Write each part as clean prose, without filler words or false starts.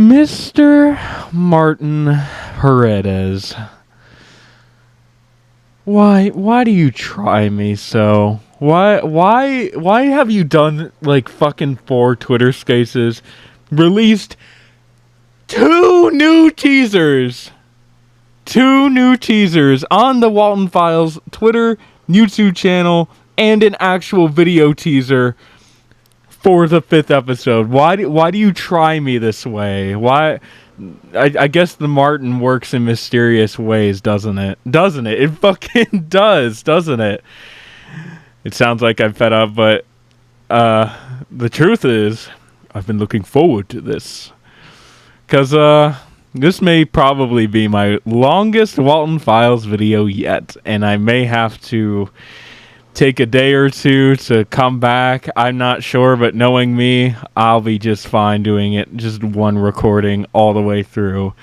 Mr. Martin Paredes, why do you try me so? Why have you done like fucking 4 Twitter spaces, released 2 new teasers on the Walten Files Twitter, YouTube channel, and an actual video teaser for the 5th episode? Why do you try me this way? Why? I guess the Martin works in mysterious ways, doesn't it? It fucking does, doesn't it? It sounds like I'm fed up, but the truth is, I've been looking forward to this. Because this may probably be my longest Walten Files video yet, and I may have to take a day or two to come back. I'm not sure, but knowing me, I'll be just fine doing it. Just one recording all the way through.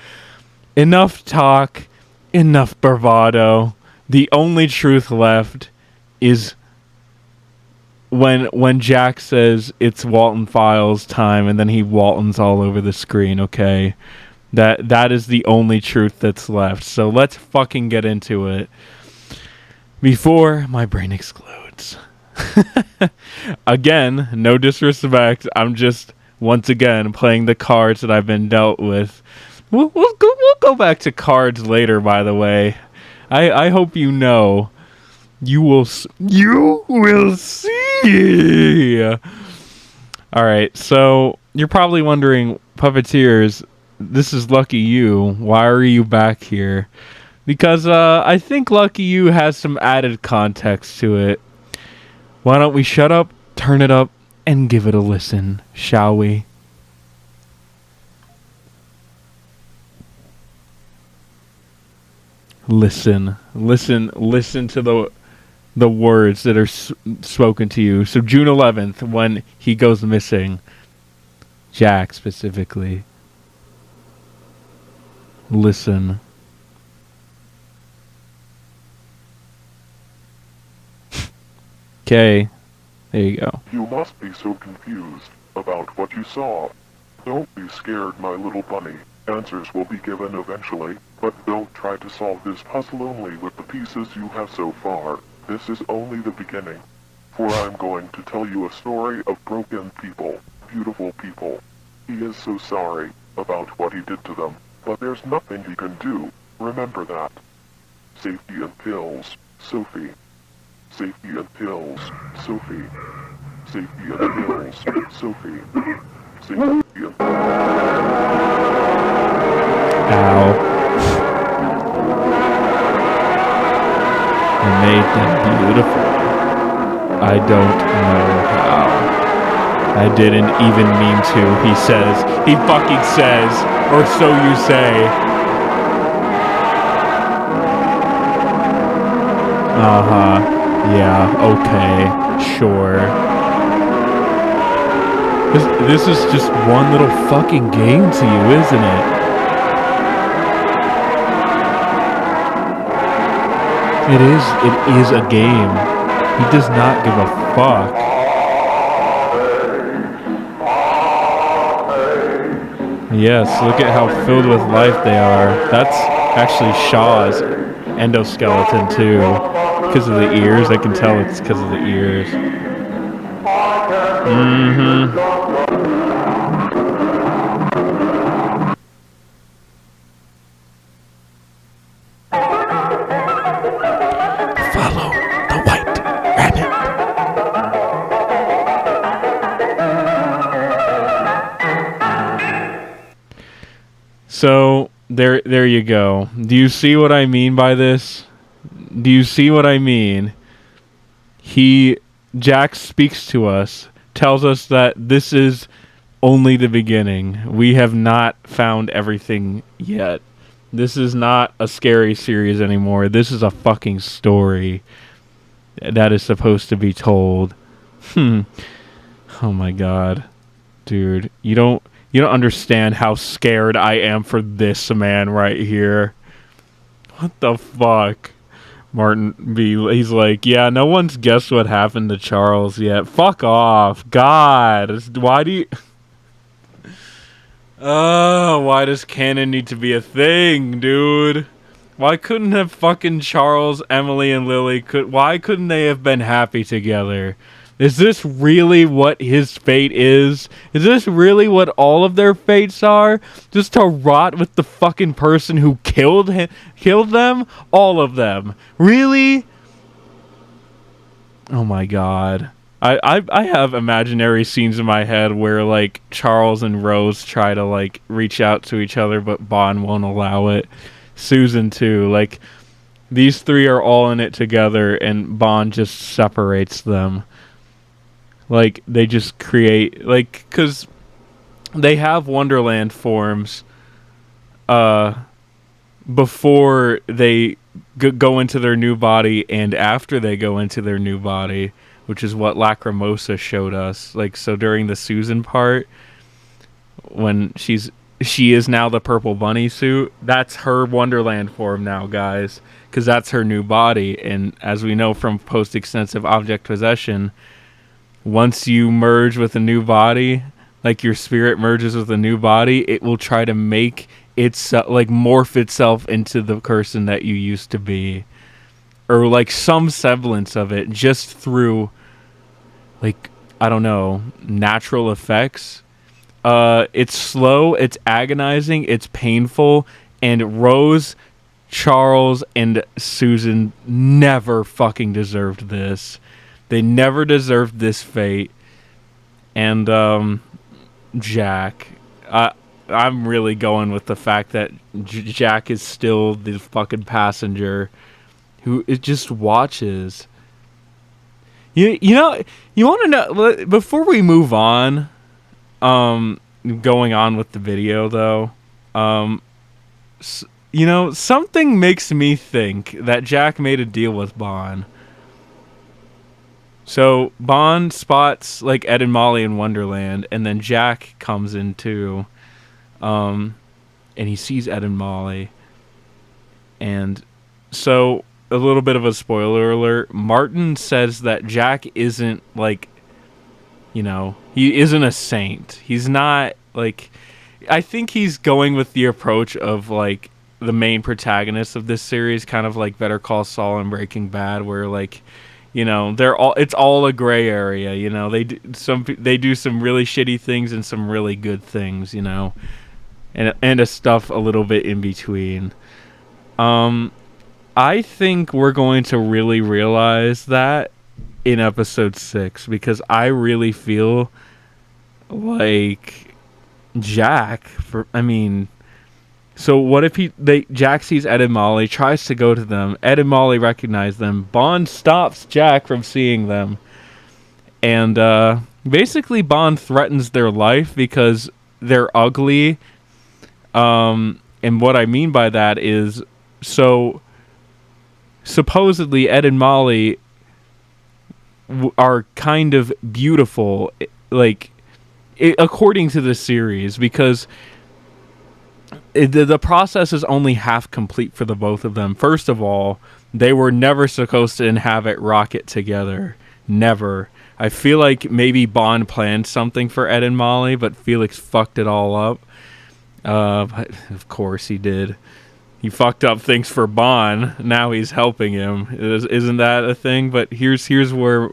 Enough talk, enough bravado. The only truth left is when Jack says it's Walten Files time, and then he Waltons all over the screen, okay? That is the only truth that's left. So let's fucking get into it before my brain explodes. Again, no disrespect. I'm just, once again, playing the cards that I've been dealt with. We'll go back to cards later, by the way. I hope you know. You will see. Alright, so you're probably wondering, puppeteers, this is Lucky You. Why are you back here? Because I think Lucky You has some added context to it. Why don't we shut up, turn it up, and give it a listen, shall we? Listen to the words that are spoken to you. So June 11th, when he goes missing, Jack specifically. Listen. Okay, there you go. You must be so confused about what you saw. Don't be scared, my little bunny. Answers will be given eventually, but don't try to solve this puzzle only with the pieces you have so far. This is only the beginning. For I'm going to tell you a story of broken people, beautiful people. He is so sorry about what he did to them, but there's nothing he can do. Remember that. Safety and pills, Sophie. Safety and pills, Sophie. Safety and pills, Sophie. Safety and pills. Ow. I made them beautiful. I don't know how. I didn't even mean to, he says. He fucking says, or so you say. Uh-huh. Yeah, okay, sure. This is just one little fucking game to you, isn't it? It is a game. He does not give a fuck. Yes, look at how filled with life they are. That's actually Shaw's endoskeleton too. Because of the ears, I can tell it's because of the ears. Follow the white rabbit. So, there you go. Do you see what I mean by this? Do you see what I mean? Jack speaks to us, tells us that this is only the beginning. We have not found everything yet. This is not a scary series anymore. This is a fucking story that is supposed to be told. Oh my god. Dude, you don't understand how scared I am for this man right here. What the fuck? Martin B. He's like, yeah, no one's guessed what happened to Charles yet. Fuck off. God. Why do you... Oh why does canon need to be a thing, dude? Why couldn't have fucking Charles, Emily, and Lily why couldn't they have been happy together? Is this really what his fate is? Is this really what all of their fates are? Just to rot with the fucking person who killed them? All of them. Really? Oh my god. I have imaginary scenes in my head where, like, Charles and Rose try to, like, reach out to each other, but Bond won't allow it. Susan, too. Like, these three are all in it together, and Bond just separates them. Like, they just create, like, because they have Wonderland forms before they go into their new body and after they go into their new body, which is what Lacrimosa showed us. Like, so during the Susan part, when she is now the purple bunny suit, that's her Wonderland form now, guys, because that's her new body. And as we know from post-extensive object possession, once you merge with a new body, like your spirit merges with a new body, it will try to make itself, like, morph itself into the person that you used to be, or like some semblance of it, just through, like, I don't know, natural effects. It's slow, it's agonizing, it's painful, and Rose, Charles, and Susan never fucking deserved this. They never deserved this fate. And Jack, I'm really going with the fact that Jack is still the fucking passenger who it just watches. You know, you want to know, before we move on, going on with the video though, you know, something makes me think that Jack made a deal with Bond. So Bond spots, like, Ed and Molly in Wonderland, and then Jack comes in too, and he sees Ed and Molly. And so, a little bit of a spoiler alert, Martin says that Jack isn't, like, you know, he isn't a saint. He's not, like, I think he's going with the approach of, like, the main protagonist of this series, kind of like Better Call Saul and Breaking Bad, where, like, you know, it's all a gray area. You know, they do some really shitty things and some really good things. You know, and a stuff a little bit in between. I think we're going to really realize that in episode 6, because I really feel like Jack. So what if Jack sees Ed and Molly, tries to go to them. Ed and Molly recognize them. Bond stops Jack from seeing them. And basically Bond threatens their life because they're ugly. And what I mean by that is, so supposedly Ed and Molly are kind of beautiful, like, according to the series, because the process is only half complete for the both of them. First of all, they were never supposed to inhabit Rocket together. Never. I feel like maybe Bond planned something for Ed and Molly, but Felix fucked it all up. But of course he did. He fucked up things for Bond. Now he's helping him. Isn't that a thing? But here's where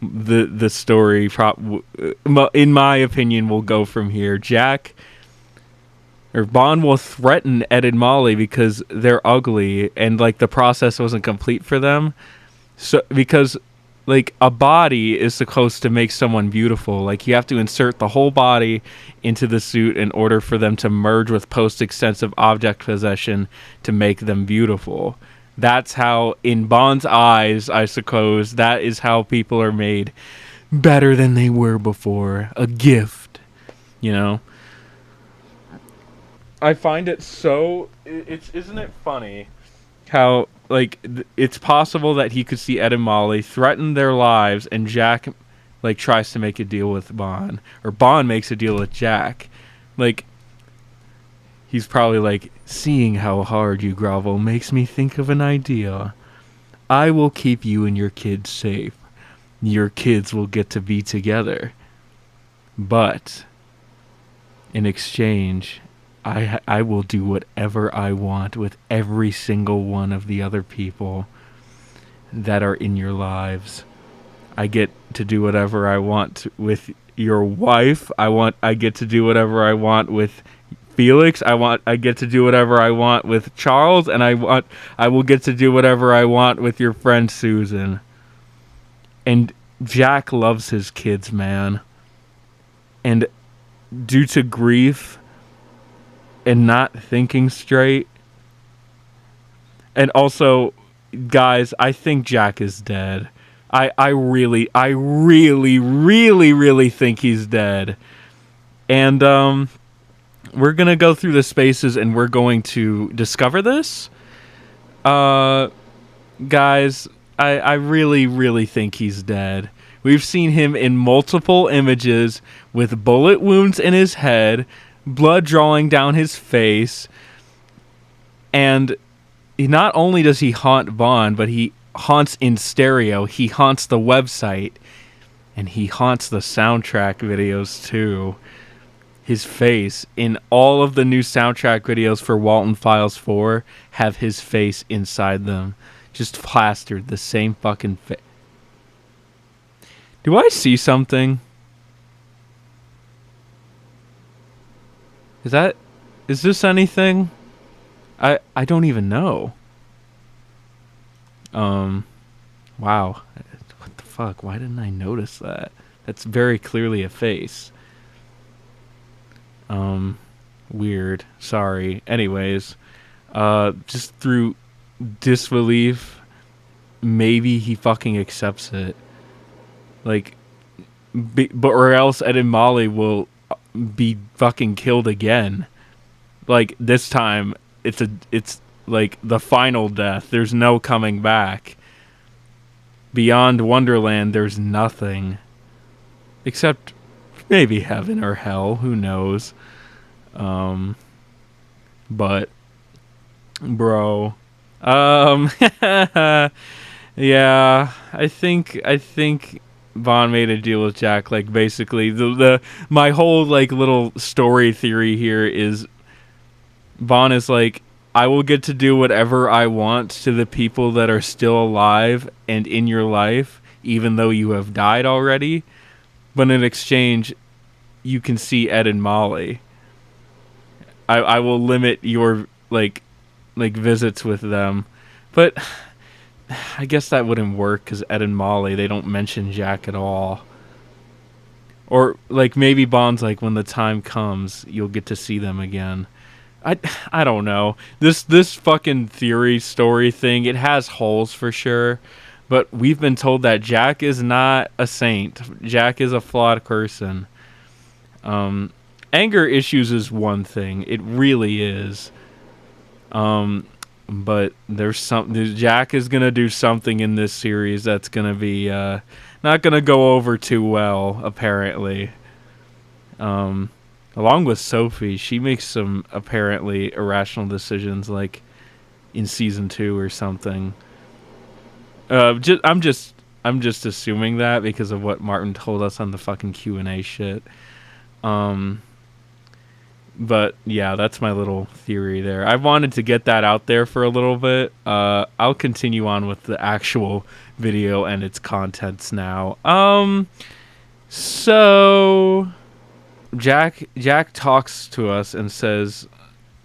the story, in my opinion, will go from here. Bond will threaten Ed and Molly because they're ugly and, like, the process wasn't complete for them. So, because, like, a body is supposed to make someone beautiful. Like, you have to insert the whole body into the suit in order for them to merge with post-extensive object possession to make them beautiful. That's how, in Bond's eyes, I suppose, that is how people are made better than they were before. A gift, you know? I find it so, isn't it funny how, like, it's possible that he could see Ed and Molly, threaten their lives, and Jack, like, tries to make a deal with Bond, or Bond makes a deal with Jack. Like, he's probably like, seeing how hard you grovel makes me think of an idea. I will keep you and your kids safe. Your kids will get to be together. But in exchange, I will do whatever I want with every single one of the other people that are in your lives. I get to do whatever I want with your wife. I get to do whatever I want with Felix. I get to do whatever I want with Charles, and I will get to do whatever I want with your friend Susan. And Jack loves his kids, man. And due to grief and not thinking straight, and also, guys, I think Jack is dead. I really think he's dead. And we're gonna go through the spaces and we're going to discover this. Guys, I really think he's dead. We've seen him in multiple images with bullet wounds in his head, blood drawing down his face, and not only does he haunt Vaughn, but he haunts in stereo. He haunts the website, and he haunts the soundtrack videos too. His face in all of the new soundtrack videos for Walten Files 4 have his face inside them, just plastered the same fucking face. Do I see something? Is this anything? I don't even know. Wow. What the fuck? Why didn't I notice that? That's very clearly a face. Weird. Sorry. Anyways, just through disbelief, maybe he fucking accepts it. Like, or else Ed and Molly will be fucking killed again. Like, this time, it's like the final death. There's no coming back. Beyond Wonderland, there's nothing. Except maybe heaven or hell. Who knows? But, bro. Yeah, I think Vaughn made a deal with Jack. Like, basically, my whole, like, little story theory here is Vaughn is like, I will get to do whatever I want to the people that are still alive and in your life, even though you have died already. But in exchange, you can see Ed and Molly. I will limit your like visits with them. But I guess that wouldn't work because Ed and Molly, they don't mention Jack at all. Or like maybe Bond's like, when the time comes, you'll get to see them again. I don't know. This fucking theory story thing, it has holes for sure. But we've been told that Jack is not a saint. Jack is a flawed person. Anger issues is one thing. It really is. But Jack is going to do something in this series that's going to be not going to go over too well, apparently. Along with Sophie, she makes some apparently irrational decisions, like in season 2 or something. I'm just assuming that because of what Martin told us on the fucking Q&A shit. But yeah, that's my little theory there. I wanted to get that out there for a little bit. I'll continue on with the actual video and its contents now. So Jack talks to us and says,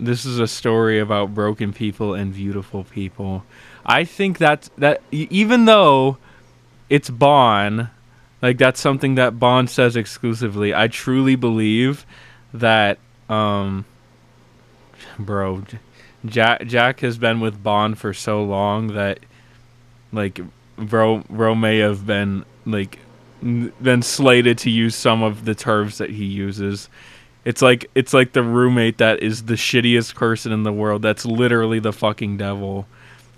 this is a story about broken people and beautiful people. I think that even though it's Bond, like that's something that Bond says exclusively, I truly believe that, bro, Jack has been with Bond for so long that, like, bro may have been slated to use some of the terms that he uses. It's like the roommate that is the shittiest person in the world. That's literally the fucking devil.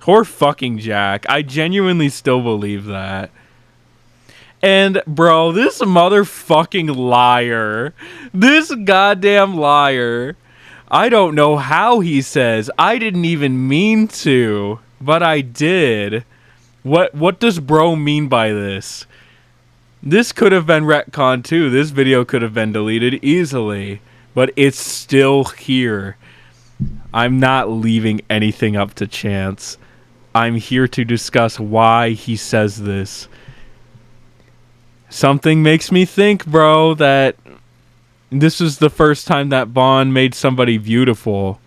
Poor fucking Jack. I genuinely still believe that. And, bro, this motherfucking liar. This goddamn liar. I don't know how he says, I didn't even mean to, but I did. What does bro mean by this? This could have been retconned too. This video could have been deleted easily. but it's still here. I'm not leaving anything up to chance. I'm here to discuss why he says this. Something makes me think, bro, that this is the first time that Bond made somebody beautiful.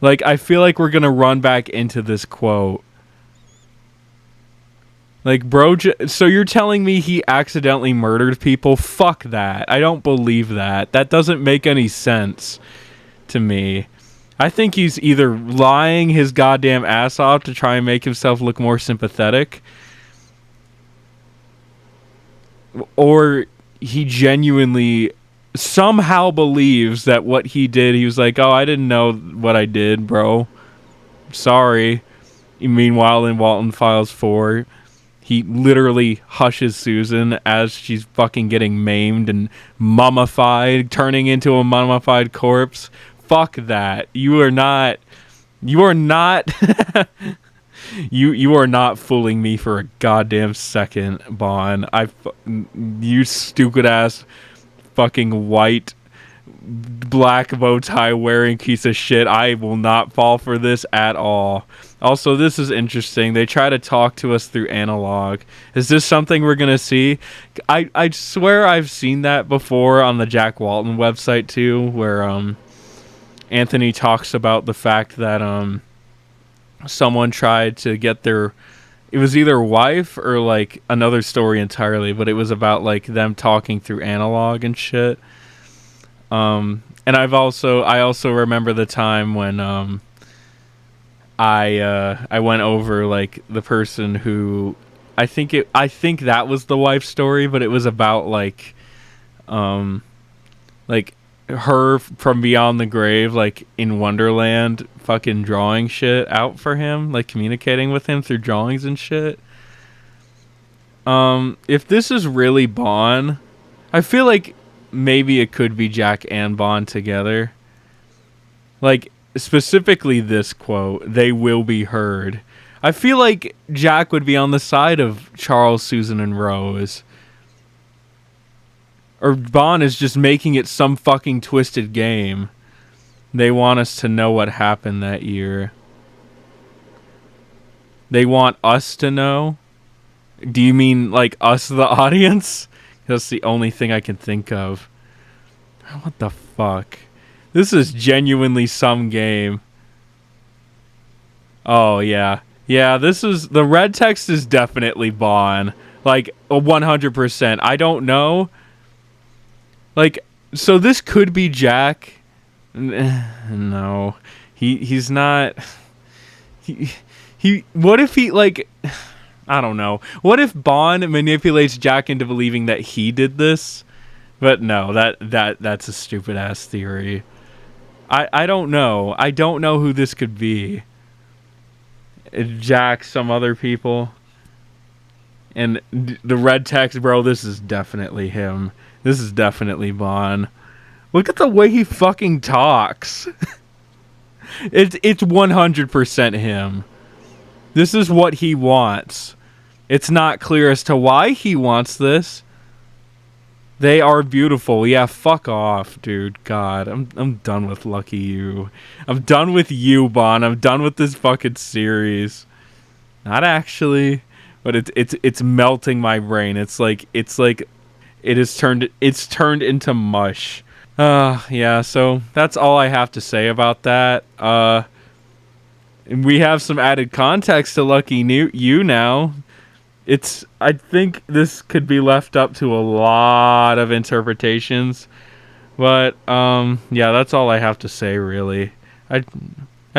Like, I feel like we're gonna run back into this quote. Like, bro, so you're telling me he accidentally murdered people? Fuck that. I don't believe that. That doesn't make any sense to me. I think he's either lying his goddamn ass off to try and make himself look more sympathetic, or he genuinely somehow believes that what he did, he was like, oh, I didn't know what I did, bro. Sorry. Meanwhile, in Walten Files 4, he literally hushes Susan as she's fucking getting maimed and mummified, turning into a mummified corpse. Fuck that. You are not you are not fooling me for a goddamn second, Bond. You stupid ass fucking white black bow tie wearing piece of shit. I will not fall for this at all. Also, this is interesting. They try to talk to us through analog. Is this something we're gonna see? I swear I've seen that before on the Jack Walton website too, where Anthony talks about the fact that someone tried to get it was either wife or like another story entirely, but it was about like them talking through analog and shit. And I also remember the time when I went over like the person who I think that was the wife story, but it was about like her from beyond the grave, like in Wonderland, fucking drawing shit out for him, like communicating with him through drawings and shit. If this is really Bond, I feel like maybe it could be Jack and Bond together. Like, specifically this quote, they will be heard. I feel like Jack would be on the side of Charles, Susan, and Rose. Or Bond is just making it some fucking twisted game. They want us to know what happened that year. They want us to know? Do you mean like us, the audience? That's the only thing I can think of. What the fuck? This is genuinely some game. Oh, yeah. Yeah, this is... The red text is definitely Bond. Like, 100%. I don't know. Like, so this could be Jack. No. He's not... He what if he, like... I don't know. What if Bond manipulates Jack into believing that he did this? But no, that's a stupid ass theory. I don't know. I don't know who this could be. Jack, some other people. And the red text, bro, this is definitely him. This is definitely Bond. Look at the way he fucking talks. It's 100% him. This is what he wants. It's not clear as to why he wants this. They are beautiful. Yeah, fuck off, dude. God, I'm done with Lucky You. I'm done with you, Bond. I'm done with this fucking series. Not actually, but it's melting my brain. It's like it's turned into mush. Yeah, so that's all I have to say about that. And we have some added context to Lucky You now. I think this could be left up to a lot of interpretations, but yeah, that's all I have to say really. I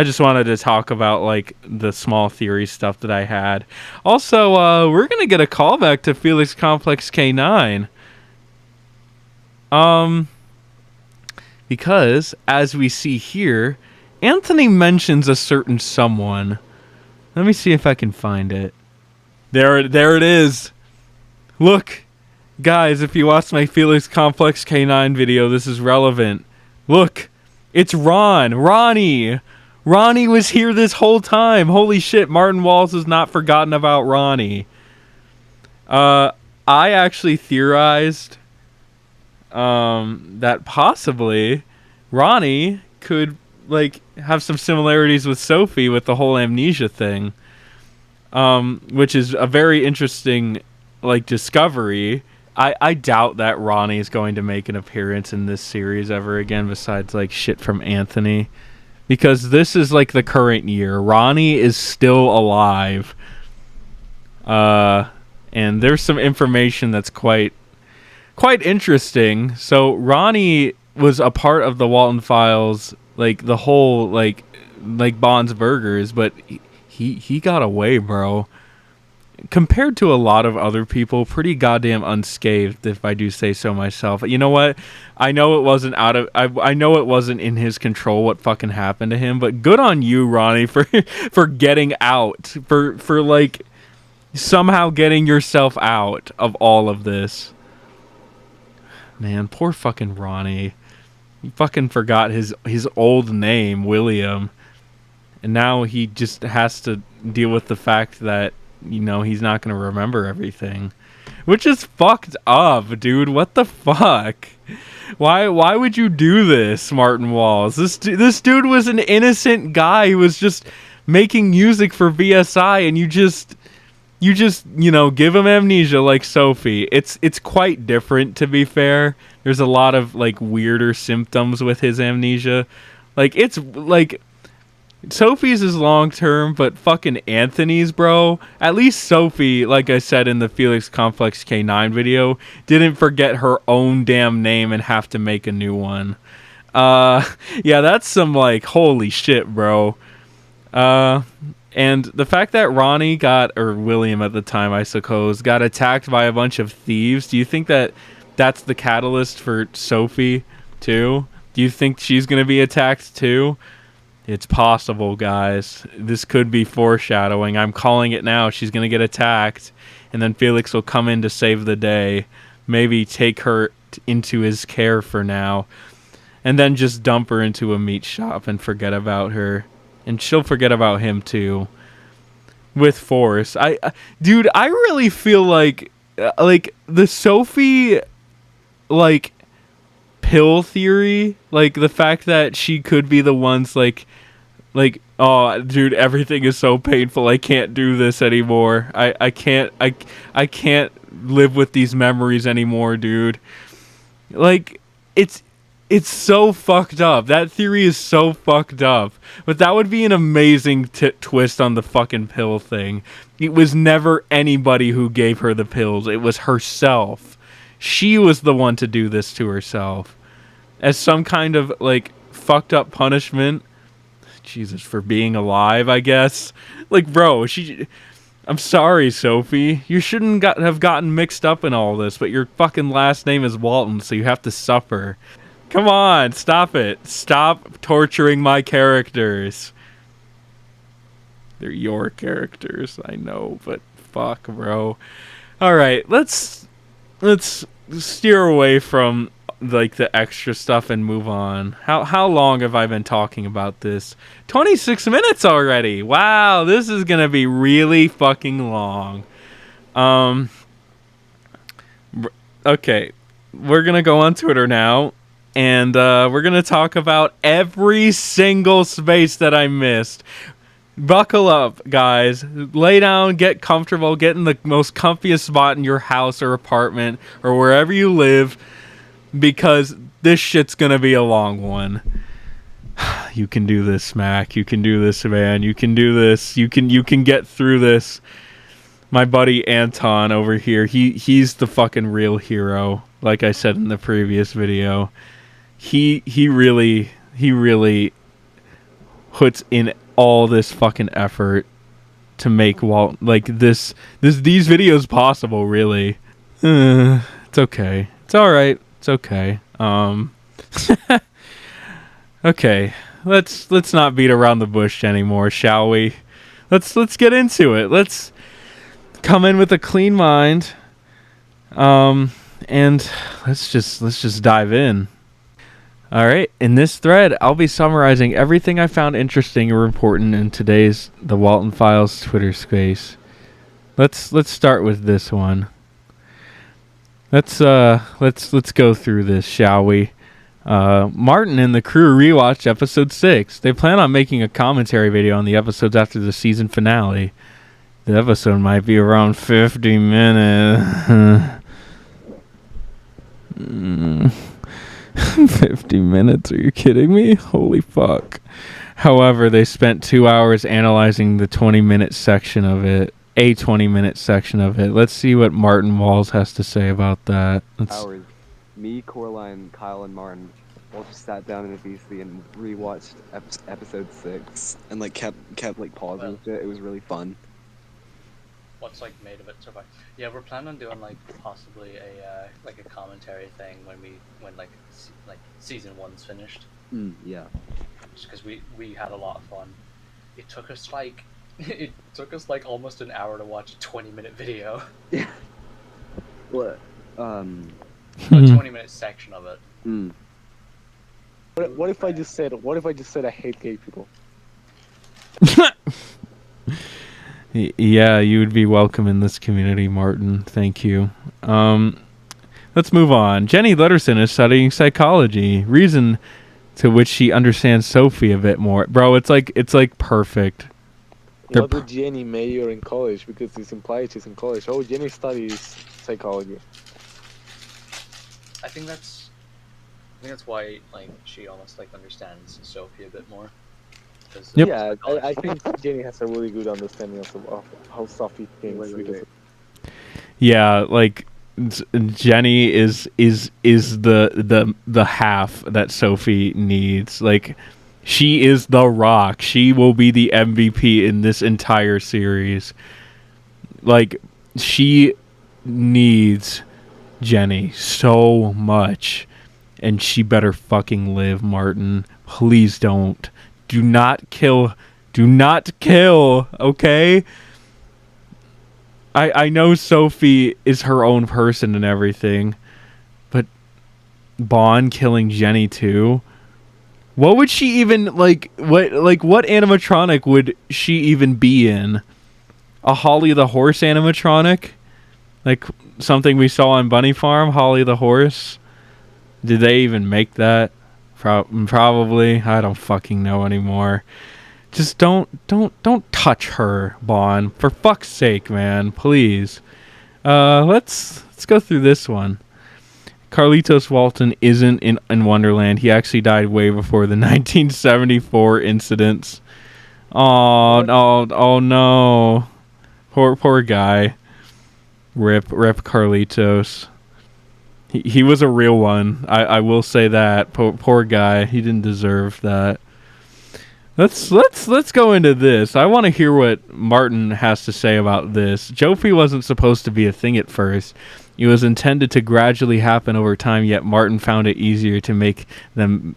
just wanted to talk about like the small theory stuff that I had. Also, we're gonna get a callback to Felix Complex K9. Because as we see here, Anthony mentions a certain someone. Let me see if I can find it. There it is. Look, guys, if you watched my Felix Complex K9 video, this is relevant. Look, it's Ronnie. Ronnie was here this whole time. Holy shit, Martin Walls has not forgotten about Ronnie. I actually theorized that possibly Ronnie could like have some similarities with Sophie with the whole amnesia thing, which is a very interesting like discovery. I doubt that Ronnie is going to make an appearance in this series ever again, besides like shit from Anthony, because this is like the current year. Ronnie is still alive, and there's some information that's quite interesting. So Ronnie was a part of the Walten Files, like the whole like Bond's Burgers, but he got away, bro. Compared to a lot of other people, pretty goddamn unscathed, if I do say so myself. You know what? I know it wasn't I know it wasn't in his control what fucking happened to him, but good on you, Ronnie, for for getting out, for like somehow getting yourself out of all of this. Man, poor fucking Ronnie. He fucking forgot his old name, William, and now he just has to deal with the fact that, you know, he's not going to remember everything, which is fucked up, dude. What the fuck? Why would you do this, Martin Walls? This dude was an innocent guy who was just making music for VSI, and you just you know, give him amnesia like Sophie. It's quite different, to be fair. There's a lot of like weirder symptoms with his amnesia. Like, it's like Sophie's is long term, but fucking Anthony's, bro. At least Sophie, like I said in the Felix Complex K9 video, didn't forget her own damn name and have to make a new one. Yeah, that's some like holy shit, bro. And the fact that Ronnie got, or William at the time, I suppose, got attacked by a bunch of thieves, do you think that that's the catalyst for Sophie too? Do you think she's going to be attacked too? It's possible, guys. This could be foreshadowing. I'm calling it now. She's going to get attacked, and then Felix will come in to save the day. Maybe take her into his care for now, and then just dump her into a meat shop and forget about her. And she'll forget about him too. With force. Dude, I really feel like the Sophie, like, pill theory, like the fact that she could be the ones like, oh, dude, everything is so painful. I can't do this anymore. I can't live with these memories anymore, dude. Like, it's so fucked up. That theory is so fucked up. But that would be an amazing twist on the fucking pill thing. It was never anybody who gave her the pills. It was herself. She was the one to do this to herself. As some kind of, like, fucked up punishment. Jesus, for being alive, I guess. Like, bro, I'm sorry, Sophie. You shouldn't have gotten mixed up in all this, but your fucking last name is Walten, so you have to suffer. Come on, stop it. Stop torturing my characters. They're your characters, I know, but fuck, bro. Alright, let's steer away from like the extra stuff and move on. How long have I been talking about this? 26 minutes already. Wow, this is gonna be really fucking long. Okay, we're gonna go on Twitter now. And we're going to talk about every single space that I missed. Buckle up, guys. Lay down, get comfortable, get in the most comfiest spot in your house or apartment or wherever you live, because this shit's going to be a long one. You can do this, Mac. You can do this, man. You can do this. You can get through this. My buddy Anton over here, he's the fucking real hero, like I said in the previous video. He really puts in all this fucking effort to make these videos possible, really. It's okay. It's alright. It's okay. Okay. Let's not beat around the bush anymore, shall we? Let's get into it. Let's come in with a clean mind. And let's just dive in. Alright, in this thread, I'll be summarizing everything I found interesting or important in today's The Walten Files Twitter space. Let's start with this one. Let's go through this, shall we? Martin and the crew rewatched episode 6. They plan on making a commentary video on the episodes after the season finale. The episode might be around 50 minutes. 50 minutes? Are you kidding me? Holy fuck. However, they spent 2 hours analyzing the 20-minute section of it. A 20-minute section of it. Let's see what Martin Walls has to say about that. Hours. Me, Coraline, Kyle, and Martin all just sat down in a VC and rewatched episode 6 and like kept like pausing with it. It was really fun. What's like made of it so far? Yeah, we're planning on doing like possibly a like a commentary thing when season 1's finished. Yeah. Just because we had a lot of fun. It took us like almost an hour to watch a 20-minute video. Yeah. What? A 20-minute section of it. What if I just said I hate gay people? Yeah, you would be welcome in this community, Martin. Thank you. Let's move on. Jenny Lutterson is studying psychology. Reason to which she understands Sophie a bit more. Bro, it's like perfect. What did Jenny major in college? Because it's implied she's in college. Oh, Jenny studies psychology. I think that's why like she almost like understands Sophie a bit more. Yep. Yeah, I think Jenny has a really good understanding of how Sophie thinks. Because Yeah, like Jenny is the half that Sophie needs. Like she is the rock. She will be the MVP in this entire series. Like she needs Jenny so much, and she better fucking live, Martin. Please don't. Do not kill. Do not kill, okay? I know Sophie is her own person and everything, but Bond killing Jenny too? What would she even, what animatronic would she even be in? A Holly the Horse animatronic? Like something we saw on Bunny Farm, Holly the Horse? Did they even make that? Probably. I don't fucking know anymore. Just don't touch her, Bond. For fuck's sake, man. Please. Let's go through this one. Carlitos Walton isn't in Wonderland. He actually died way before the 1974 incidents. Oh no. Poor guy. Rip Carlitos. He was a real one. I will say that. Poor guy. He didn't deserve that. Let's go into this. I want to hear what Martin has to say about this. Joffrey wasn't supposed to be a thing at first. It was intended to gradually happen over time, yet Martin found it easier to make them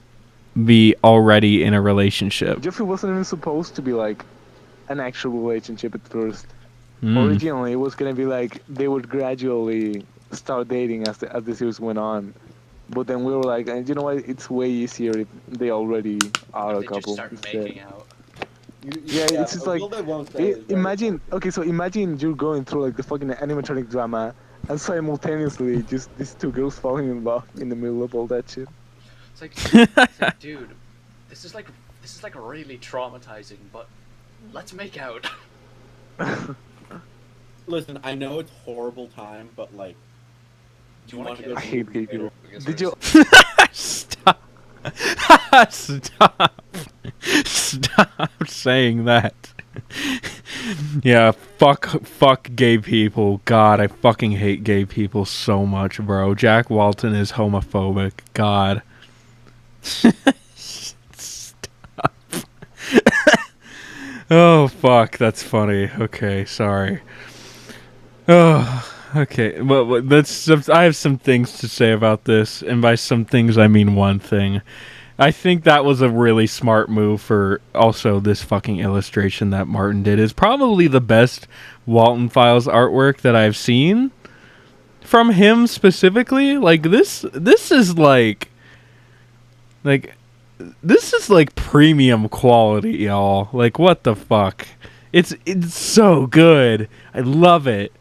be already in a relationship. Joffrey wasn't even supposed to be like an actual relationship at first. Originally, it was gonna be like they would gradually start dating as the series went on. But then we were like, and you know what? It's way easier if they already are a couple. Just start making out. Yeah, it's just like imagine. Okay, so imagine you're going through like the fucking animatronic drama, and simultaneously just these two girls falling in love in the middle of all that shit. It's like dude, this is like really traumatizing. But let's make out. Listen, I know it's horrible time, but like. Do you want to go? I hate gay people. Did you? Stop saying that. Yeah, fuck gay people. God, I fucking hate gay people so much, bro. Jack Walton is homophobic. God. Stop. Oh, fuck, that's funny. Okay, sorry. Oh. Okay, well, I have some things to say about this, and by some things I mean one thing. I think that was a really smart move for also this fucking illustration that Martin did. It's probably the best Walten Files artwork that I've seen from him specifically. Like this is like this is like premium quality, y'all. Like what the fuck? It's so good. I love it.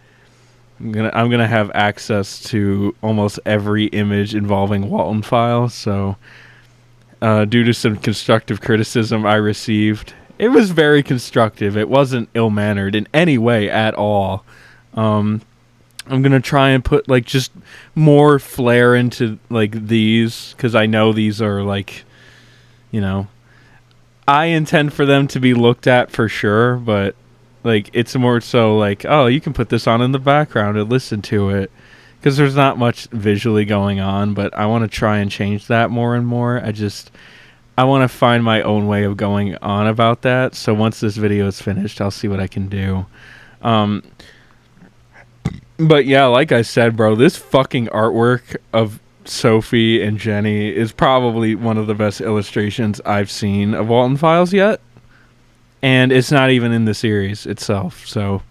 I'm gonna have access to almost every image involving Walten files. So, due to some constructive criticism I received, it was very constructive. It wasn't ill-mannered in any way at all. I'm gonna try and put like just more flair into like these, because I know these are like, you know, I intend for them to be looked at for sure, but like it's more so like, oh, you can put this on in the background and listen to it, because there's not much visually going on. But I want to try and change that more and more. I want to find my own way of going on about that. So once this video is finished, I'll see what I can do. But yeah, like I said, bro, this fucking artwork of Sophie and Jenny is probably one of the best illustrations I've seen of Walten Files yet. And it's not even in the series itself. So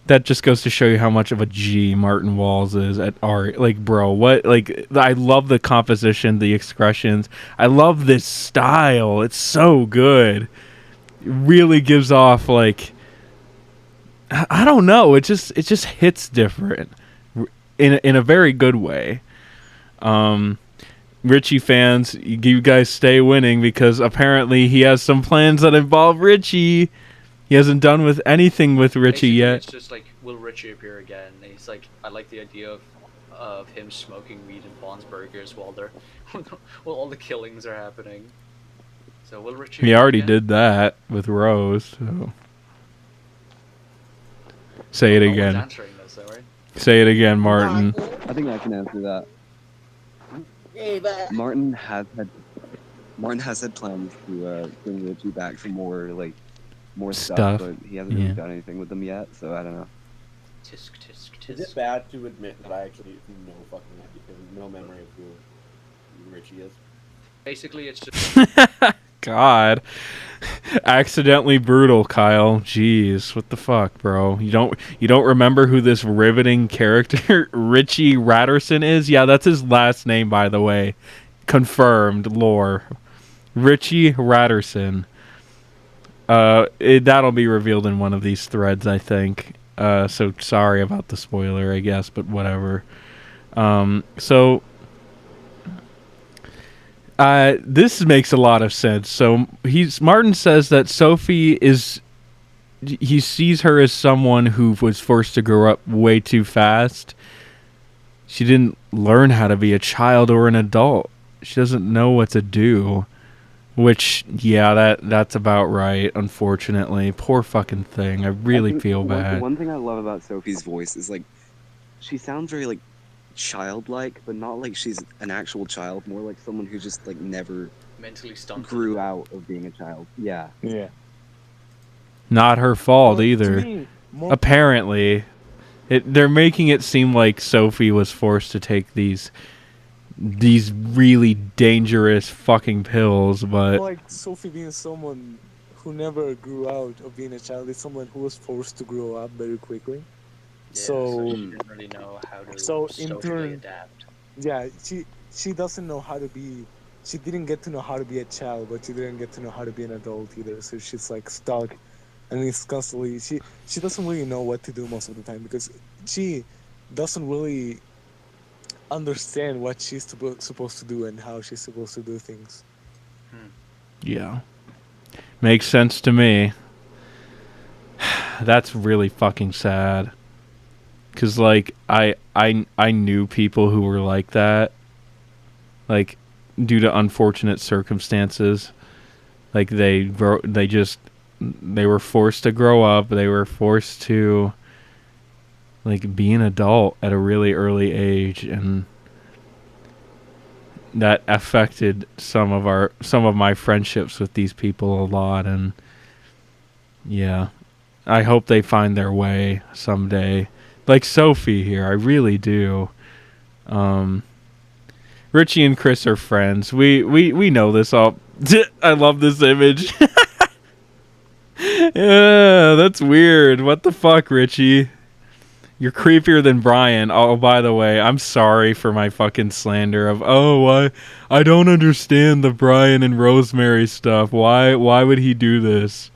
that just goes to show you how much of a G Martin Walls is at art. Like, bro, what? Like, I love the composition, the expressions. I love this style. It's so good. It really gives off, like, I don't know. It just hits different in a very good way. Richie fans, you guys stay winning, because apparently he has some plans that involve Richie. He hasn't done with anything with Richie Basically, yet. It's just like, will Richie appear again? And he's like, I like the idea of him smoking weed in Bond's burgers while all the killings are happening. So will Richie? He appear already again? did that with Rose. So. Say it No one's again. answering this, though, right? Say it again, Martin. I think I can answer that. Martin has had plans to bring Richie back for more stuff, but he hasn't really done anything with them yet. So I don't know. Tisk tisk tisk. Is it bad to admit that I actually have no fucking idea, no memory of who Richie is? Basically, it's just God. Accidentally brutal, Kyle. Jeez, what the fuck, bro? You don't remember who this riveting character Richie Ratterson is? Yeah, that's his last name, by the way. Confirmed lore. Richie Ratterson. That'll be revealed in one of these threads, I think. So sorry about the spoiler, I guess, but whatever. This makes a lot of sense. So Martin says that Sophie he sees her as someone who was forced to grow up way too fast. She didn't learn how to be a child or an adult. She doesn't know what to do. Which, yeah, that's about right, unfortunately. Poor fucking thing. I really feel bad. One thing I love about Sophie's voice is, like, she sounds very, like, childlike, but not like she's an actual child, more like someone who just, like, never mentally stunted. grew out of being a child. Yeah. Yeah. Not her fault Well, either. to me, Apparently. They're making it seem like Sophie was forced to take these really dangerous fucking pills, but like Sophie being someone who never grew out of being a child is someone who was forced to grow up very quickly. Yeah, so she didn't really know how to so in socially turn- adapt. yeah, she doesn't know how to be. She didn't get to know how to be a child, but she didn't get to know how to be an adult either. So she's like stuck, and it's constantly she doesn't really know what to do most of the time, because she doesn't really understand what she's supposed to do and how she's supposed to do things. yeah. Makes sense to me. That's really fucking sad. 'Cause like I knew people who were like that. Like due to unfortunate circumstances. Like they were forced to grow up, they were forced to like be an adult at a really early age, and that affected some of my friendships with these people a lot. And yeah, I hope they find their way someday, like Sophie here. I really do. Richie and Chris are friends. We know this all. I love this image. Yeah, that's weird. What the fuck, Richie? You're creepier than Brian. Oh, by the way, I'm sorry for my fucking slander of, I don't understand the Brian and Rosemary stuff. Why would he do this?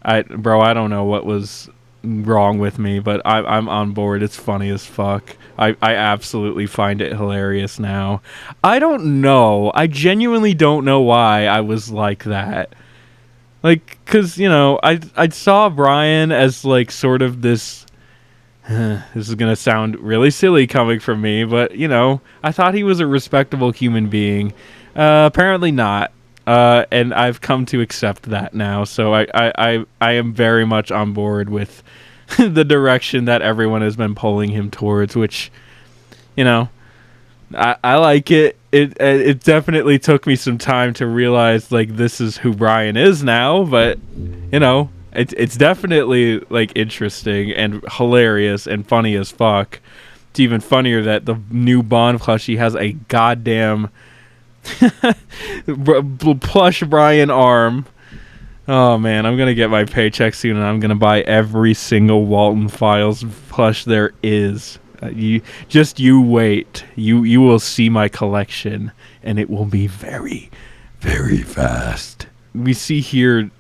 I don't know what was wrong with me, but I'm on board. It's funny as fuck. I absolutely find it hilarious now. I don't know. I genuinely don't know why I was like that. Like, cause I saw Brian as like sort of this. This is gonna sound really silly coming from me, but I thought he was a respectable human being. Apparently not. And I've come to accept that now. So I am very much on board with the direction that everyone has been pulling him towards, which, I like it. It definitely took me some time to realize like this is who Brian is now, but it's definitely like interesting and hilarious and funny as fuck. It's even funnier that the new Bond plushie has a goddamn plush Brian arm. Oh man, I'm gonna get my paycheck soon and I'm gonna buy every single Walten Files plush there is. You wait. You will see my collection, and it will be very, very fast. We see here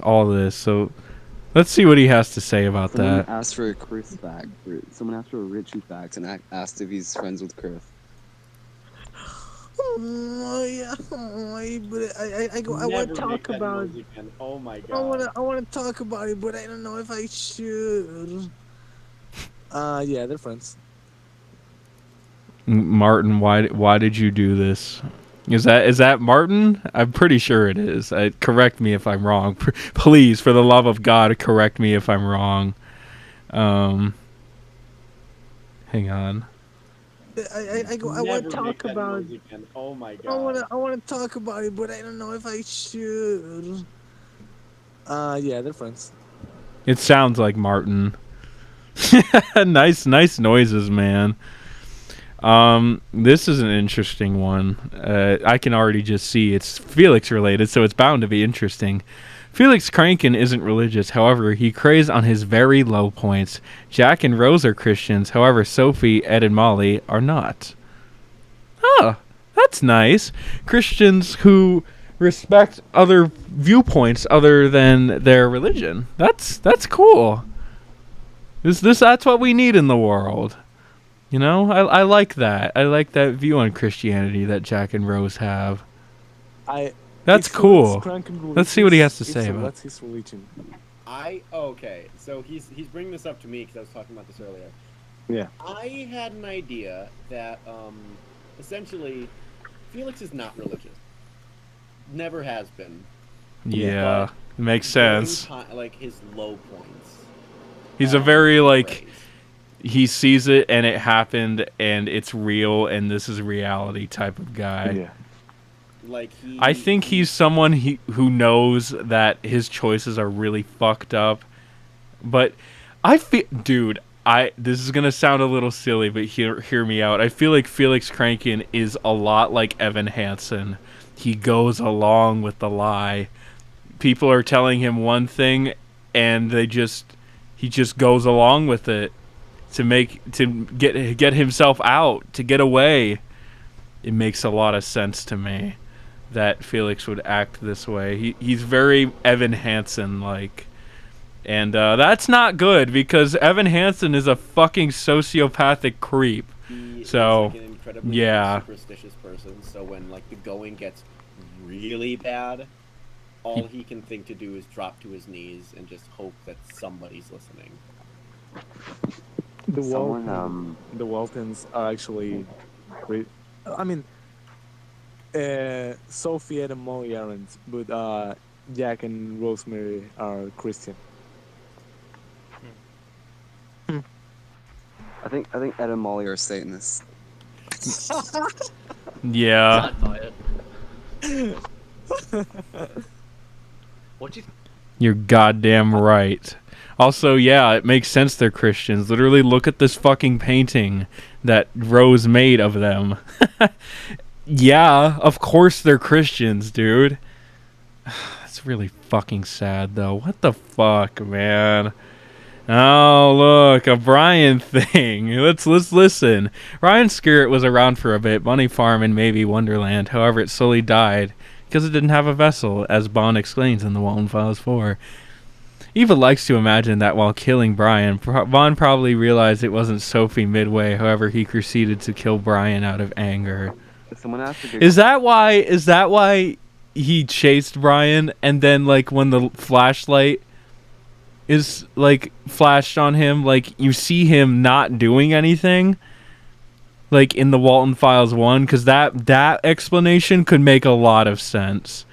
all this. So let's see what he has to say about that. Someone asked for a Chris fact. Someone asked for a Richie fact and asked if he's friends with Chris. Oh yeah, but I want to talk about. Oh my god. I want to talk about it, but I don't know if I should. Yeah, they're friends. Martin, why did you do this? Is that Martin? I'm pretty sure it is. Correct me if I'm wrong. Please, for the love of God, correct me if I'm wrong. Hang on. I want to talk about. Oh my god. I want to talk about it, but I don't know if I should. Yeah, they're friends. It sounds like Martin. nice noises, man. This is an interesting one. I can already just see it's Felix related, so it's bound to be interesting. Felix Kranken isn't religious, however, he craves on his very low points. Jack and Rose are Christians, however, Sophie, Ed, and Molly are not. Oh, that's nice. Christians who respect other viewpoints other than their religion. That's cool. That's what we need in the world. I like that. I like that view on Christianity that Jack and Rose have. That's cool. Let's see what he has to say about it. What's his religion? Okay. So he's bringing this up to me because I was talking about this earlier. Yeah. I had an idea that essentially Felix is not religious. Never has been. Yeah, it makes sense. Like his low points. He's a very like he sees it and it happened and it's real and this is reality type of guy. Yeah. Like I think he's someone who knows that his choices are really fucked up. But I feel, dude, this is gonna sound a little silly, but hear me out. I feel like Felix Kranken is a lot like Evan Hansen. He goes along with the lie. People are telling him one thing, and he just goes along with it to get himself out, to get away. It makes a lot of sense to me that Felix would act this way. He's very Evan Hansen like, and that's not good because Evan Hansen is a fucking sociopathic creep. So like an incredibly superstitious person. So when like the going gets really bad, all he can think to do is drop to his knees and just hope that somebody's listening. The Waltons are actually, I mean, Sophie and Molly aren't, but Jack and Rosemary are Christian. I think Ed and Molly are Satanists. Yeah. Not buy it. What do you? You're goddamn right. Also, yeah, it makes sense they're Christians. Literally, look at this fucking painting that Rose made of them. Yeah, of course they're Christians, dude. It's really fucking sad, though. What the fuck, man? Oh, look, a Brian thing. Let's listen. Ryan's spirit was around for a bit, Bunny Farm and maybe Wonderland. However, it slowly died because it didn't have a vessel, as Bond explains in the Walten Files 4. Eva likes to imagine that while killing Brian, Vaughn probably realized it wasn't Sophie midway. However, he proceeded to kill Brian out of anger. Someone asked to Is that why? Is that why he chased Brian, and then like when the flashlight is like flashed on him, like you see him not doing anything, like in the Walten Files 1, because that explanation could make a lot of sense.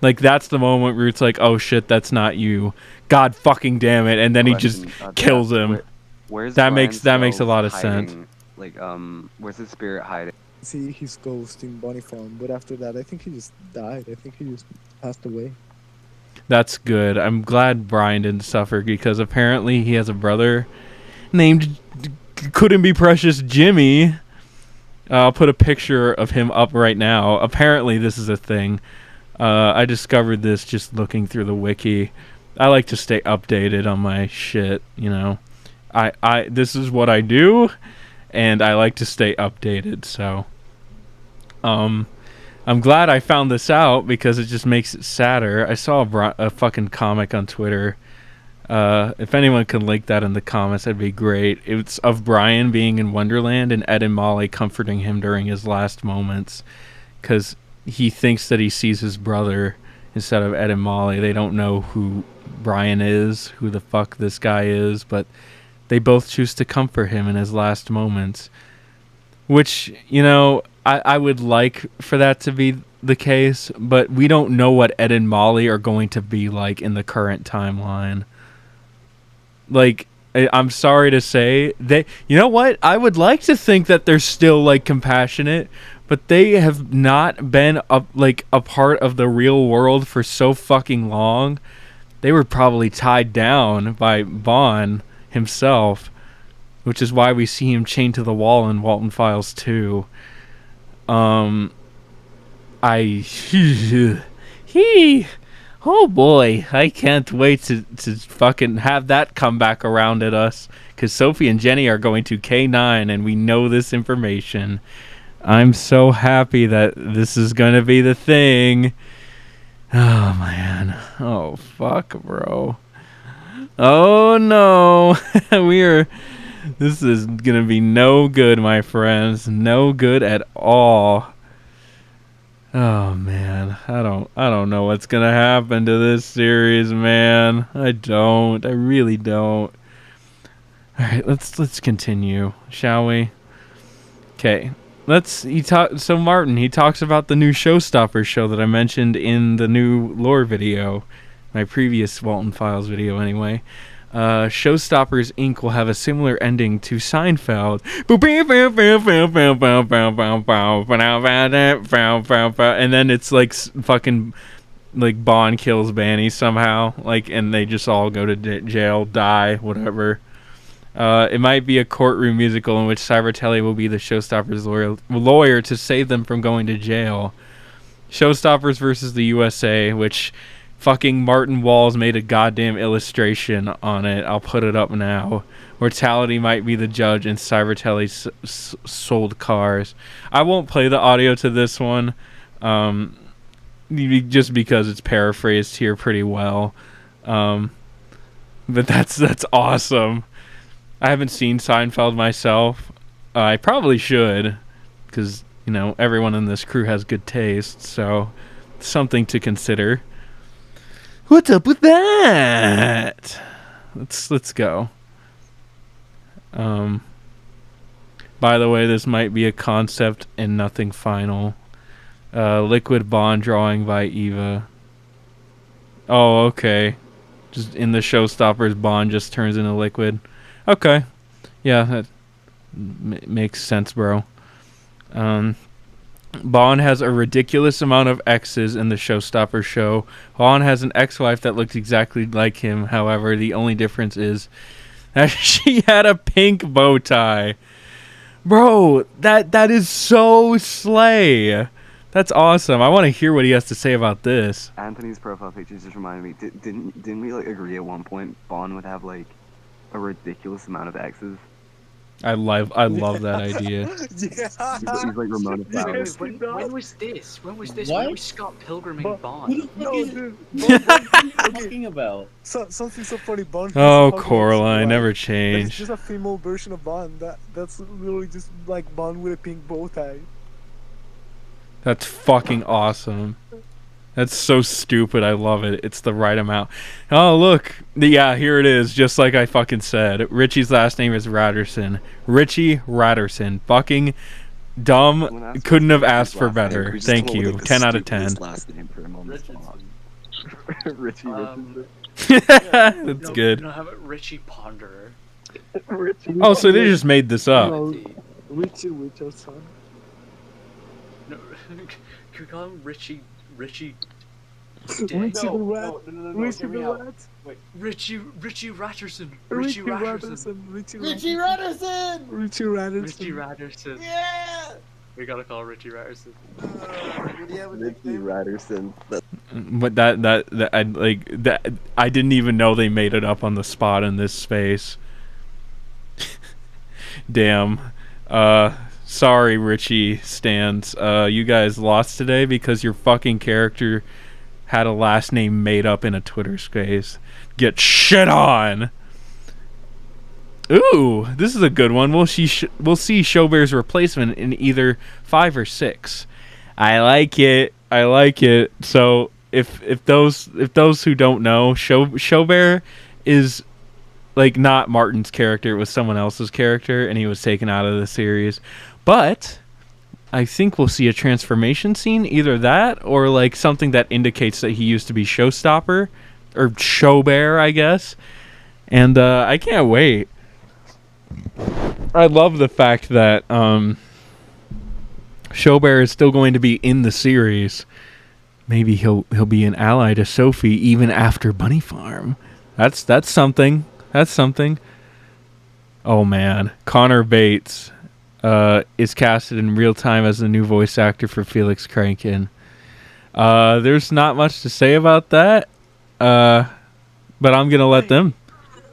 Like that's the moment where it's like, oh shit, that's not you. God fucking damn it, and then he just kills him. Where's that Brian's makes a lot of hiding? sense. Like, where's his spirit hiding? See his ghost in Bonnie Farm, but after that, I think he just died. I think he just passed away. That's good. I'm glad Brian didn't suffer, because apparently he has a brother named Couldn't Be Precious Jimmy. I'll put a picture of him up right now. Apparently this is a thing. I discovered this just looking through the wiki. I like to stay updated on my shit, you know. I this is what I do, and I like to stay updated, so I'm glad I found this out, because it just makes it sadder. I saw a fucking comic on Twitter. If anyone can link that in the comments, that'd be great. It's of Brian being in Wonderland and Ed and Molly comforting him during his last moments, because he thinks that he sees his brother instead of Ed and Molly. They don't know who Brian is, who the fuck this guy is, but they both choose to comfort him in his last moments. Which, you know, I would like for that to be the case, but we don't know what Ed and Molly are going to be like in the current timeline. Like, I'm sorry to say, you know what? I would like to think that they're still, like, compassionate, but they have not been a part of the real world for so fucking long. They were probably tied down by Vaughn himself, which is why we see him chained to the wall in Walten Files 2. Oh boy, I can't wait to fucking have that come back around at us, because Sophie and Jenny are going to K9, and we know this information. I'm so happy that this is going to be the thing. Oh, man. Oh, fuck, bro. Oh, no. This is going to be no good, my friends. No good at all. Oh, man. I don't know what's going to happen to this series, man. I really don't. All right, let's continue, shall we? Okay. So Martin, he talks about the new Showstoppers show that I mentioned in the new lore video, my previous Walten Files video anyway. Showstoppers Inc. will have a similar ending to Seinfeld. And then it's like fucking like Bond kills Banny somehow, like, and they just all go to jail, die, whatever. It might be a courtroom musical in which Cybertelli will be the Showstoppers lawyer to save them from going to jail. Showstoppers versus the USA, which fucking Martin Walls made a goddamn illustration on it. I'll put it up now. Mortality might be the judge, and Cybertelli sold cars. I won't play the audio to this one, just because it's paraphrased here pretty well. But that's awesome. I haven't seen Seinfeld myself. I probably should, because, you know, everyone in this crew has good taste, so something to consider. What's up with that? Let's go. By the way, this might be a concept and nothing final. Liquid Bond drawing by Eva. Oh, okay. Just in the Showstoppers, Bond just turns into liquid. Okay. Yeah, that makes sense, bro. Bond has a ridiculous amount of exes in the Showstopper show. Bond has an ex-wife that looks exactly like him. However, the only difference is that she had a pink bow tie. Bro, that is so slay. That's awesome. I want to hear what he has to say about this. Anthony's profile picture just reminded me. Didn't we like agree at one point Bond would have like a ridiculous amount of exes? I love that idea. Yeah. He's like Ramona Flowers. When was this? When was What? When was Scott pilgriming Bond? No, dude. talking about? Something so funny. Bond. Oh, Hogwarts, Coraline, right? never It's change. just a female version of Bond. That's literally just like Bond with a pink bow tie. That's fucking awesome. That's so stupid. I love it. It's the right amount. Oh, look. Yeah, here it is. Just like I fucking said. Richie's last name is Ratterson. Richie Ratterson. Fucking dumb. Couldn't have asked for better. Thank you. 10 out of 10. Last name for a moment. Richardson. Richie. That's good. No, how about Richie Ponderer? Oh, so they just made this up. No, Richie Richardson. No, can we call him Richie? Richie Dick? the Rat. Richie hear me the out. Rat. Richie Ratterson. Richie Ratterson. Ratterson. Richie Ratterson! Richie Ratterson. Richie Ratterson. Yeah! We gotta call Richie Ratterson. Richie Ratterson. But that I like that I didn't even know they made it up on the spot in this space. Damn. Sorry, Richie Stans. You guys lost today because your fucking character had a last name made up in a Twitter space. Get shit on. Ooh, this is a good one. We'll see Showbear's replacement in either 5 or 6. I like it. So if those who don't know, Showbear is like not Martin's character. It was someone else's character, and he was taken out of the series. But I think we'll see a transformation scene, either that or like something that indicates that he used to be Showstopper or Showbear, I guess. And I can't wait. I love the fact that Showbear is still going to be in the series. Maybe he'll be an ally to Sophie even after Bunny Farm. That's something. That's something. Oh man, Connor Bates is casted in real time as the new voice actor for Felix Crankin. There's not much to say about that, but I'm gonna let them.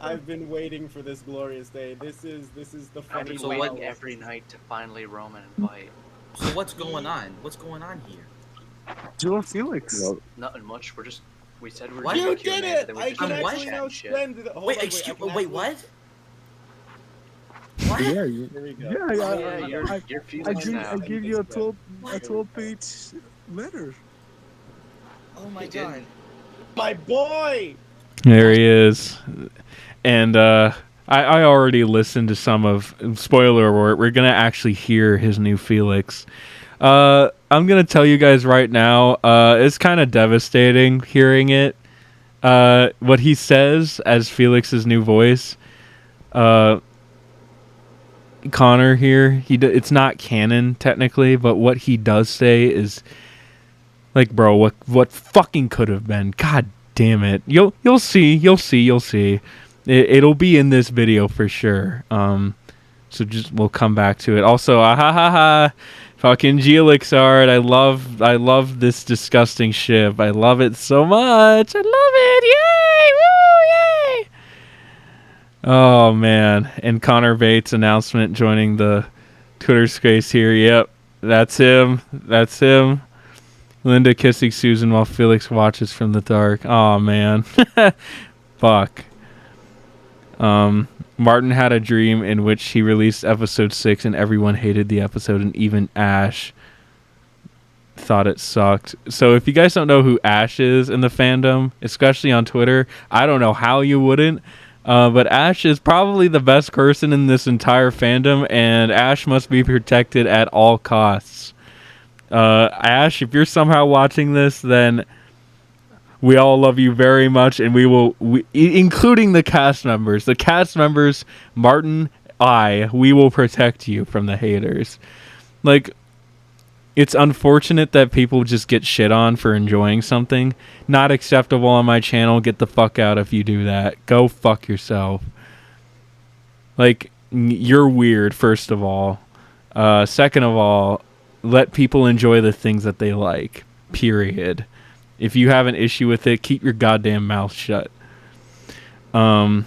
I've been waiting for this glorious day. This is the I've funny been waiting every night to finally roam and invite. So what's going on? What's going on here? Joe Felix. Nothing much. We said we're What? doing You a Q&A, did it! then we I just can started actually chatting now shit. spend it. Hold Wait, on, excuse I can wait, actually- what? What? Yeah, Here we go. yeah. Your I feelings give now. you a 12-page letter. Oh my You god. didn't. My boy! There he is. And I already listened to some of... Spoiler alert, we're going to actually hear his new Felix. I'm going to tell you guys right now, it's kind of devastating hearing it. What he says as Felix's new voice. Connor here, it's not canon technically, but what he does say is... Like, bro, what fucking could have been? God damn it. You'll see. It'll be in this video for sure. So we'll come back to it. Also, fucking Gelixard. I love this disgusting ship. I love it so much. I love it. Yay! Woo! Yay! Oh man. And Connor Bates announcement joining the Twitter space here. Yep. That's him. Linda kissing Susan while Felix watches from the dark. Oh man. Fuck. Martin had a dream in which he released episode 6 and everyone hated the episode, and even Ash thought it sucked. So if you guys don't know who Ash is in the fandom, especially on Twitter, I don't know how you wouldn't. But Ash is probably the best person in this entire fandom, and Ash must be protected at all costs. Ash, if you're somehow watching this, then we all love you very much, and we including the cast members. The cast members, Martin, we will protect you from the haters. Like, it's unfortunate that people just get shit on for enjoying something. Not acceptable on my channel. Get the fuck out if you do that. Go fuck yourself. Like, you're weird, first of all. Second of all, let people enjoy the things that they like. Period. If you have an issue with it, keep your goddamn mouth shut. Yeah,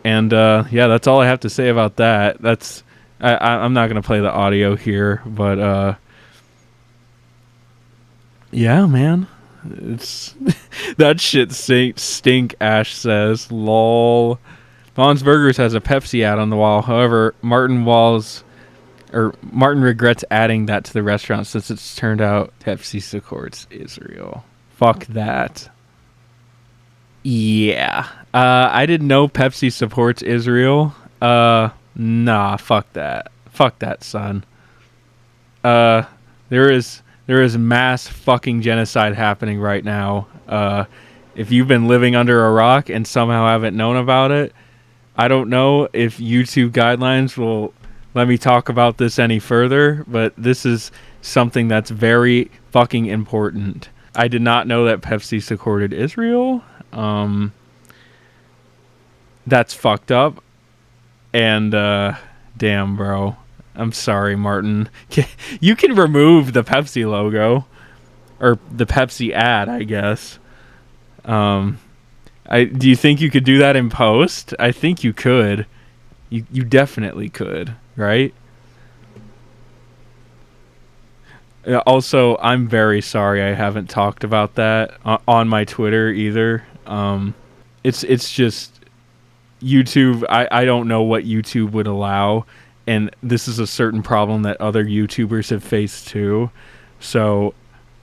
that's all I have to say about that. I'm not gonna play the audio here, but yeah, man. It's that shit stink. Ash says, "Lol." Vaughn's Burgers has a Pepsi ad on the wall. However, Martin regrets adding that to the restaurant since it's turned out Pepsi supports Israel. Fuck that. Yeah. I didn't know Pepsi supports Israel. Nah, fuck that. Fuck that, son. There is mass fucking genocide happening right now. If you've been living under a rock and somehow haven't known about it, I don't know if YouTube guidelines will let me talk about this any further, but this is something that's very fucking important. I did not know that Pepsi supported Israel. That's fucked up. And damn, bro. I'm sorry, Martin. You can remove the Pepsi logo or the Pepsi ad, I guess. Do you think you could do that in post? I think you could. You definitely could, right? Also, I'm very sorry I haven't talked about that on my Twitter either. It's just YouTube. I don't know what YouTube would allow, and this is a certain problem that other YouTubers have faced too. So,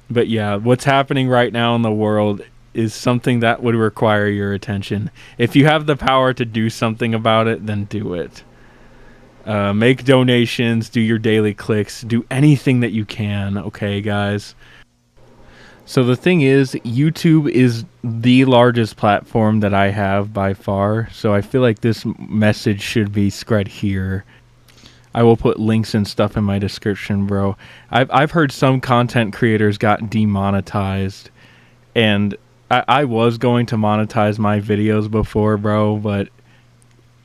but yeah, what's happening right now in the world is something that would require your attention. If you have the power to do something about it, then do it. Make donations, do your daily clicks, do anything that you can, okay, guys? So the thing is, YouTube is the largest platform that I have by far, so I feel like this message should be spread here. I will put links and stuff in my description, bro. I've heard some content creators got demonetized, and I was going to monetize my videos before, bro, but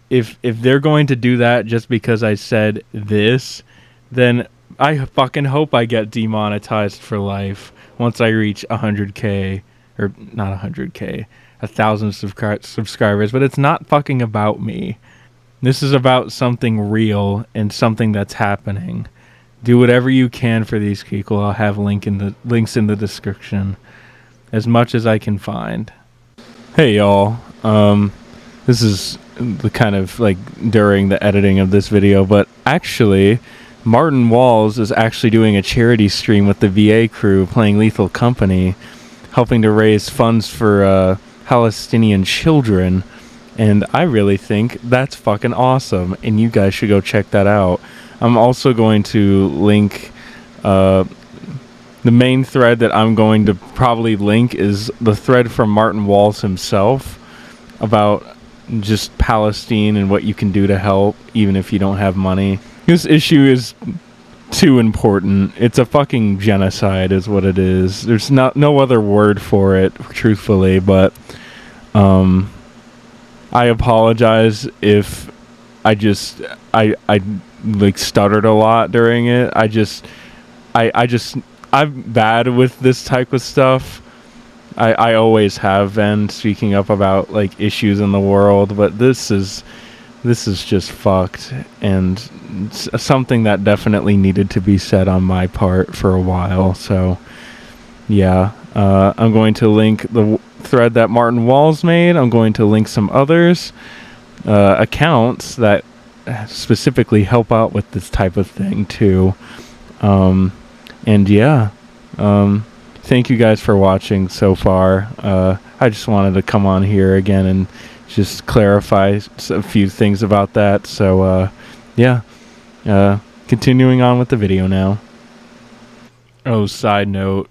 if they're going to do that just because I said this, then I fucking hope I get demonetized for life once I reach 100k, or not 100k, 1,000 subscribers, but it's not fucking about me. This is about something real and something that's happening. Do whatever you can for these people. I'll have links in the description. As much as I can find. Hey y'all, this is the kind of like during the editing of this video, but actually Martin Walls is actually doing a charity stream with the VA crew playing Lethal Company, helping to raise funds for Palestinian children, and I really think that's fucking awesome, and you guys should go check that out. I'm also going to link the main thread that I'm going to probably link is the thread from Martin Walls himself about just Palestine and what you can do to help, even if you don't have money. This issue is too important. It's a fucking genocide is what it is. There's no other word for it, truthfully, but I apologize if I like stuttered a lot during it. I'm bad with this type of stuff. I always have been speaking up about like issues in the world, but this is just fucked, and something that definitely needed to be said on my part for a while. So yeah, I'm going to link the thread that Martin Walls made. I'm going to link some others accounts that specifically help out with this type of thing too. And yeah, thank you guys for watching so far. I just wanted to come on here again and just clarify a few things about that. So yeah, continuing on with the video now. Oh, side note,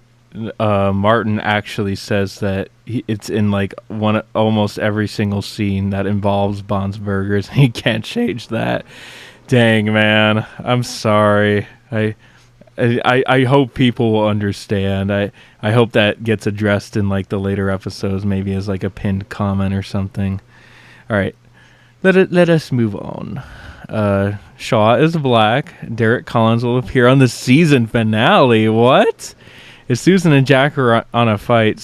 Martin actually says that it's in like almost every single scene that involves Bond's Burgers. He can't change that. Dang, man, I'm sorry. I hope people will understand. I hope that gets addressed in like the later episodes, maybe as like a pinned comment or something. All right, let us move on. Shaw is black. Derek Collins will appear on the season finale. What? If Susan and Jack were in a fight,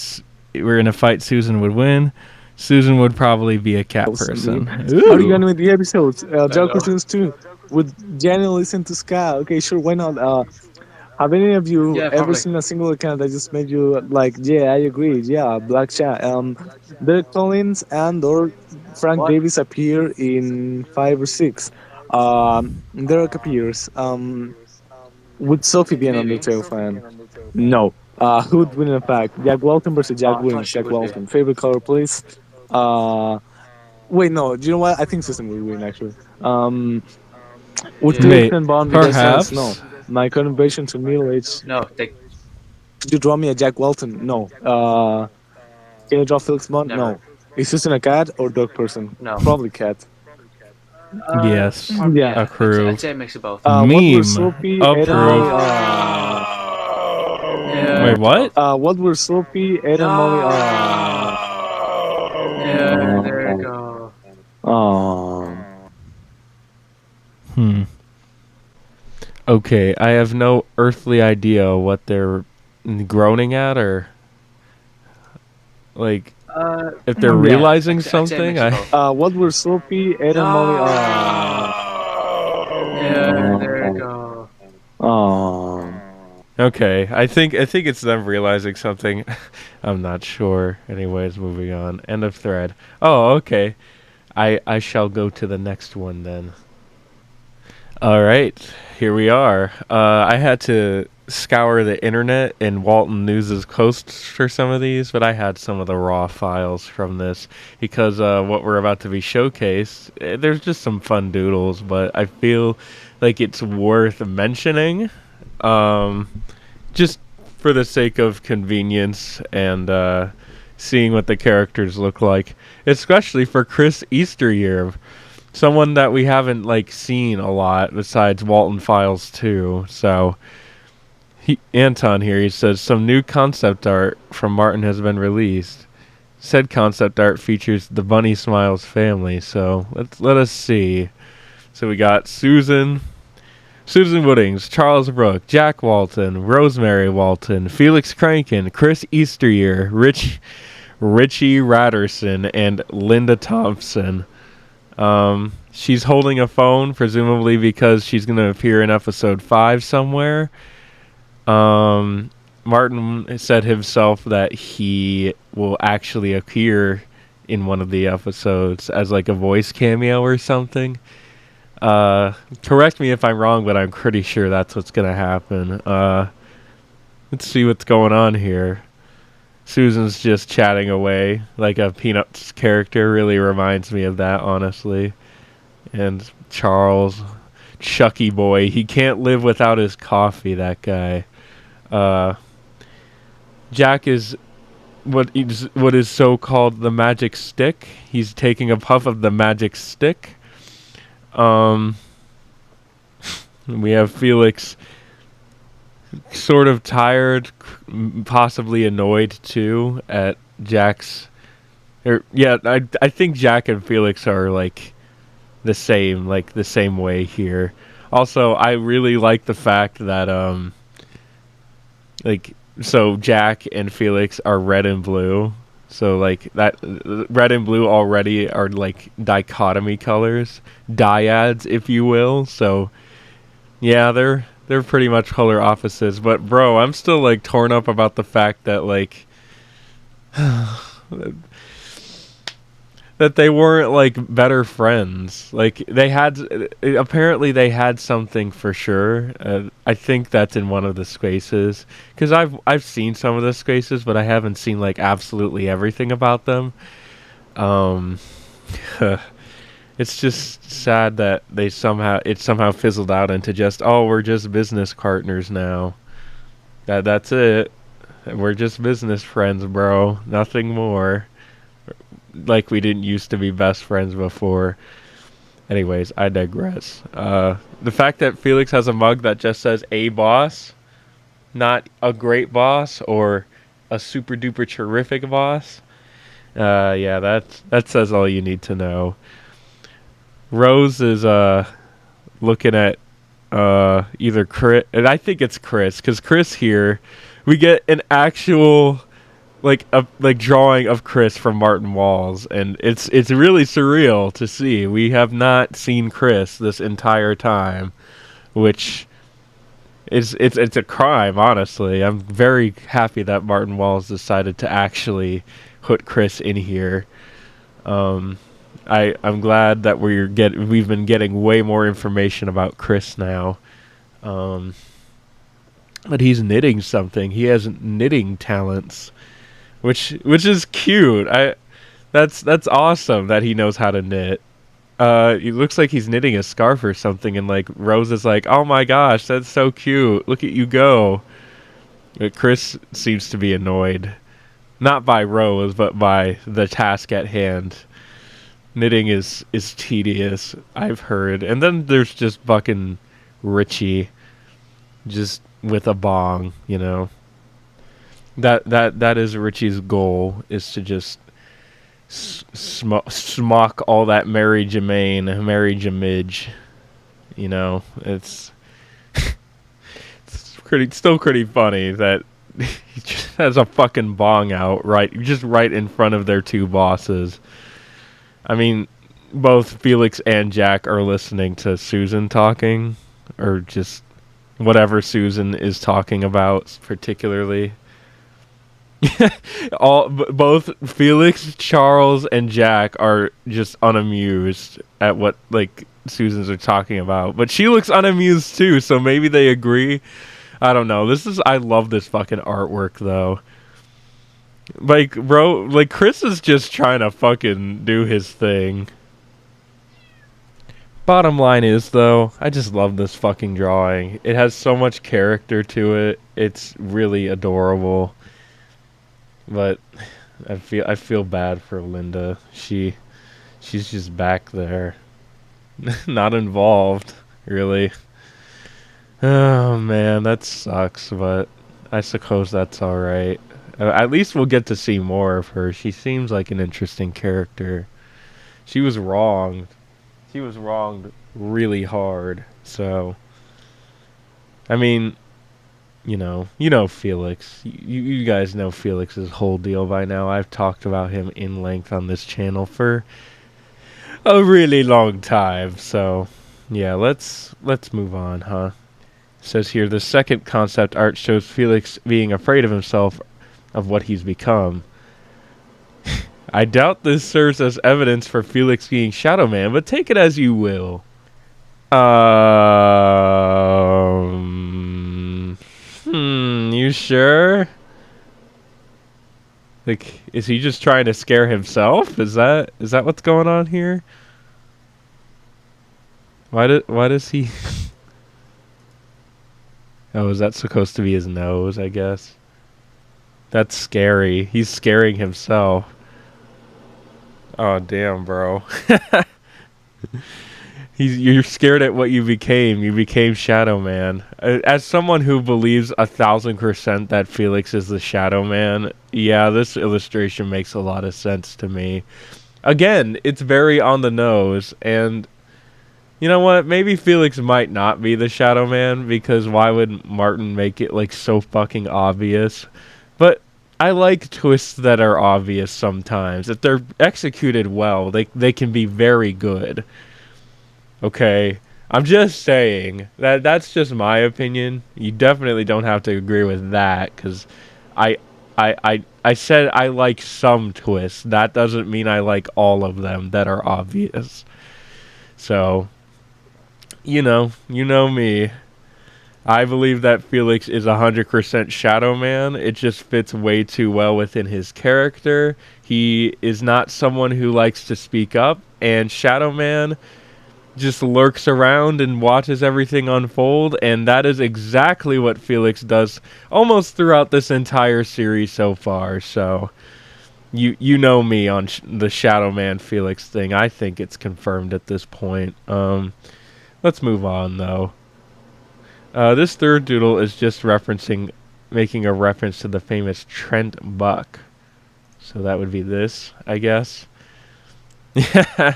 Susan would win. Susan would probably be a cat person. How are you going with the episodes? Joe Cousins too. Would Jenny listen to Ska? Okay, sure, why not? Have any of you Yeah, ever probably. seen a single account that just made you like, yeah, I agree, yeah, Black Chat. Derek Collins and or Frank What? Davis appear in 5 or 6. Derek appears with Sophie being an Maybe. Undertale fan. No. Who would win in a fact? Jack Walton versus Oh, Jack I thought wins. she Jack would be. Walton. Favorite color, please. Uh, Wait, no. Do you know what? I think System will win actually. Would Yeah. Felix May and Bond be best friends? No. perhaps. My current version to middle age. No, they Could you draw me a Jack Walton? No. Can you draw Felix Bond? never. No. Is System a cat or dog person? No. Probably cat. Yes. Yeah. Yeah, I'd Approve. say a mix of both. What were Meme. Soapy, Ed, and Molly? Approve. Yeah. Wait, what? What were Soapy, Ed, and Molly? Yeah, there you go. Hmm. Okay, I have no earthly idea what they're groaning at, or like if they're Yeah. realizing I'd say a something. mix of I both. What were Soapy, Ed, and Molly? Yeah, there you go. Okay, I think it's them realizing something. I'm not sure. Anyways, moving on. End of thread. Oh, okay. I shall go to the next one then. All right, here we are. I had to scour the internet and Walton News's posts for some of these, but I had some of the raw files from this because what we're about to be showcased, there's just some fun doodles, but I feel like it's worth mentioning, just for the sake of convenience and seeing what the characters look like, especially for Chris Easteryear. Someone that we haven't like seen a lot besides Walton Files 2. So Anton here, he says some new concept art from Martin has been released. Said concept art features the Bunny Smiles family. So let us see. So we got Susan Woodings, Charles Brooke, Jack Walton, Rosemary Walton, Felix Crankin, Chris Easteryear, Richie Ratterson, and Linda Thompson. She's holding a phone, presumably because she's going to appear in episode 5 somewhere. Martin said himself that he will actually appear in one of the episodes as like a voice cameo or something. Correct me if I'm wrong, but I'm pretty sure that's what's going to happen. Let's see what's going on here. Susan's just chatting away like a Peanuts character. Really reminds me of that, honestly. And Charles, Chucky boy, he can't live without his coffee, that guy. Jack is what is so called the magic stick. He's taking a puff of the magic stick. We have Felix sort of tired, possibly annoyed too at Jack's. I think Jack and Felix are like the same way here. Also, I really like the fact that so Jack and Felix are red and blue. So like that red and blue already are like dichotomy colors, dyads if you will. So yeah, they're pretty much polar opposites. But bro, I'm still like torn up about the fact that like that they weren't like better friends. Like apparently they had something for sure. I think that's in one of the spaces because I've seen some of the spaces, but I haven't seen like absolutely everything about them. It's just sad that it somehow fizzled out into just, oh, we're just business partners now. That's it. We're just business friends, bro. Nothing more. Like we didn't used to be best friends before. Anyways, I digress. The fact that Felix has a mug that just says "A boss," not a great boss or a super duper terrific boss. Yeah, that says all you need to know. Rose is looking at either Chris, and I think it's Chris, because Chris here, we get an actual like drawing of Chris from Martin Walls, and it's really surreal to see. We have not seen Chris this entire time, which It's a crime, honestly. I'm very happy that Martin Walls decided to actually put Chris in here. I'm glad that we've been getting way more information about Chris now. But he's knitting something. He has knitting talents, which is cute. That's awesome that he knows how to knit. It looks like he's knitting a scarf or something, and like Rose is like, "Oh my gosh, that's so cute! Look at you go!" But Chris seems to be annoyed, not by Rose, but by the task at hand. Knitting is tedious, I've heard. And then there's just fucking Richie, just with a bong, you know. That is Richie's goal, is to just smock all that Mary Jamage, you know. It's still pretty funny that he just has a fucking bong out right in front of their two bosses. I mean, both Felix and Jack are listening to Susan talking, or just whatever Susan is talking about particularly. Both Felix, Charles, and Jack are just unamused at what like Susans are talking about, but she looks unamused too. So maybe they agree. I don't know. I love this fucking artwork though. Like, bro, like Chris is just trying to fucking do his thing. Bottom line is though, I just love this fucking drawing. It has so much character to it. It's really adorable. But I feel bad for Linda. She's just back there, not involved, really. Oh man, that sucks. But I suppose that's all right. At least we'll get to see more of her. She seems like an interesting character. She was wronged. She was wronged really hard. So, I mean, you know Felix. You guys know Felix's whole deal by now. I've talked about him in length on this channel for a really long time. So, yeah, let's move on, huh? It says here, the second concept art shows Felix being afraid of himself, of what he's become. I doubt this serves as evidence for Felix being Shadow Man, but take it as you will. You sure? Like, is he just trying to scare himself? Is that what's going on here? Why does he? Oh, is that supposed to be his nose? I guess. That's scary. He's scaring himself. Oh damn, bro. You're scared at what you became. You became Shadow Man. As someone who believes 1,000% that Felix is the Shadow Man, yeah, this illustration makes a lot of sense to me. Again, it's very on the nose, and you know what? Maybe Felix might not be the Shadow Man, because why would Martin make it like so fucking obvious? But I like twists that are obvious sometimes. If they're executed well, they can be very good. Okay, I'm just saying that's just my opinion. You definitely don't have to agree with that, because I said I like some twists. That doesn't mean I like all of them that are obvious. So, you know me. I believe that Felix is 100% Shadow Man. It just fits way too well within his character. He is not someone who likes to speak up, and Shadow Man just lurks around and watches everything unfold, and that is exactly what Felix does almost throughout this entire series so far. So you know me on the Shadow Man Felix thing. I think it's confirmed at this point. Let's move on though. This third doodle is just making a reference to the famous Trent Buck. So that would be this, I guess. Yeah.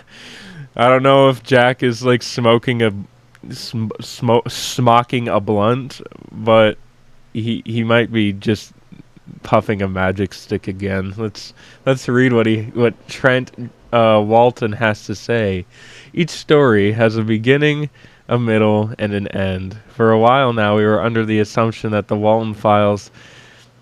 I don't know if Jack is like smocking a blunt, but he might be just puffing a magic stick again. Let's read what Trent Walten has to say. Each story has a beginning, a middle, and an end. For a while now, we were under the assumption that the Walten Files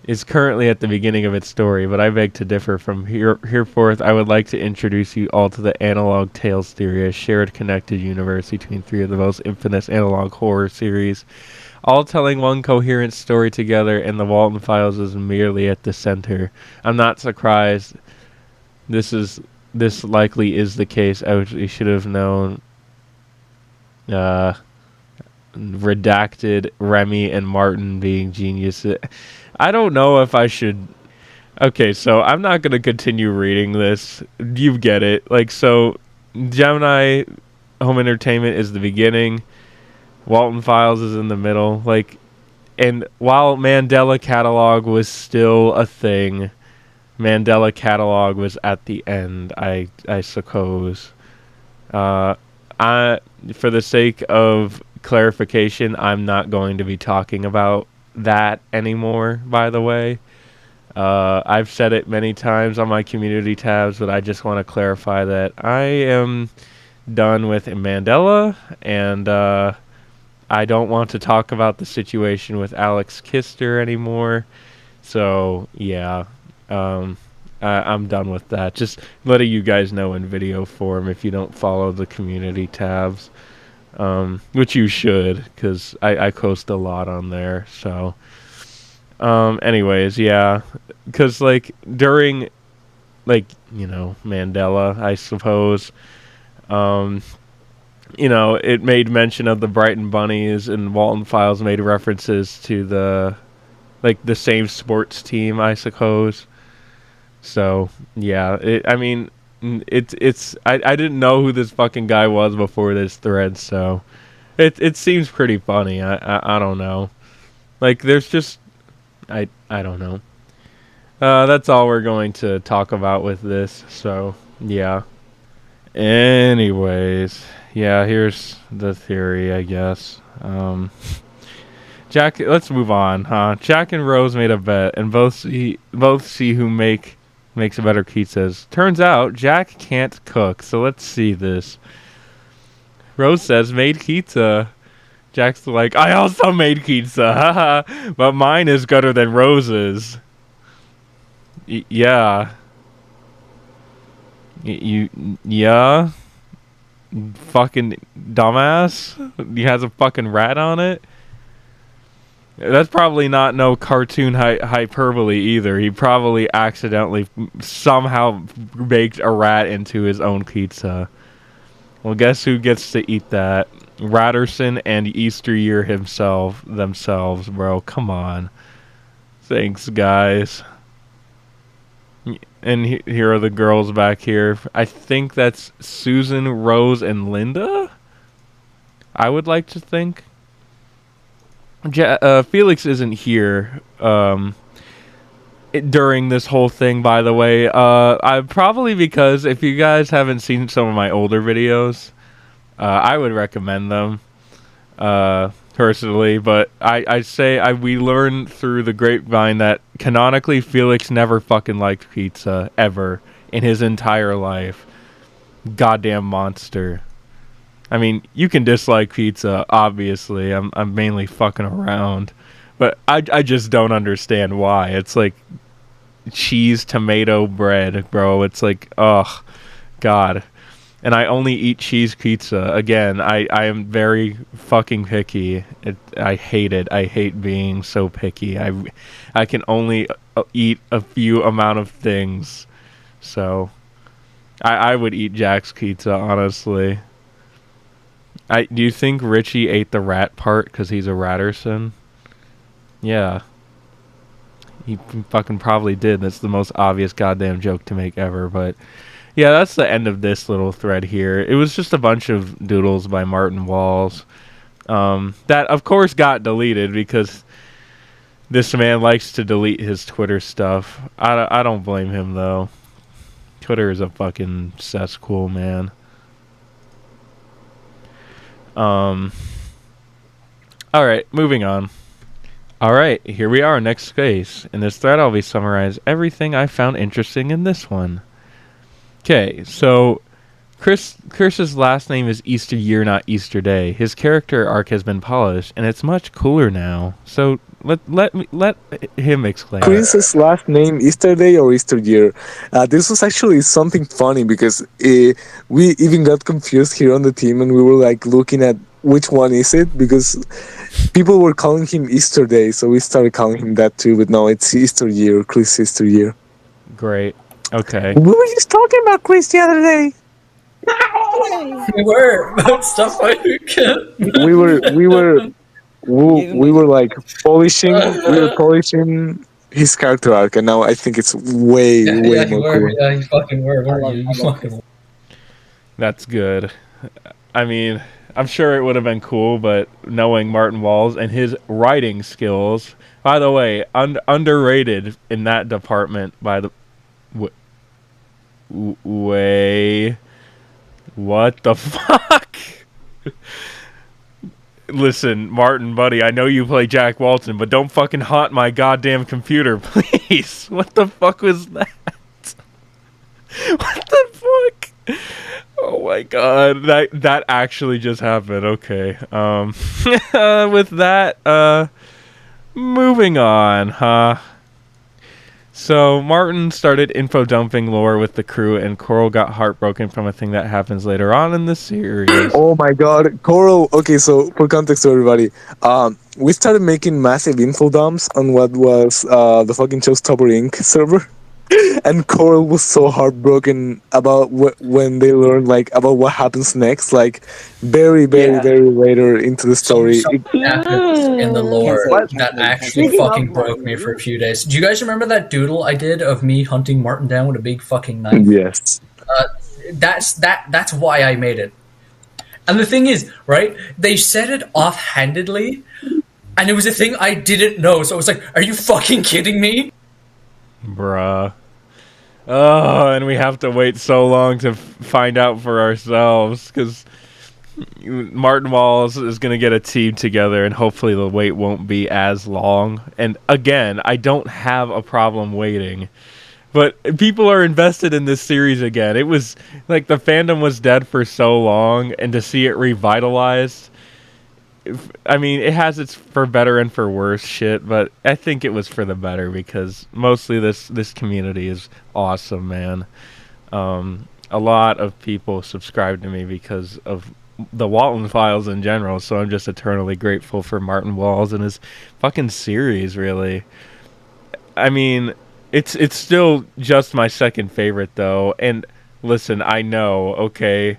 is currently at the beginning of its story, but I beg to differ. From hereforth, I would like to introduce you all to the Analog Tales theory, a shared connected universe between three of the most infamous analog horror series, all telling one coherent story together, and the Walten Files is merely at the center. I'm not surprised. This likely is the case. We should have known. Redacted, Remy, and Martin being geniuses. I don't know if I should. Okay, so I'm not going to continue reading this. You get it. Like, so, Gemini Home Entertainment is the beginning. Walten Files is in the middle. Like, and while Mandela Catalog was still a thing, Mandela Catalog was at the end, I suppose. For the sake of clarification, I'm not going to be talking about that anymore, by the way. I've said it many times on my community tabs, but I just want to clarify that I am done with Mandela, and I don't want to talk about the situation with Alex Kister anymore. So, yeah, I'm done with that. Just letting you guys know in video form if you don't follow the community tabs. Which you should, because I post a lot on there. So, anyways, yeah, because like during, like, you know, Mandela, I suppose, you know, it made mention of the Brighton Bunnies, and Walten Files made references to the same sports team, I suppose. So yeah, I didn't know who this fucking guy was before this thread, so it seems pretty funny. I don't know. Like, there's just I don't know. That's all we're going to talk about with this. So yeah. Anyways, yeah, here's the theory, I guess. Jack, let's move on, huh? Jack and Rose made a bet, and both see who makes a better pizzas. Turns out Jack can't cook, so let's see this. Rose says, made pizza. Jack's like, I also made pizza, haha, but mine is better than Rose's. Yeah. Yeah? Fucking dumbass? He has a fucking rat on it? That's probably not no cartoon hyperbole either. He probably accidentally somehow baked a rat into his own pizza. Well, guess who gets to eat that? Ratterson and Easter Year themselves, bro. Come on. Thanks, guys. And here are the girls back here. I think that's Susan, Rose, and Linda? I would like to think. Felix isn't here during this whole thing, by the way. I probably, because if you guys haven't seen some of my older videos, I would recommend them personally. But we learned through the grapevine that canonically Felix never fucking liked pizza ever in his entire life. Goddamn monster. I mean, you can dislike pizza, obviously. I'm mainly fucking around. But I just don't understand why. It's like cheese, tomato, bread, bro. It's like, ugh, God. And I only eat cheese pizza. Again, I am very fucking picky. I hate it. I hate being so picky. I can only eat a few amount of things. So, I would eat Jack's pizza, honestly. Do you think Richie ate the rat part because he's a Ratterson? Yeah. He fucking probably did. That's the most obvious goddamn joke to make ever. But yeah, that's the end of this little thread here. It was just a bunch of doodles by Martin Walls. That, of course, got deleted because this man likes to delete his Twitter stuff. I don't blame him, though. Twitter is a fucking cesspool, man. Alright, moving on. Alright, here we are, next case. In this thread, I'll be summarize everything I found interesting in this one. Okay, so Chris's last name is Easter Year, not Easter Day. His character arc has been polished, and it's much cooler now. So let him explain. Chris's last name Easter Day or Easter Year. This was actually something funny because we even got confused here on the team, and we were like looking at which one is it because people were calling him Easter Day, so we started calling him that too. But no, it's Easter Year, Chris Easter Year. Great. Okay. We were just talking about Chris the other day. We were about stuff I can. We were like polishing. We were polishing his character arc, and now I think it's way more cool. Yeah, you fucking were. You fucking were. That's good. I mean, I'm sure it would have been cool, but knowing Martin Walls and his writing skills, by the way, underrated in that department by the way. What the fuck? Listen, Martin, buddy, I know you play Jack Walton, but don't fucking haunt my goddamn computer, please. What the fuck was that? What the fuck? Oh my god, that actually just happened. Okay. With that, moving on, huh? So Martin started info dumping lore with the crew, and Coral got heartbroken from a thing that happens later on in the series. Oh my god, Coral. Okay, so for context to everybody, we started making massive info dumps on what was the fucking Showstopper Inc. server. And Coral was so heartbroken about when they learned like about what happens next, like very later into the story. Something happened in the lore that actually fucking broke me for a few days. Do you guys remember that doodle I did of me hunting Martin down with a big fucking knife? Yes. That's why I made it. And the thing is, right? They said it offhandedly, and it was a thing I didn't know. So it was like, are you fucking kidding me? Bruh. Oh, and we have to wait so long to find out for ourselves, because Martin Walls is going to get a team together, and hopefully the wait won't be as long. And again, I don't have a problem waiting, but people are invested in this series again. It was like the fandom was dead for so long, and to see it revitalized, I mean, it has its for better and for worse shit, but I think it was for the better because mostly this community is awesome, man. A lot of people subscribe to me because of the Walten files in general, so I'm just eternally grateful for Martin Walls and his fucking series, really. I mean, it's still just my second favorite, though, and listen, I know, okay,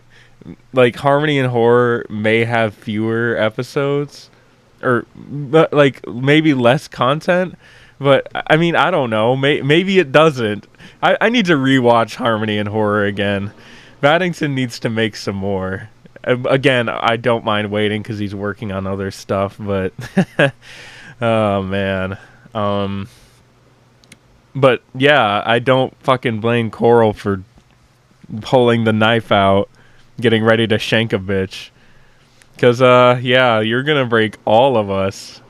like Harmony and Horror may have fewer episodes or like maybe less content, but I mean, I don't know, maybe it doesn't. I need to rewatch Harmony and Horror again. Baddington needs to make some more. Again, I don't mind waiting because he's working on other stuff, but oh man. But yeah, I don't fucking blame Coral for pulling the knife out, getting ready to shank a bitch, because yeah, you're gonna break all of us.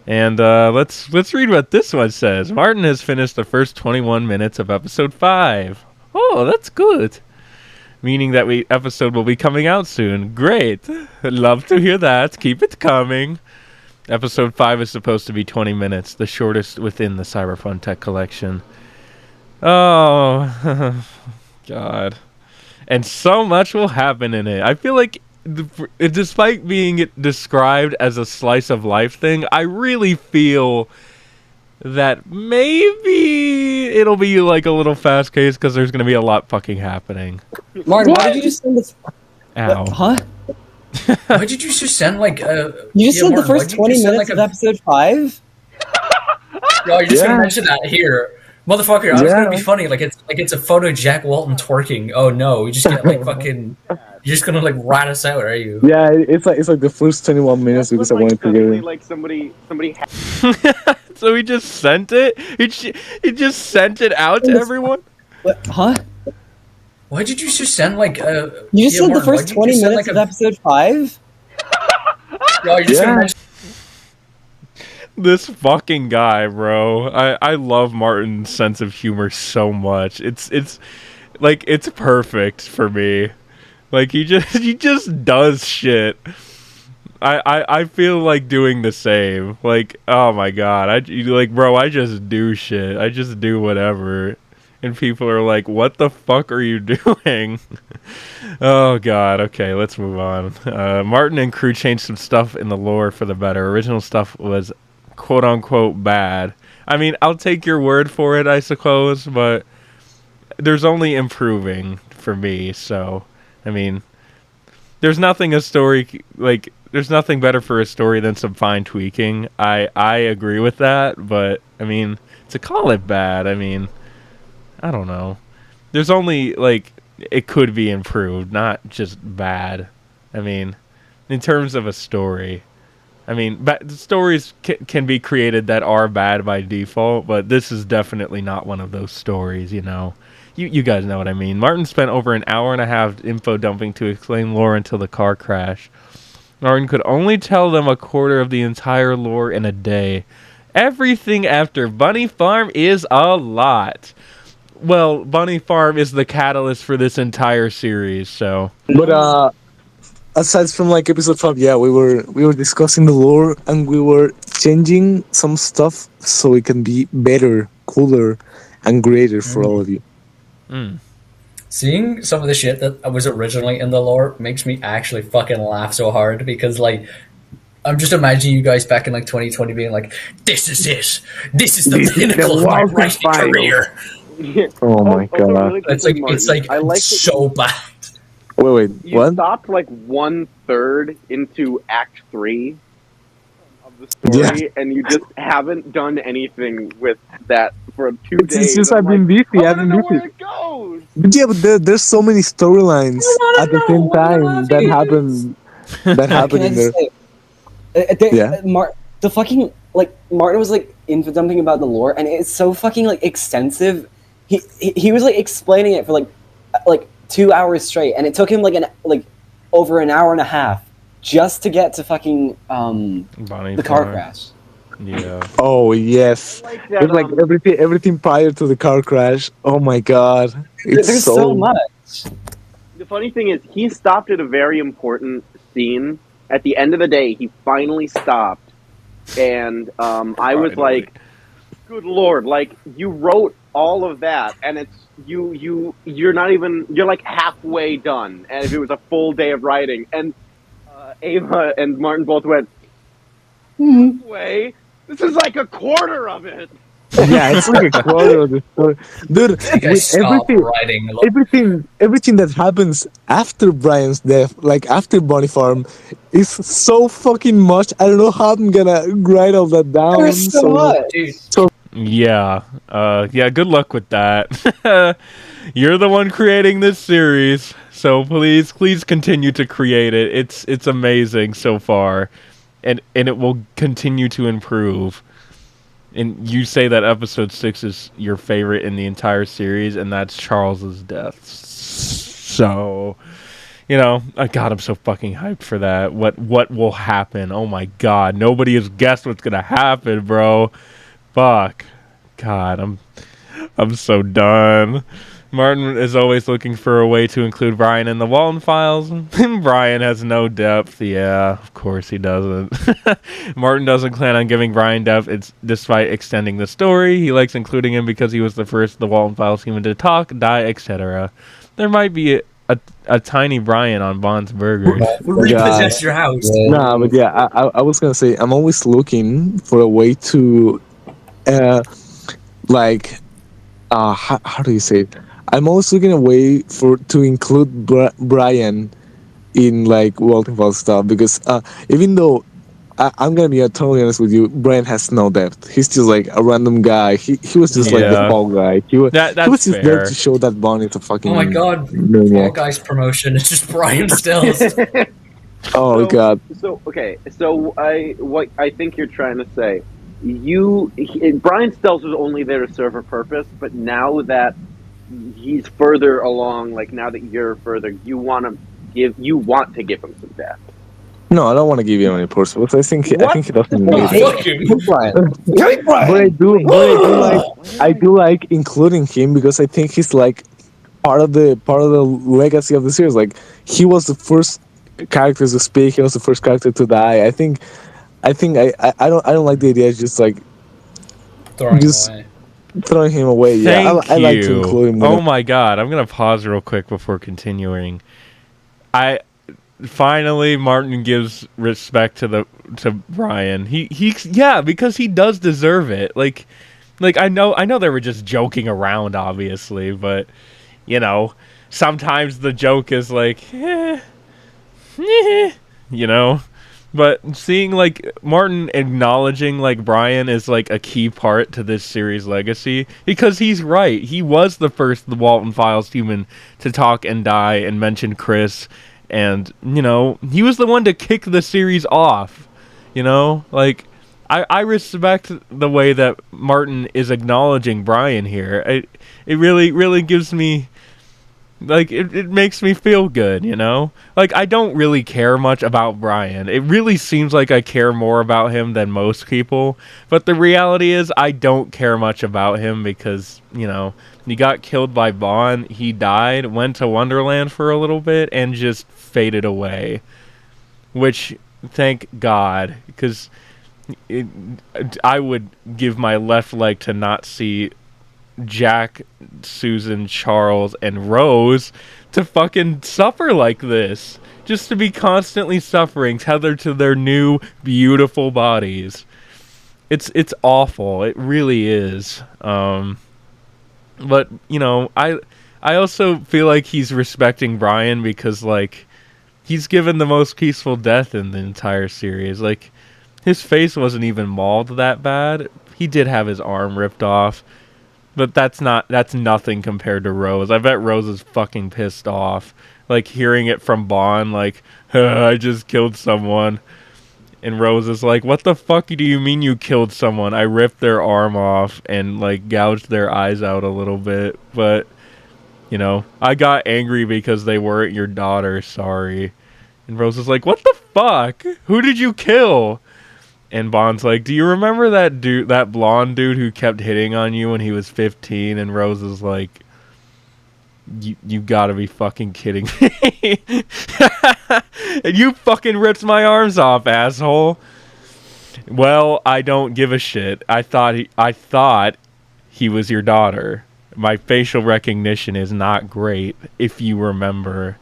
And let's read what this one says. Martin has finished the first 21 minutes of episode 5. Oh, that's good, meaning that episode will be coming out soon. Great, love to hear that. Keep it coming. Episode 5 is supposed to be 20 minutes, the shortest within the Cyberfun Tech collection. Oh god. And so much will happen in it. I feel like, despite being described as a slice of life thing, I really feel that maybe it'll be like a little fast paced because there's going to be a lot fucking happening. Martin, why did you just send this? Ow. What? Huh? Why did you just send like You just sent the first 20 minutes of episode 5? No, you're just gonna mention that here. Motherfucker, I was gonna be funny, like it's a photo of Jack Walton twerking. Oh no, you just get like fucking. You're just gonna like rat us out, are you? Yeah, it's like the first 21 minutes because I wanted to get it. Like somebody. So he just sent it. He just sent it out to everyone. What? Huh? Why did you just send like You just sent the first 20 minutes of episode 5? No, you're just gonna mention. This fucking guy, bro. I love Martin's sense of humor so much. It's like it's perfect for me. Like he just does shit. I feel like doing the same. Like, oh my god, I just do shit. I just do whatever, and people are like, "What the fuck are you doing?" Oh god. Okay, let's move on. Martin and crew changed some stuff in the lore for the better. Original stuff was quote unquote bad. I mean, I'll take your word for it, I suppose, but there's only improving for me. So, I mean, there's nothing better for a story than some fine tweaking. I agree with that, but I mean, to call it bad, I mean, I don't know. There's only it could be improved, not just bad. I mean, in terms of a story, I mean, stories can be created that are bad by default, but this is definitely not one of those stories, you know. You guys know what I mean. Martin spent over an hour and a half info dumping to explain lore until the car crash. Martin could only tell them a quarter of the entire lore in a day. Everything after Bunny Farm is a lot. Well, Bunny Farm is the catalyst for this entire series, so. But aside from like episode 5, yeah, we were discussing the lore and we were changing some stuff so it can be better, cooler, and greater for all of you. Seeing some of the shit that was originally in the lore makes me actually fucking laugh so hard because, like, I'm just imagining you guys back in, like, 2020 being like, this is it. This is the pinnacle of my writing career. Oh my god. Really It's like so bad. Wait, You what? stopped like 1/3 into Act 3 of the story, and you just haven't done anything with that for 2 days. It's just I'm I've been busy. I I've don't been know where busy. it goes. But yeah, but there's so many storylines at the same time that happen. That happen in there. Yeah. The fucking Martin was like info dumping about the lore, and it's so fucking like extensive. He was like explaining it for like 2 hours straight, and it took him over an hour and a half just to get to fucking the car crash. Yeah. Oh yes. That, There's like everything prior to the car crash. Oh my god. There's so much. The funny thing is, he stopped at a very important scene. At the end of the day, he finally stopped, and I was like, "Good lord!" Like, you wrote all of that, and you're not even, you're like halfway done. And if it was a full day of writing, and Ava and Martin both went, halfway. This is like a quarter of it. Yeah, it's like a quarter of the story. Dude, with everything that happens after Brian's death, like after Bunny Farm, is so fucking much. I don't know how I'm gonna write all that down. There's so much. Yeah. Good luck with that. You're the one creating this series, so please continue to create it. It's amazing so far, and it will continue to improve. And you say that episode 6 is your favorite in the entire series, and that's Charles's death. So, you know, I'm so fucking hyped for that. What will happen? Oh my god, nobody has guessed what's gonna happen, bro. Fuck. God, I'm so done. Martin is always looking for a way to include Brian in the Walten files. Brian has no depth. Yeah, of course he doesn't. Martin doesn't plan on giving Brian depth despite extending the story. He likes including him because he was the first of the Walten files human to talk, die, etc. There might be a tiny Brian on Bond's Burgers. Repossess your house. Nah, but yeah, I was gonna say, I'm always looking for a way to, how do you say it? I'm always looking a way to include Brian in like Walten File stuff, because even though I'm gonna be totally honest with you, Brian has no depth. He's just like a random guy. He was just like the fall guy. He was just fair. there to show that Bond is a fucking. Oh my god! maniac. Fall Guys promotion. It's just Brian Stills. Oh god. So what I think you're trying to say, Brian Stelz was only there to serve a purpose, but now that he's further along, like now that you're further, you want to give him some depth. No, I don't want to give him any purpose. I think he doesn't need it. Brian. But I do like including him because I think he's like part of the legacy of the series. Like, he was the first character to speak. He was the first character to die. I don't like the idea of just like Throwing him just away. throwing him away. Yeah, Thank I like to you. include him. Oh my god, I'm gonna pause real quick before continuing. I finally Martin gives respect to Brian. Yeah, because he does deserve it. Like I know they were just joking around, obviously, but you know, sometimes the joke is like, you know. But seeing like Martin acknowledging like Brian is like a key part to this series' legacy, because he's right. He was the first the Walten Files human to talk and die and mention Chris, and you know, he was the one to kick the series off. You know, like I respect the way that Martin is acknowledging Brian here. It really gives me, like, it makes me feel good, you know? Like, I don't really care much about Brian. It really seems like I care more about him than most people. But the reality is, I don't care much about him because, you know, he got killed by Bond, he died, went to Wonderland for a little bit, and just faded away. Which, thank God, because I would give my left leg to not see Jack, Susan, Charles, and Rose to fucking suffer like this. Just to be constantly suffering, tethered to their new, beautiful bodies. It's awful. It really is. But, you know, I also feel like he's respecting Brian because, like, he's given the most peaceful death in the entire series. Like, his face wasn't even mauled that bad. He did have his arm ripped off. But that's nothing compared to Rose. I bet Rose is fucking pissed off. Like, hearing it from Bond, like, I just killed someone. And Rose is like, what the fuck do you mean you killed someone? I ripped their arm off and, like, gouged their eyes out a little bit. But, you know, I got angry because they weren't your daughter, sorry. And Rose is like, what the fuck? Who did you kill? And Bond's like, do you remember that dude, that blonde dude who kept hitting on you when he was 15? And Rose is like, you gotta be fucking kidding me. And you fucking ripped my arms off, asshole. Well, I don't give a shit. I thought he was your daughter. My facial recognition is not great, if you remember.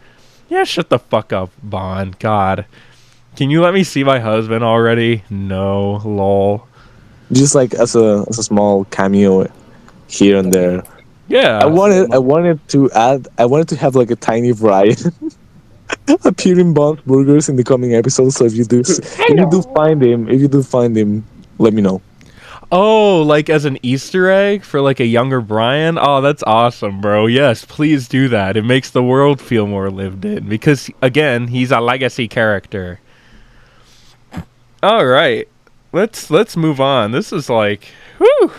Yeah, shut the fuck up, Bond. God. Can you let me see my husband already? No, lol. Just like as a small cameo here and there. Yeah. I wanted to have like a tiny Brian appear in Bond's Burgers in the coming episodes. So if you do find him, let me know. Oh, like as an Easter egg for like a younger Brian? Oh, that's awesome, bro. Yes, please do that. It makes the world feel more lived in because, again, he's a legacy character. All right, let's move on. This is like, whew.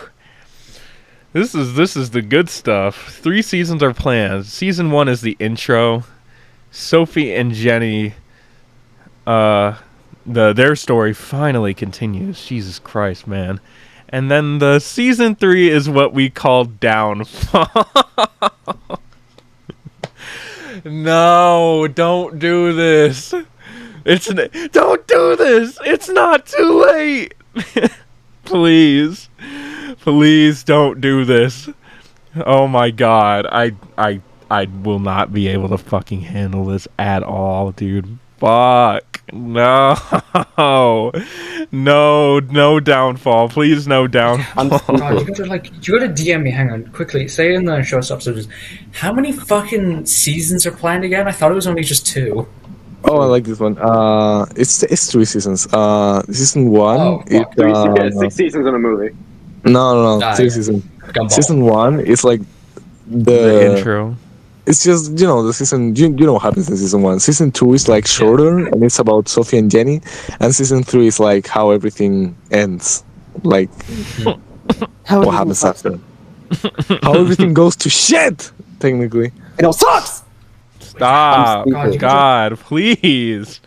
This is the good stuff. 3 seasons are planned. Season 1 is the intro. Sophie and Jenny, their story finally continues. Jesus Christ, man. And then the season 3 is what we call Downfall. No, don't do this. Don't do this. It's not too late. Please don't do this. Oh my god. I will not be able to fucking handle this at all, dude. Fuck. No. No downfall. Please, no downfall. God, you gotta DM me. Hang on, quickly. Say in the showstops. How many fucking seasons are planned again? I thought it was only just 2. Oh, I like this one. It's 3 seasons. Season 1 is 6 seasons in a movie. No, 3 seasons. Season 1 is like the intro. It's just, the season, you know what happens in season 1. Season 2 is like shorter, and it's about Sophie and Jenny. And season 3 is like how everything ends. Like, what happens after. How everything goes to shit, technically. It all sucks! Stop. God, please.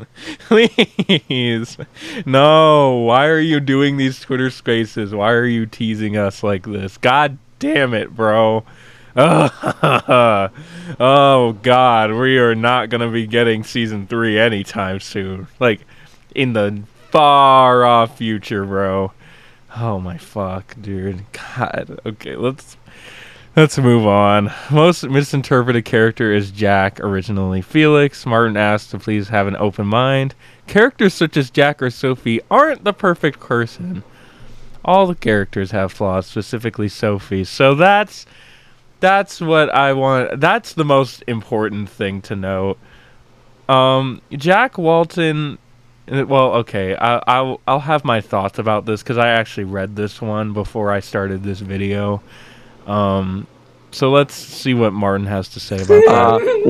Please. No, why are you doing these Twitter spaces? Why are you teasing us like this? God damn it, bro. Oh God, we are not gonna be getting season 3 anytime soon. Like in the far off future, bro. Oh my fuck, dude. God. Okay, let's move on. Most misinterpreted character is Jack, originally Felix. Martin asked to please have an open mind. Characters such as Jack or Sophie aren't the perfect person. All the characters have flaws, specifically Sophie. So that's what I want. That's the most important thing to note. Jack Walton. Well, okay. I'll have my thoughts about this because I actually read this one before I started this video. So let's see what Martin has to say about that.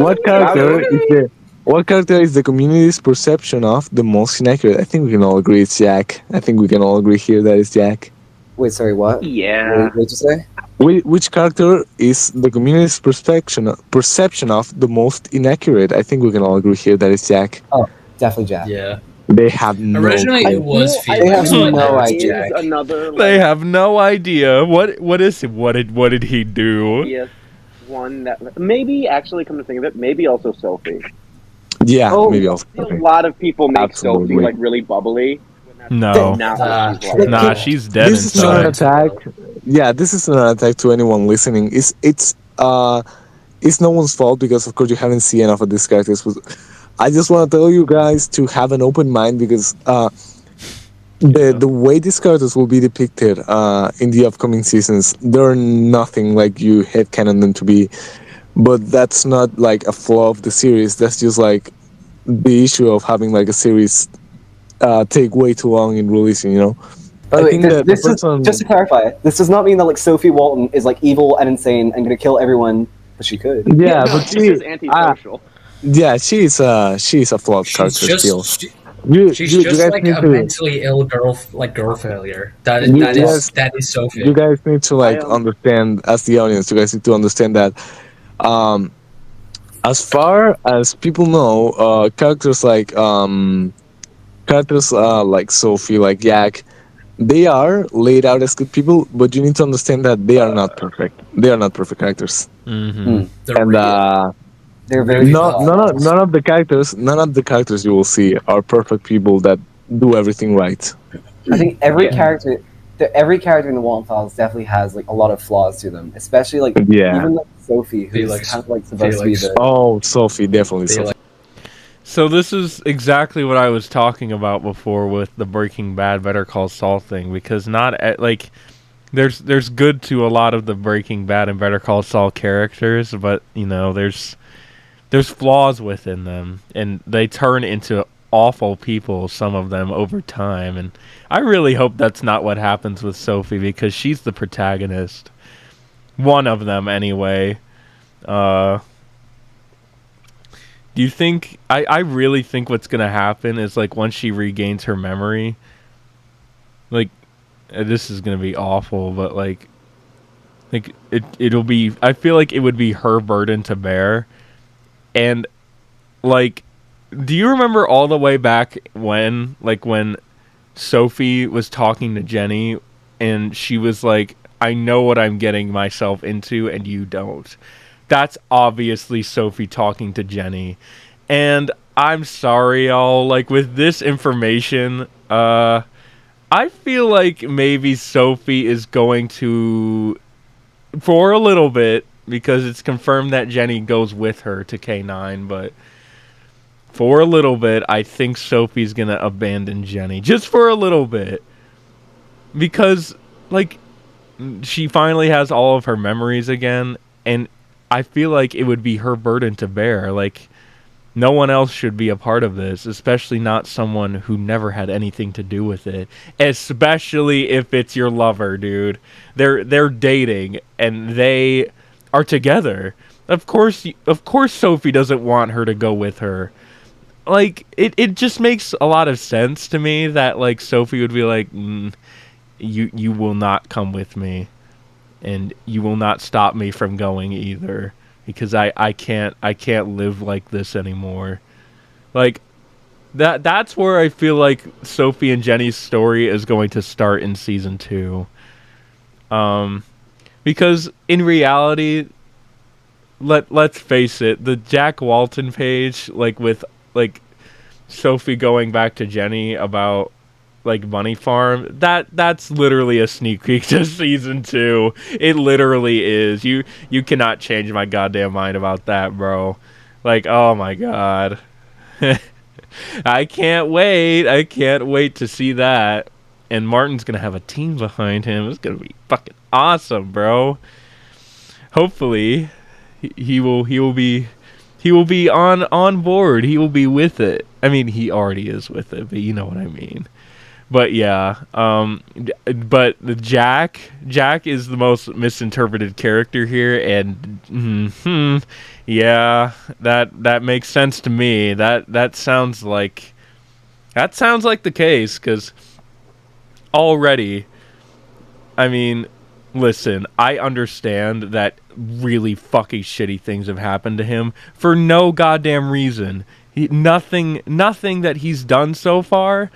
What character is the community's perception of the most inaccurate? I think we can all agree it's Jack. I think we can all agree here that it's Jack. Wait, sorry, what? Yeah. What did you say? Which character is the community's perception of the most inaccurate? I think we can all agree here that it's Jack. Oh, definitely Jack. Yeah. They have no. Originally, it was They have Felix. but no now it's idea. Jack. Another. They have no idea what is it. What did he do? Yes, one that maybe actually come to think of it, maybe also Sophie. Yeah, Oh, maybe also. A lot of people make Absolutely. Sophie like really bubbly. No, Now she's like, nah, she's dead This is not an inside. attack. Yeah, this is not an attack to anyone listening. It's no one's fault because of course you haven't seen enough of these characters. I just want to tell you guys to have an open mind because the way these characters will be depicted in the upcoming seasons, they're nothing like you headcanon them to be. But that's not like a flaw of the series. That's just like the issue of having like a series take way too long in releasing. You know. By the way, this is, just to clarify, this does not mean that like Sophie Walton is like evil and insane and gonna kill everyone, but she could. Yeah, no, but she's just antisocial. yeah, she's a flawed character still. She's You just guys like need a to- mentally ill girl failure. That You is Sophie. You guys need to like understand, as the audience, you guys need to understand that as far as people know, characters like Sophie, like Jack, they are laid out as good people, but you need to understand that they are not perfect. They are not perfect characters. Mm-hmm. And they're very none of the characters you will see are perfect people that do everything right. I think every character in the Walten Files definitely has like a lot of flaws to them, especially like even like Sophie, who's kind of like supposed to be the. Oh, Sophie, definitely Sophie. So this is exactly what I was talking about before with the Breaking Bad Better Call Saul thing, because like there's good to a lot of the Breaking Bad and Better Call Saul characters, but you know there's flaws within them, and they turn into awful people, some of them, over time. And I really hope that's not what happens with Sophie, because she's the protagonist. One of them, anyway. Do you think... I really think what's going to happen is, like, once she regains her memory... Like, this is going to be awful, but, like... it'll be... I feel like it would be her burden to bear. And, like... Do you remember all the way back when... Like, when Sophie was talking to Jenny, and she was like, I know what I'm getting myself into, and you don't. That's obviously Sophie talking to Jenny. And I'm sorry, y'all. Like, with this information, I feel like maybe Sophie is going to, for a little bit, because it's confirmed that Jenny goes with her to K9, but for a little bit, I think Sophie's going to abandon Jenny. Just for a little bit. Because, like, she finally has all of her memories again, and I feel like it would be her burden to bear. Like, no one else should be a part of this, especially not someone who never had anything to do with it. Especially if it's your lover, dude. They're dating and they are together. Of course Sophie doesn't want her to go with her. Like, it just makes a lot of sense to me that, like, Sophie would be like, you will not come with me. And you will not stop me from going either, because I can't live like this anymore. Like, that's where I feel like Sophie and Jenny's story is going to start in season 2. Because in reality, let's face it, the Jack Walten page, like with like Sophie going back to Jenny about like Bunny Farm, that's literally a sneak peek to season 2. It literally is. You cannot change my goddamn mind about that, bro. Like, oh my god. I can't wait to see that. And Martin's gonna have a team behind him. It's gonna be fucking awesome, bro. Hopefully he will be on board. He will be with it. I mean, he already is with it, but you know what I mean. But yeah, but the Jack is the most misinterpreted character here, and yeah, that makes sense to me. That sounds like the case, because already, I mean, listen, I understand that really fucking shitty things have happened to him for no goddamn reason. Nothing that he's done so far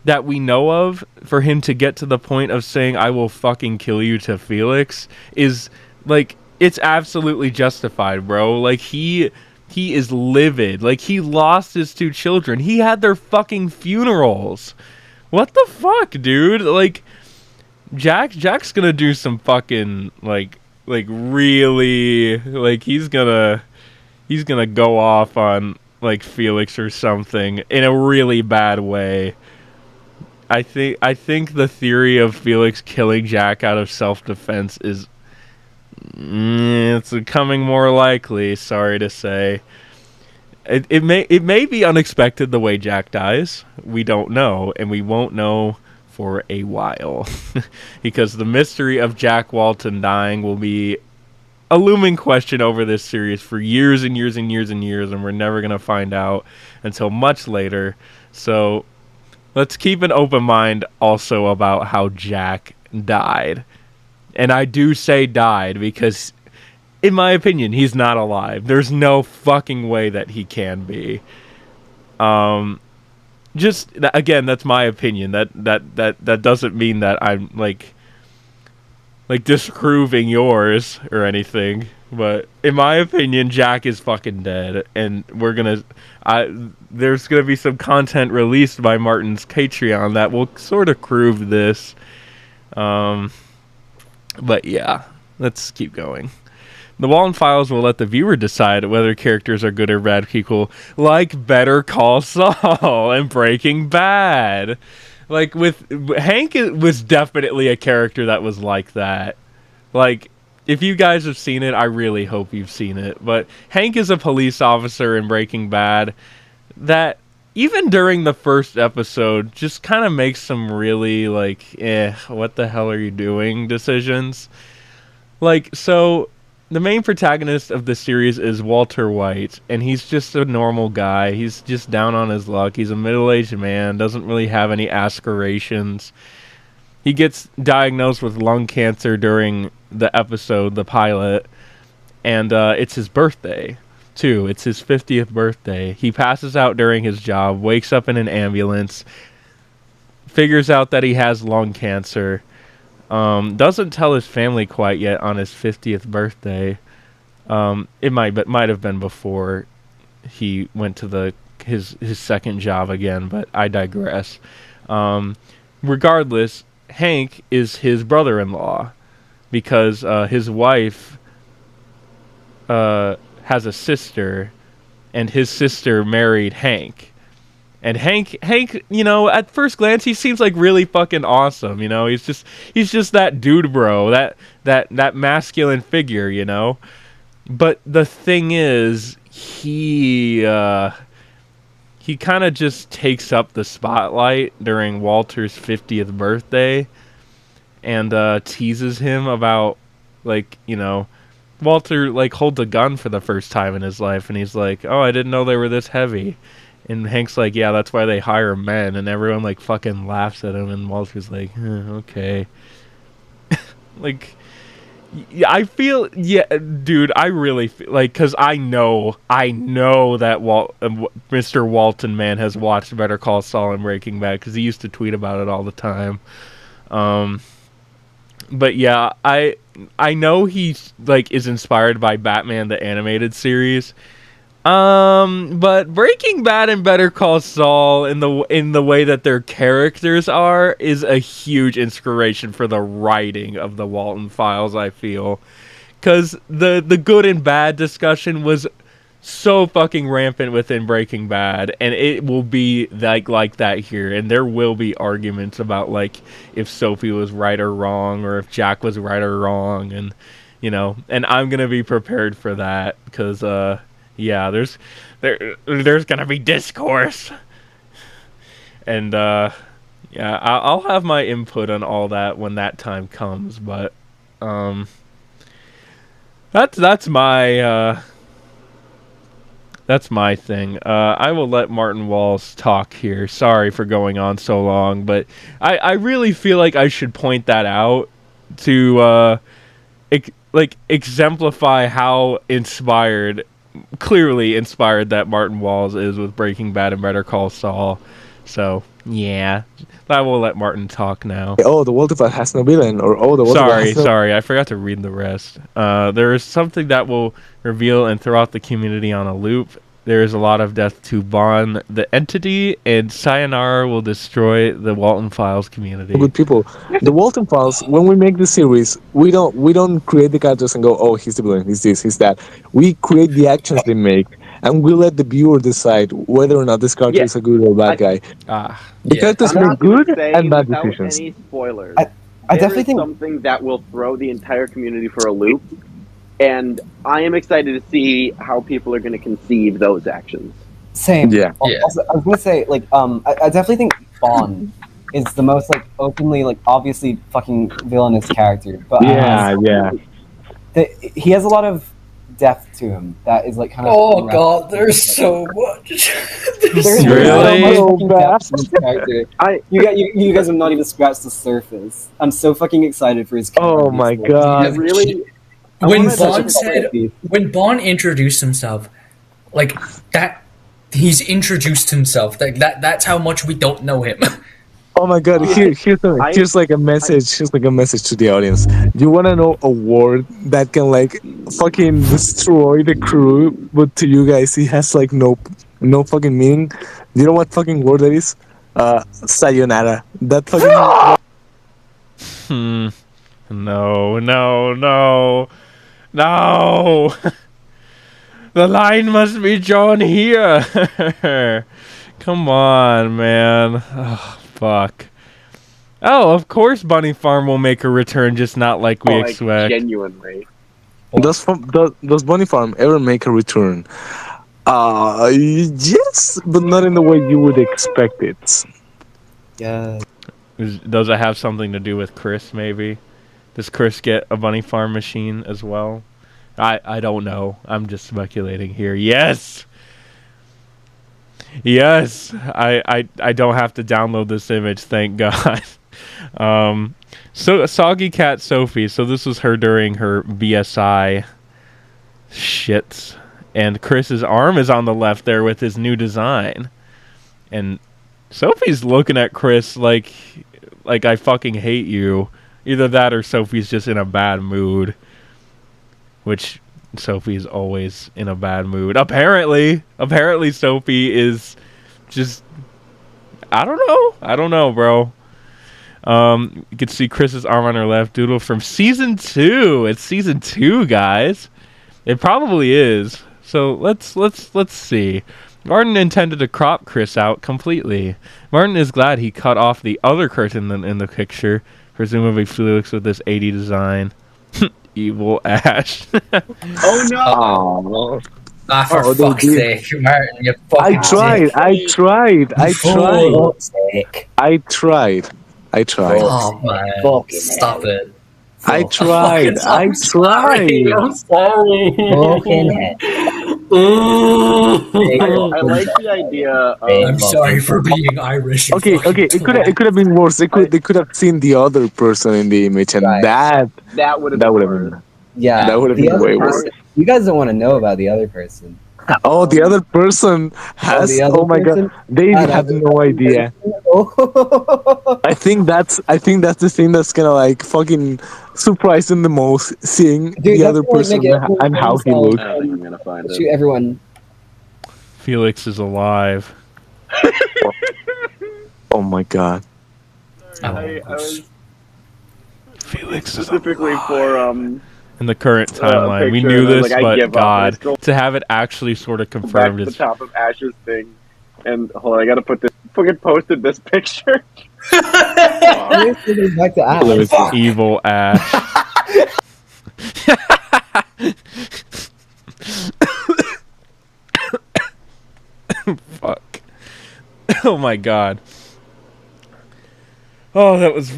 that we know of, for him to get to the point of saying I will fucking kill you to Felix is like, it's absolutely justified, bro. Like, he is livid. Like, he lost his 2 children. He had their fucking funerals. What the fuck, dude? Like, Jack's gonna do some fucking like really, like, he's gonna go off on like Felix or something in a really bad way. I think the theory of Felix killing Jack out of self-defense is it's becoming more likely, sorry to say. It may be unexpected the way Jack dies. We don't know, and we won't know for a while. Because the mystery of Jack Walten dying will be a looming question over this series for years and years and years and years, and we're never going to find out until much later. So let's keep an open mind also about how Jack died. And I do say died because, in my opinion, he's not alive. There's no fucking way that he can be. Just, again, that's my opinion. That doesn't mean that I'm, like disproving yours or anything. But in my opinion, Jack is fucking dead, and there's gonna be some content released by Martin's Patreon that will sort of prove this. But yeah, let's keep going. The Walten Files will let the viewer decide whether characters are good or bad people, like Better Call Saul and Breaking Bad. Like, with Hank, it was definitely a character that was like that. Like, if you guys have seen it, I really hope you've seen it. But Hank is a police officer in Breaking Bad that, even during the first episode, just kind of makes some really, like, what the hell are you doing decisions. Like, so the main protagonist of the series is Walter White, and he's just a normal guy. He's just down on his luck. He's a middle-aged man, doesn't really have any aspirations. He gets diagnosed with lung cancer during the episode, the pilot, and it's his birthday, too. It's his 50th birthday. He passes out during his job, wakes up in an ambulance, figures out that he has lung cancer, doesn't tell his family quite yet on his 50th birthday. It might have been before he went to his second job again, but I digress. Regardless, Hank is his brother-in-law because his wife has a sister, and his sister married Hank. And Hank, you know, at first glance, he seems like really fucking awesome. You know, he's just that dude, bro, that masculine figure, you know. But the thing is, he kind of just takes up the spotlight during Walter's 50th birthday, and teases him about, like, you know, Walter, like, holds a gun for the first time in his life, and he's like, "Oh, I didn't know they were this heavy." And Hank's like, "Yeah, that's why they hire men," and everyone, like, fucking laughs at him, and Walter's like, okay. Like, I feel, yeah, dude, I really feel, like, because I know that Mr. Walten man has watched Better Call Saul and Breaking Bad, because he used to tweet about it all the time. But yeah, I know he like is inspired by Batman the animated series. But Breaking Bad and Better Call Saul in the way that their characters are is a huge inspiration for the writing of the Walten Files, I feel. Cuz the good and bad discussion was so fucking rampant within Breaking Bad, and it will be like that here, and there will be arguments about like if Sophie was right or wrong, or if Jack was right or wrong, and you know, and I'm gonna be prepared for that because yeah, there's gonna be discourse, and yeah, I'll have my input on all that when that time comes, but that's my thing. I will let Martin Walls talk here. Sorry for going on so long, but I really feel like I should point that out to exemplify how clearly inspired that Martin Walls is with Breaking Bad and Better Call Saul. So yeah, I will let Martin talk now. Oh, the Walten File has no villain, or oh, the Walten File has no... Sorry, I forgot to read the rest. There is something that will reveal and throw out the community on a loop. There is a lot of death to Bond, the entity, and Sayonara will destroy the Walten Files community. Good people. The Walten Files, when we make the series, we don't create the characters and go, oh, he's the villain, he's this, he's that. We create the actions they make, and we let the viewer decide whether or not this character is a good or bad guy. The characters make good and bad decisions. Any spoilers, I definitely think something that will throw the entire community for a loop, and I am excited to see how people are going to conceive those actions. Same. Yeah. Also, I was gonna say, like, I definitely think Bond is the most like openly, like, obviously fucking villainous character. But he has a lot of depth to him that is like kind of. Oh god, there's so much. There's Really? so much fucking depth to this character. You guys have not even scratched the surface. I'm so fucking excited for his character. Oh my god. Really? When Bond introduced himself, like that, he's introduced himself. Like that's how much we don't know him. Oh my god! Here's like a message. Here's like a message to the audience. You want to know a word that can like fucking destroy the crew, but to you guys, it has like no fucking meaning. You know what fucking word that is? Sayonara. That fucking. No. The line must be drawn here. Come on, man. Oh, fuck. Oh, of course Bunny Farm will make a return, just not like we expect. Genuinely. Does Bunny Farm ever make a return? Yes, but not in the way you would expect it. Yeah. Does it have something to do with Chris, maybe? Does Chris get a Bunny Farm machine as well? I don't know. I'm just speculating here. Yes! I don't have to download this image, thank God. So Soggy Cat Sophie, so this was her during her BSI shits. And Chris's arm is on the left there with his new design. And Sophie's looking at Chris like I fucking hate you. Either that or Sophie's just in a bad mood. Which Sophie's always in a bad mood. Apparently Sophie is just I don't know, bro. You can see Chris's arm on her left. Doodle from season 2. It's season 2, guys. It probably is. So let's see. Martin intended to crop Chris out completely. Martin is glad he cut off the other curtain in the picture. Presumably Felix with this 80 design. Evil Ash. Oh no! For fuck's sake, Martin, you fucking I tried. Oh man, stop it. I tried. I'm sorry. Fucking head. I like the idea of... I'm sorry for being Irish. Okay. It could have been worse. They could have seen the other person in the image, and that would have been. Yeah, that would have been way worse. You guys don't want to know about the other person. Oh, the other person has. Oh my god, they have no idea. I think that's the thing that's gonna like fucking surprise him the most, seeing Dude, the that's other gonna person make it and how he homicide. looks. I don't think I'm gonna find Shoot it. everyone. Felix is alive. Oh my god. I was Felix is specifically for in the current timeline. We picture, knew and I was this, like, I but give up, and I God, scroll to have it actually sort of back confirmed to the is top of Ash's thing, and hold on, I gotta put this. Fucking posted this picture. Back to Ash. evil Ash. Fuck. Oh my God. Oh, that was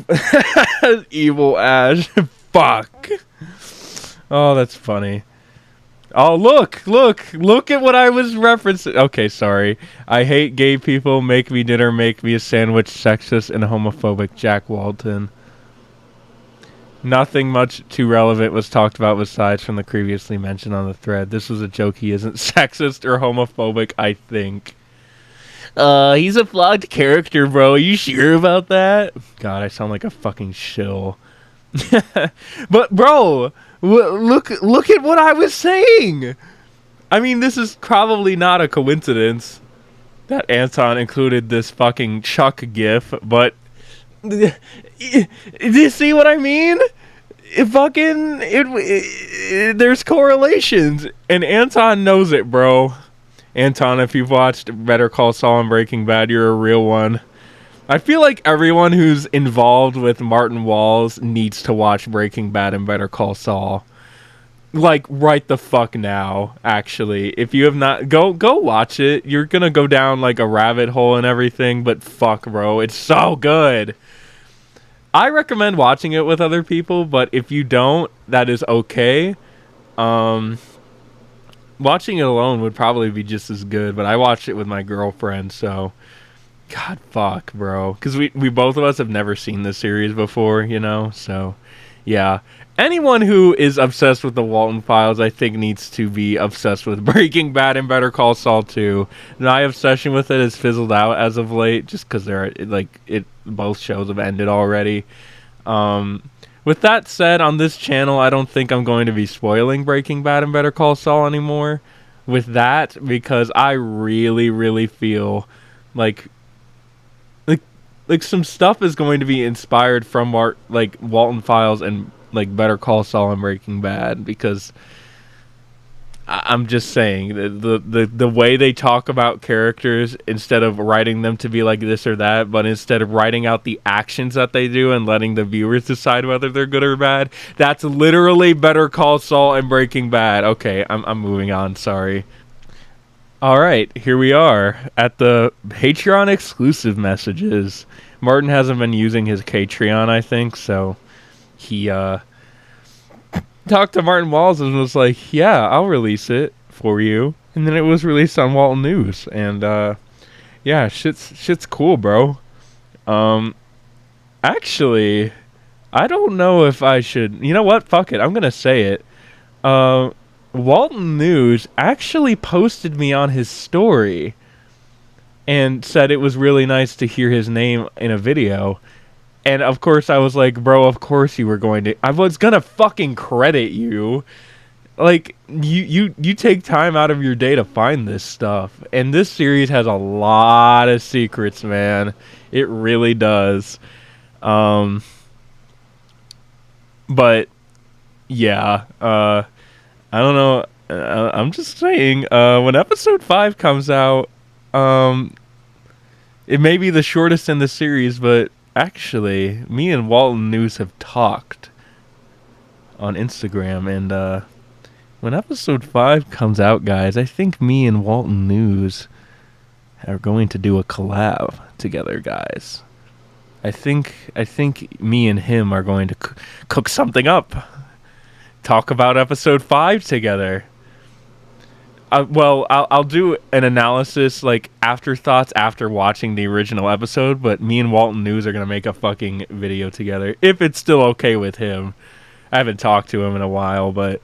evil Ash. Fuck. Oh, that's funny. Oh, look at what I was referencing. Okay, sorry. I hate gay people. Make me dinner, make me a sandwich, sexist and homophobic. Jack Walton. Nothing much too relevant was talked about besides from the previously mentioned on the thread. This was a joke. He isn't sexist or homophobic, I think. He's a flogged character, bro. Are you sure about that? God, I sound like a fucking shill. But, bro, look at what I was saying. I mean, this is probably not a coincidence that Anton included this fucking Chuck gif, but do you see what I mean? There's correlations, and Anton knows it, bro. Anton, if you've watched Better Call Saul and Breaking Bad, you're a real one. I feel like everyone who's involved with Martin Walls needs to watch Breaking Bad and Better Call Saul. Like, right the fuck now, actually. If you have not, go watch it. You're gonna go down, like, a rabbit hole and everything, but fuck, bro. It's so good. I recommend watching it with other people, but if you don't, that is okay. Watching it alone would probably be just as good, but I watched it with my girlfriend, so God, fuck, bro. Because we both of us have never seen this series before, you know? So, yeah. Anyone who is obsessed with the Walten Files, I think, needs to be obsessed with Breaking Bad and Better Call Saul 2. My obsession with it has fizzled out as of late, just because both shows have ended already. With that said, on this channel, I don't think I'm going to be spoiling Breaking Bad and Better Call Saul anymore. With that, because I really, really feel like some stuff is going to be inspired from Walten Files and like Better Call Saul and Breaking Bad, because I'm just saying the way they talk about characters, instead of writing them to be like this or that, but instead of writing out the actions that they do and letting the viewers decide whether they're good or bad, that's literally Better Call Saul and Breaking Bad. Okay, I'm moving on, sorry. Alright, here we are at the Patreon exclusive messages. Martin hasn't been using his Patreon, I think, so he talked to Martin Walls and was like, yeah, I'll release it for you. And then it was released on Walten News, and yeah, shit's cool, bro. Actually, I don't know if I should, you know what, fuck it, I'm gonna say it. Walten News actually posted me on his story and said it was really nice to hear his name in a video. And of course I was like, bro, of course you were going to. I was gonna fucking credit you. Like, you take time out of your day to find this stuff. And this series has a lot of secrets, man. It really does. But yeah, I don't know. I'm just saying, when episode 5 comes out, it may be the shortest in the series, but actually, me and Walten News have talked on Instagram, and when episode 5 comes out, guys, I think me and Walten News are going to do a collab together, guys. I think me and him are going to cook something up. Talk about episode 5 together. Well, I'll do an analysis, like, afterthoughts after watching the original episode, but me and Walten News are going to make a fucking video together, if it's still okay with him. I haven't talked to him in a while, but,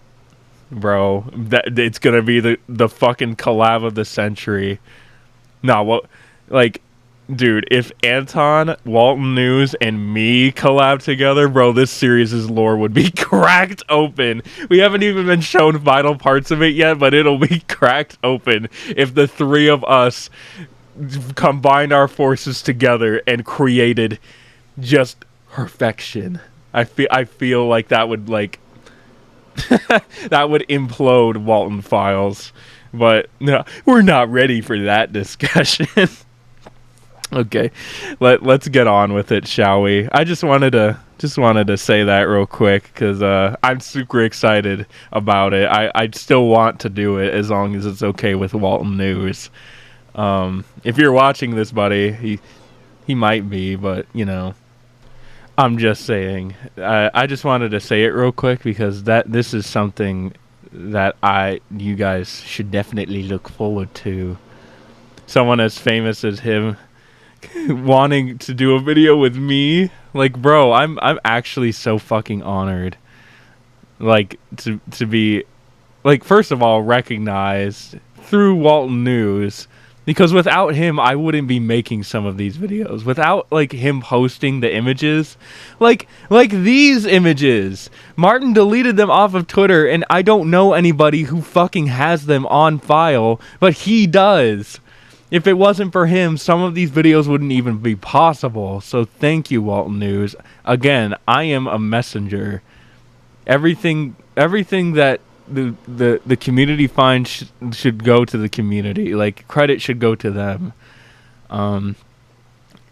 bro, it's going to be the fucking collab of the century. No, what, like, Dude, if Anton, Walten News, and me collab together, bro, this series' lore would be cracked open. We haven't even been shown vital parts of it yet, but it'll be cracked open if the three of us combined our forces together and created just perfection. I feel like that would that would implode Walten Files, but no, we're not ready for that discussion. Okay, let's get on with it, shall we? I just wanted to say that real quick because I'm super excited about it. I still want to do it as long as it's okay with Walten News. If you're watching this, buddy, he might be, but you know, I'm just saying. I just wanted to say it real quick because this is something that you guys should definitely look forward to. Someone as famous as him wanting to do a video with me, like, bro, I'm actually so fucking honored, like, to be, like, first of all, recognized through Walten News, because without him I wouldn't be making some of these videos. Without like him posting the images, like these images, Martin deleted them off of Twitter, and I don't know anybody who fucking has them on file, but he does. If it wasn't for him, some of these videos wouldn't even be possible. So thank you, Walten News. Again, I am a messenger. Everything that the community finds should go to the community. Like, credit should go to them.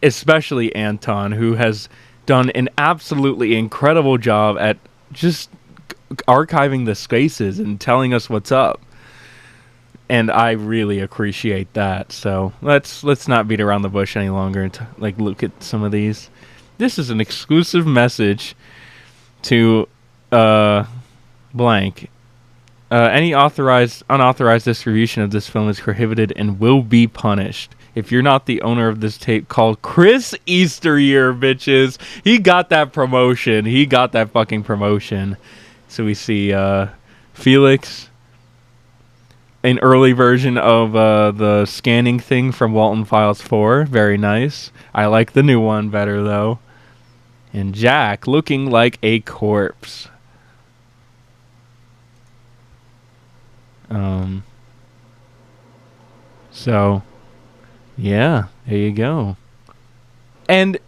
Especially Anton, who has done an absolutely incredible job at just archiving the spaces and telling us what's up. And I really appreciate that. So let's not beat around the bush any longer and look at some of these. This is an exclusive message to blank. Any unauthorized distribution of this film is prohibited and will be punished. If you're not the owner of this tape, call Chris Easteryear, bitches. He got that promotion. He got that fucking promotion. So we see Felix, an early version of the scanning thing from Walten Files 4. Very nice. I like the new one better, though. And Jack looking like a corpse. So, yeah, there you go. And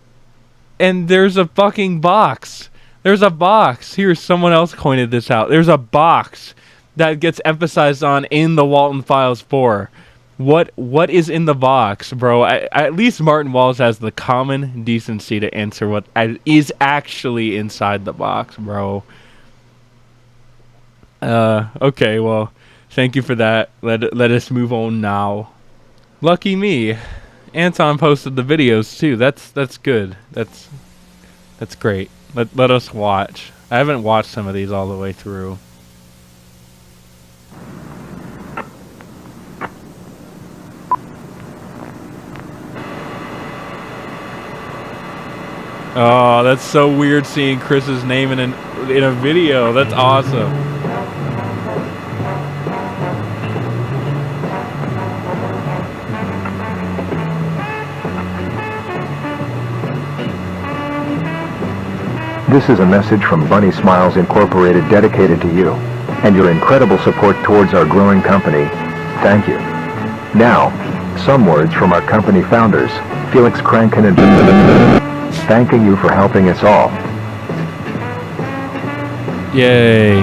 there's a fucking box. There's a box. Here, someone else pointed this out. There's a box that gets emphasized on in the Walten Files 4. What is in the box, bro? At least Martin Walls has the common decency to answer what is actually inside the box, bro. Okay, well, thank you for that. Let us move on now. Lucky me. Anton posted the videos too. That's good. That's great. Let us watch. I haven't watched some of these all the way through. Oh, that's so weird seeing Chris's name in a video. That's awesome. This is a message from Bunny Smiles Incorporated dedicated to you and your incredible support towards our growing company. Thank you. Now, some words from our company founders, Felix Kranken and thanking you for helping us all. Yay.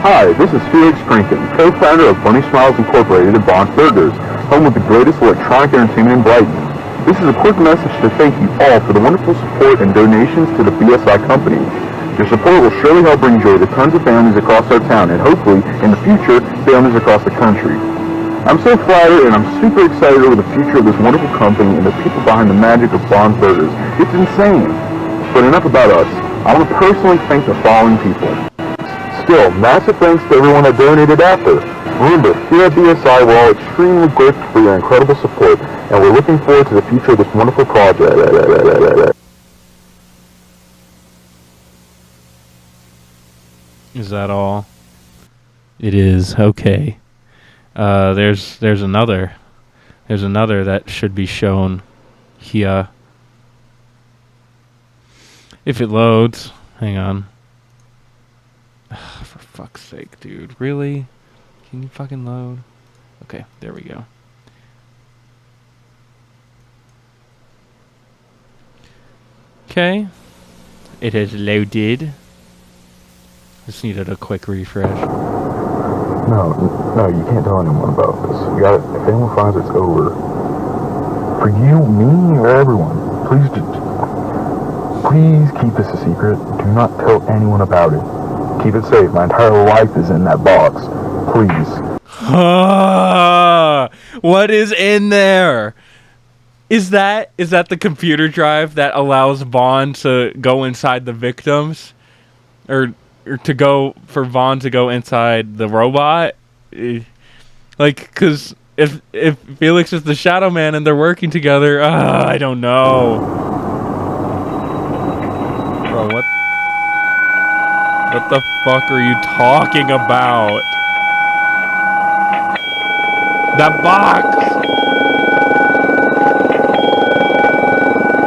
Hi, this is Felix Kranken, co-founder of Bunny Smiles Incorporated and Bond's Burgers, home of the greatest electronic entertainment in Brighton. This is a quick message to thank you all for the wonderful support and donations to the BSI company. Your support will surely help bring joy to tons of families across our town and hopefully, in the future, families across the country. I'm so flattered and I'm super excited over the future of this wonderful company and the people behind the magic of Bond's Burgers. It's insane. But enough about us. I want to personally thank the following people. Still, massive thanks to everyone that donated after. Remember, here at BSI, we're all extremely grateful for your incredible support, and we're looking forward to the future of this wonderful project. Is that all? It is. Okay. There's another that should be shown Yeah. If it loads. Hang on. For fuck's sake, dude. Really? Can you fucking load? Okay, there we go. Okay. It has loaded. Just needed a quick refresh. No, you can't tell anyone about this. You got if anyone finds it's over. For you, me, or everyone, please keep this a secret. Do not tell anyone about it. Keep it safe. My entire life is in that box. Please. What is in there? Is that the computer drive that allows Vaughn to go inside the victims? Or to go for Vaughn to go inside the robot? Like, cause if Felix is the Shadow Man and they're working together, I don't know. Bro, what the fuck are you talking about? That box!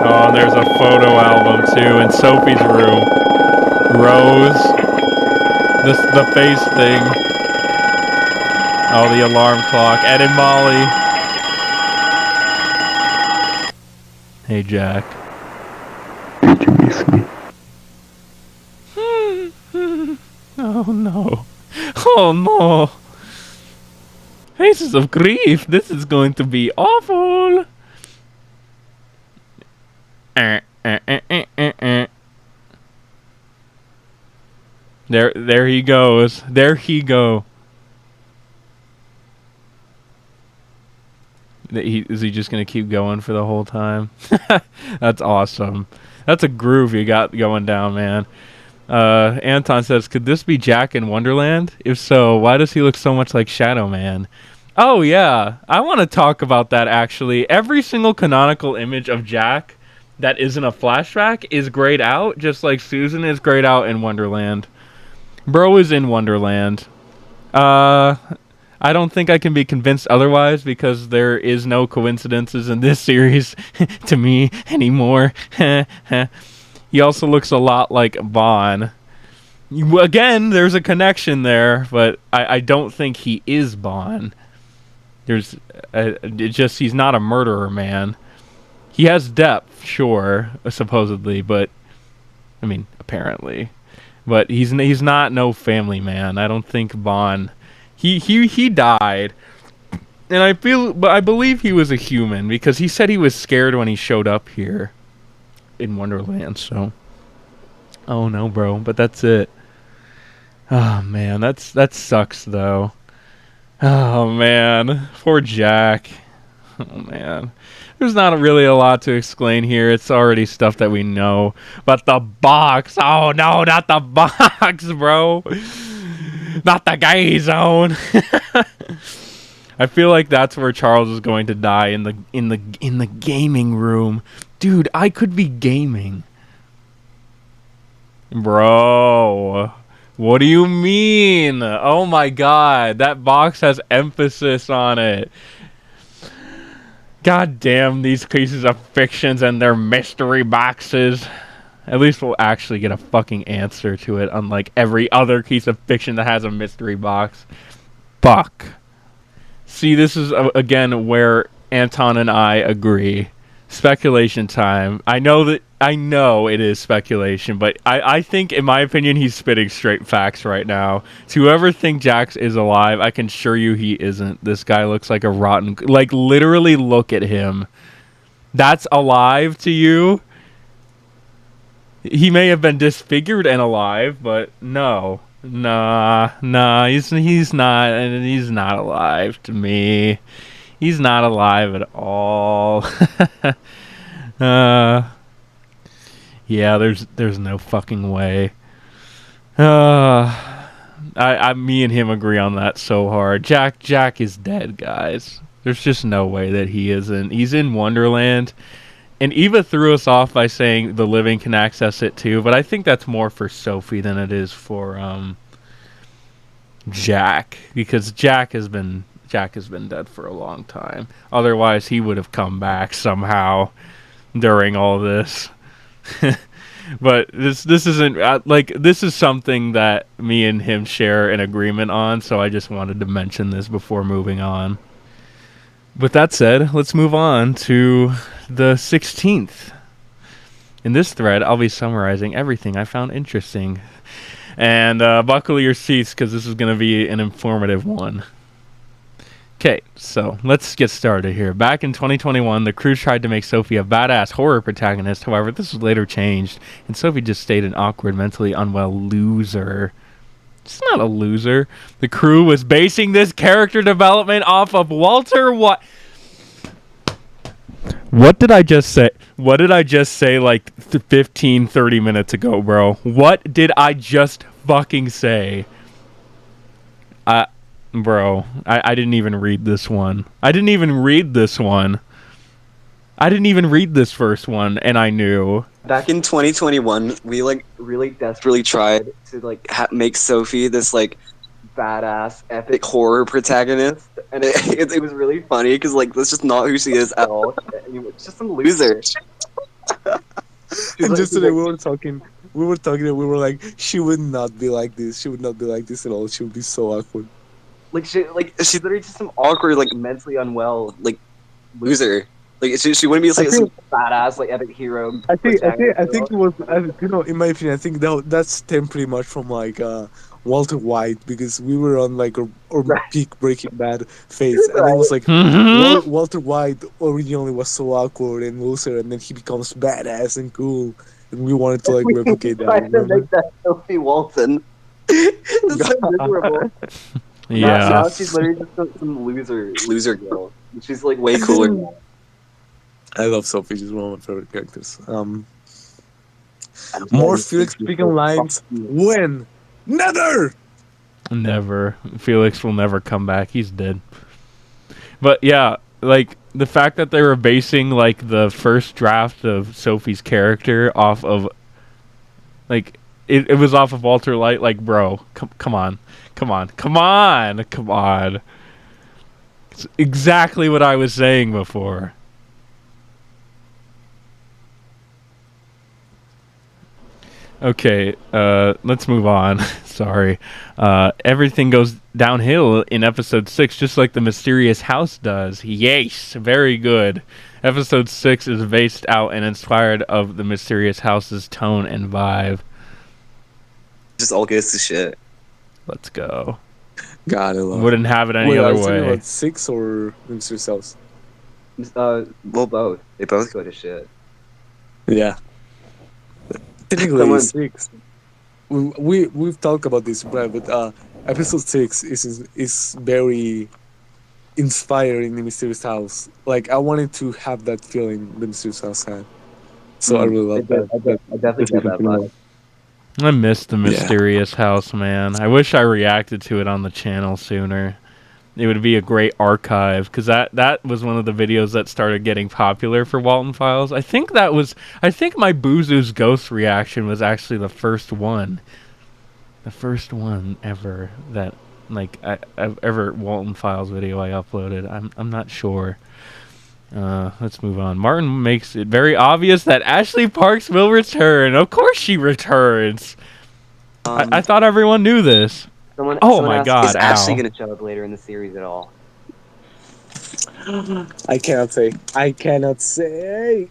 Oh, and there's a photo album too in Sophie's room. Rose. The face thing. Oh, the alarm clock. Ed and Molly. Hey, Jack. Did you miss me? Oh no. Oh no. Faces of grief. This is going to be awful. There he goes. There he go. Is he just gonna keep going for the whole time? That's awesome. That's a groove you got going down, man. Anton says, could this be Jack in Wonderland? If so, why does he look so much like Shadow Man? Oh yeah, I want to talk about that actually. Every single canonical image of Jack that isn't a flashback is grayed out, just like Susan is grayed out in Wonderland. Bro is in Wonderland. I don't think I can be convinced otherwise because there is no coincidences in this series to me anymore. He also looks a lot like Vaughn. Again, there's a connection there, but I don't think he is Vaughn. He's not a murderer, man. He has depth, sure, supposedly, but I mean, apparently. But he's not no family man. I don't think Vaughn. He died, and I believe he was a human because he said he was scared when he showed up here in Wonderland. So, oh no, bro. But that's it. Oh man, that sucks though. Oh man, poor Jack. Oh man. There's not really a lot to explain here. It's already stuff that we know. But the box. Oh no, not the box, bro. Not the gay zone. I feel like that's where Charles is going to die in the gaming room. Dude, I could be gaming. Bro. What do you mean? Oh my god, that box has emphasis on it. God damn these pieces of fictions and their mystery boxes. At least we'll actually get a fucking answer to it, unlike every other piece of fiction that has a mystery box. Fuck. See, this is, again, where Anton and I agree. Speculation time. I know it is speculation, but I think, in my opinion, he's spitting straight facts right now. To whoever think Jax is alive, I can assure you he isn't. This guy looks like a rotten... Like, literally look at him. That's alive to you? He may have been disfigured and alive, but no. Nah, he's not alive to me. He's not alive at all. Yeah, there's no fucking way. Me and him agree on that so hard. Jack is dead, guys. There's just no way that he isn't. He's in Wonderland. And Eva threw us off by saying the living can access it too, but I think that's more for Sophie than it is for Jack, because Jack has been dead for a long time. Otherwise, he would have come back somehow. during all this. But this isn't like, this is something that me and him share an agreement on, so I just wanted to mention this before moving on. With that said, let's move on to the 16th. In this thread, I'll be summarizing everything I found interesting. And buckle your seats, because this is going to be an informative one. Okay, so let's get started here. Back in 2021, the crew tried to make Sophie a badass horror protagonist. However, this was later changed, and Sophie just stayed an awkward, mentally unwell loser. She's not a loser. The crew was basing this character development off of Walter White. What did I just say? What did I just say like 15, 30 minutes ago, bro? What did I just fucking say? Bro, I didn't even read this one. I didn't even read this first one, and I knew. Back in 2021, we like really desperately tried to like make Sophie this like badass epic horror protagonist, and it was really funny because like that's just not who she is at all. It's just some loser. And just today we were talking, and we were like, she would not be like this. She would not be like this at all. She would be so awkward. She's literally just some awkward, like mentally unwell, like loser. Like she wouldn't be like some badass, like epic hero. I think it was, in my opinion, I think that stemmed pretty much from like Walter White, because we were on like our peak Breaking Bad phase, and it was like Walter White originally was so awkward and loser, and then he becomes badass and cool, and we wanted to like replicate that. Tried to make that Sophie Walten. That's so miserable. Yeah. Now she's literally just some loser girl. She's like way cooler now. I love Sophie. She's one of my favorite characters. More Felix speaking lines. When? Never! Never. Felix will never come back. He's dead. But yeah, like the fact that they were basing like the first draft of Sophie's character off of like it was off of Walter White. Like, bro, come on. It's exactly what I was saying before. Okay, let's move on. Sorry. Everything goes downhill in episode 6, just like the mysterious house does. Yes, very good. Episode 6 is based out and inspired of the mysterious house's tone and vibe. Just all goes to shit. Let's go. God, I love Wouldn't have it any other way. About 6 or Mysterious House? Well, both. They both go to shit. Yeah. Technically, 6. We've talked about this, Brad, but episode 6 is very inspired in the Mysterious House. Like, I wanted to have that feeling the Mysterious House had. So I really love that. I definitely get that vibe. I missed the mysterious house, man. I wish I reacted to it on the channel sooner. It would be a great archive, because that was one of the videos that started getting popular for Walten Files. I think my Boozoo's Ghost reaction was actually the first one ever that like ever Walten Files video I uploaded. I'm not sure. Let's move on. Martin makes it very obvious that Ashley Parks will return. Of course she returns. I thought everyone knew this. Someone my God! Is Ashley going to show up later in the series at all? I cannot say. You cannot say.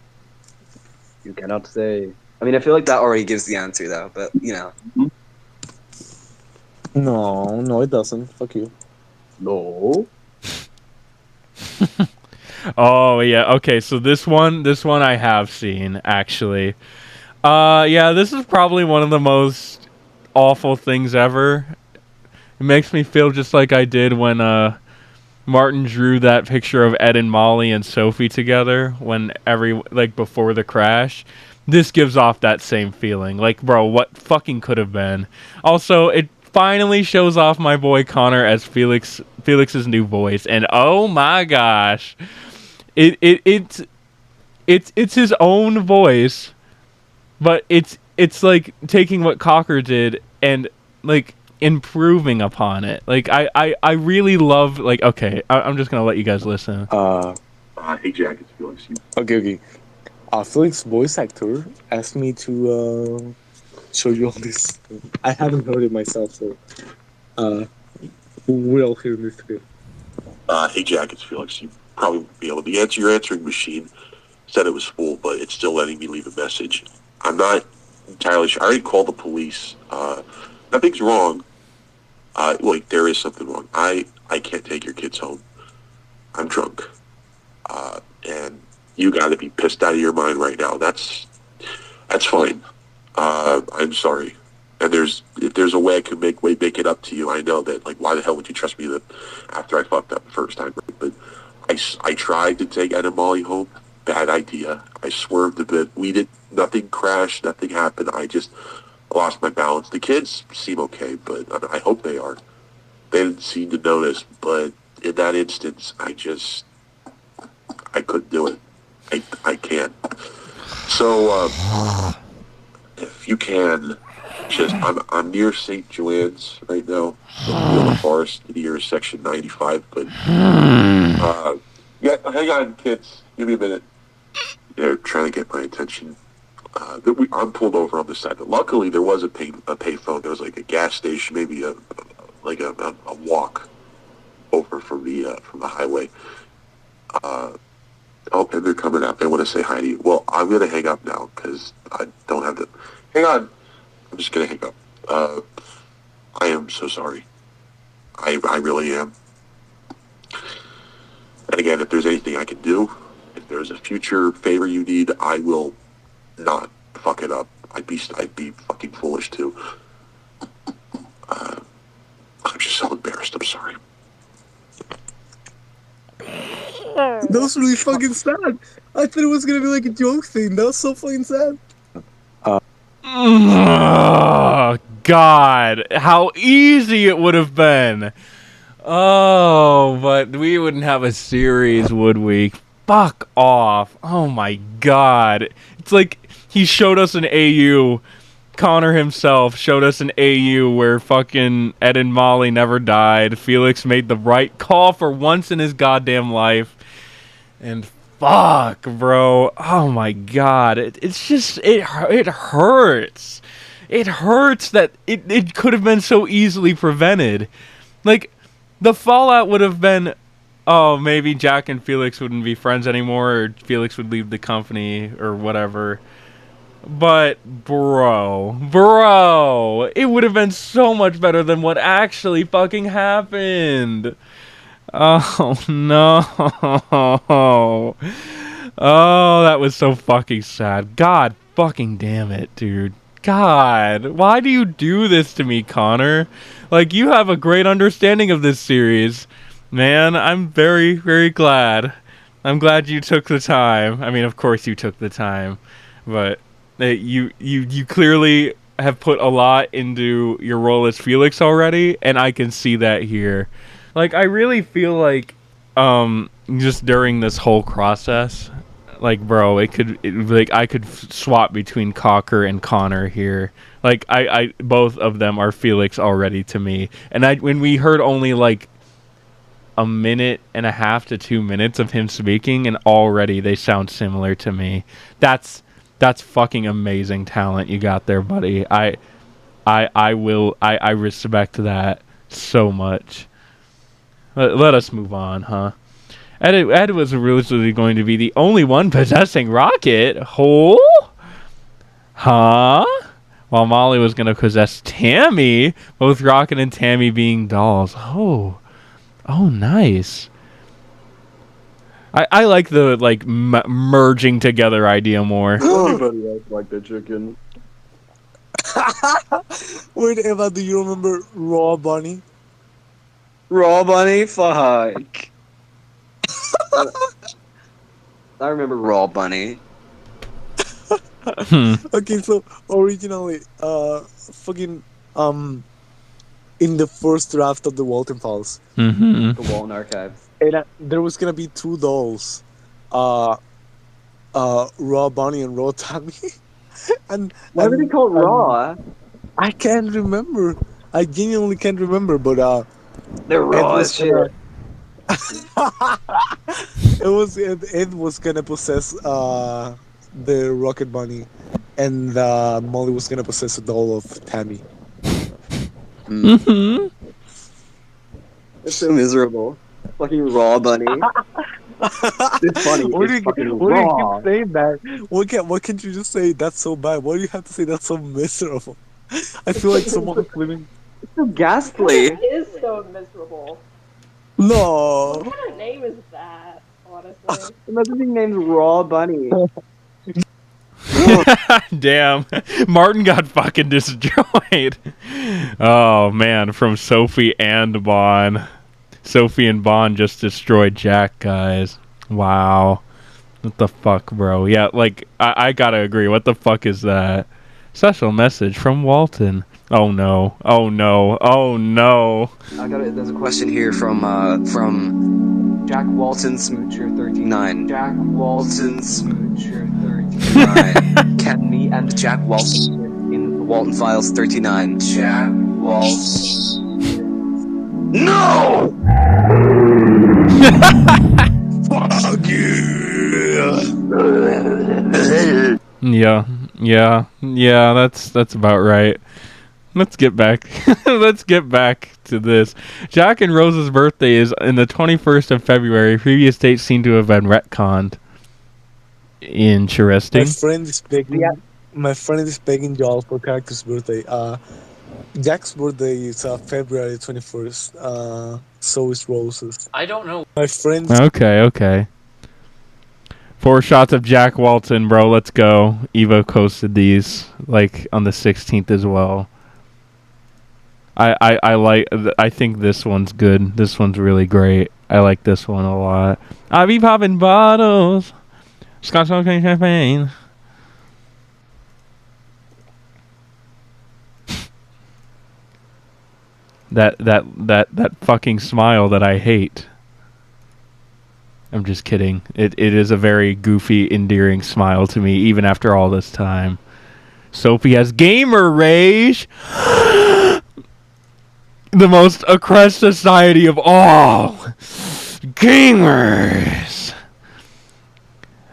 I mean, I feel like that already gives the answer, though. But you know. No, it doesn't. Fuck you. No. Oh yeah, okay, so this one I have seen, actually. Yeah, this is probably one of the most awful things ever. It makes me feel just like I did when Martin drew that picture of Ed and Molly and Sophie together when before the crash. This gives off that same feeling. Like, bro, what fucking could have been? Also, it finally shows off my boy Connor as Felix's new voice, and oh my gosh. It's his own voice, but it's like taking what Cocker did and like improving upon it. Like I really love, like, okay, I'm just gonna let you guys listen. Hey Jack, it's Felix. Okay. Felix, voice actor, asked me to show you all this. I haven't heard it myself, so we're all hearing this together. Hey Jack, it's Felix. You probably won't be able to answer. Your answering machine said it was full, but it's still letting me leave a message. I'm not entirely sure. I already called the police. Nothing's wrong. Wait, there is something wrong. I can't take your kids home. I'm drunk. And you gotta be pissed out of your mind right now. That's fine. I'm sorry. And if there's a way I can make it up to you, I know that, like, why the hell would you trust me that after I fucked up the first time? But I tried to take Ed and Molly home. Bad idea. I swerved a bit. Nothing crashed, nothing happened. I just lost my balance. The kids seem okay, but I hope they are. They didn't seem to notice, but in that instance, I couldn't do it. I can't. So, if you can, I'm near St. Joanne's right now, in the forest near section 95, but, yeah, hang on, kids. Give me a minute. They're trying to get my attention. I'm pulled over on the side. Luckily, there was a payphone. There was like a gas station, maybe a walk over from the highway. And they're coming out. They want to say hi to you. Well, I'm gonna hang up now because I don't have to. Hang on. I'm just gonna hang up. I am so sorry. I really am. And again, if there's anything I can do, if there's a future favor you need, I will not fuck it up. I'd be fucking foolish too. I'm just so embarrassed. I'm sorry. That was really fucking sad. I thought it was gonna be like a joke thing. That was so fucking sad. Oh, God, how easy it would have been. Oh, but we wouldn't have a series, would we? Fuck off. Oh my God. It's like he showed us an AU. Connor himself showed us an AU where fucking Ed and Molly never died. Felix made the right call for once in his goddamn life. And fuck, bro. Oh my God. It's just, it hurts. It hurts that it could have been so easily prevented. Like, the fallout would have been, oh, maybe Jack and Felix wouldn't be friends anymore, or Felix would leave the company, or whatever. But, bro, it would have been so much better than what actually fucking happened. Oh, no. Oh, that was so fucking sad. God fucking damn it, dude. God, why do you do this to me, Connor? Like, you have a great understanding of this series. Man, I'm very, very glad. I'm glad you took the time. I mean, of course you took the time. But you clearly have put a lot into your role as Felix already, and I can see that here. Like, I really feel like, just during this whole process, like, bro, I could swap between Cocker and Connor here. Like, I both of them are Felix already to me. And when we heard only like a minute and a half to 2 minutes of him speaking, and already they sound similar to me. That's fucking amazing talent you got there, buddy. I respect that so much. Let us move on, huh? Ed was originally going to be the only one possessing Rocket. Huh? While Molly was going to possess Tammy, both Rocket and Tammy being dolls. Oh, nice. I like the merging together idea more. Everybody else like the chicken. Wait, Eva, do you remember Raw Bunny? Raw Bunny? Fuck. I remember Raw Bunny. Okay, so originally, fucking, in the first draft of the Walten files, The Walten archives. and there was gonna be two dolls, Raw Bunny and Raw Tammy. And why were they called Raw? I can't remember. I genuinely can't remember, but they're raw as shit. Ed was gonna possess the Rocket Bunny, and Molly was gonna possess a doll of Tammy. Mm-hmm. It's so miserable. Fucking raw bunny. It's funny. Why do It's fucking you raw. keep saying that? Why can't you just say that's so bad? Why do you have to say that's so miserable? I feel like someone's living. It's so ghastly. It is so miserable. No. What kind of name is that, honestly? Imagine being named Raw Bunny. Damn, Martin got fucking destroyed. Oh man, from Sophie and Bond. Sophie and Bond just destroyed Jack, guys. Wow. What the fuck, bro? Yeah, like, I gotta agree. What the fuck is that? Special message from Walten. Oh no. Oh no. Oh no. There's a question here from Jack Walton Smoocher 39. Jack Walton Smoocher 39. Can me and Jack Walton in the Walton Files 39. Jack Walton. No! Fuck Yeah. That's about right. Let's get back. Let's get back to this. Jack and Rose's birthday is in the 21st of February. Previous dates seem to have been retconned. Interesting. My friend is begging y'all for character's birthday. Jack's birthday is February 21st. So is Rose's. I don't know. My friend. Okay. 4 shots of Jack Walton, bro. Let's go. Evo posted these like on the 16th as well. I think this one's good. This one's really great. I like this one a lot. I be popping bottles. Scotch open champagne. That fucking smile that I hate. I'm just kidding. It is a very goofy, endearing smile to me, even after all this time. Sophie has gamer rage. The most oppressed society of all. Gamers.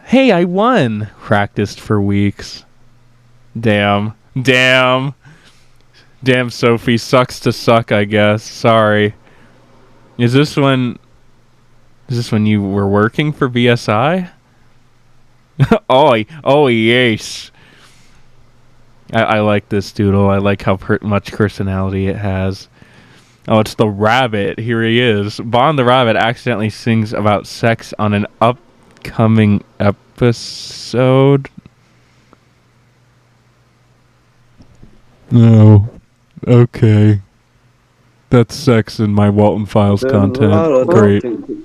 Hey, I won. Practiced for weeks. Damn, Sophie. Sucks to suck, I guess. Sorry. Is this when you were working for BSI? oh, yes. I like this doodle. I like how much personality it has. Oh, it's the rabbit. Here he is. Bond the rabbit accidentally sings about sex on an upcoming episode. No. Okay. That's sex in my Walton Files content. Great. Can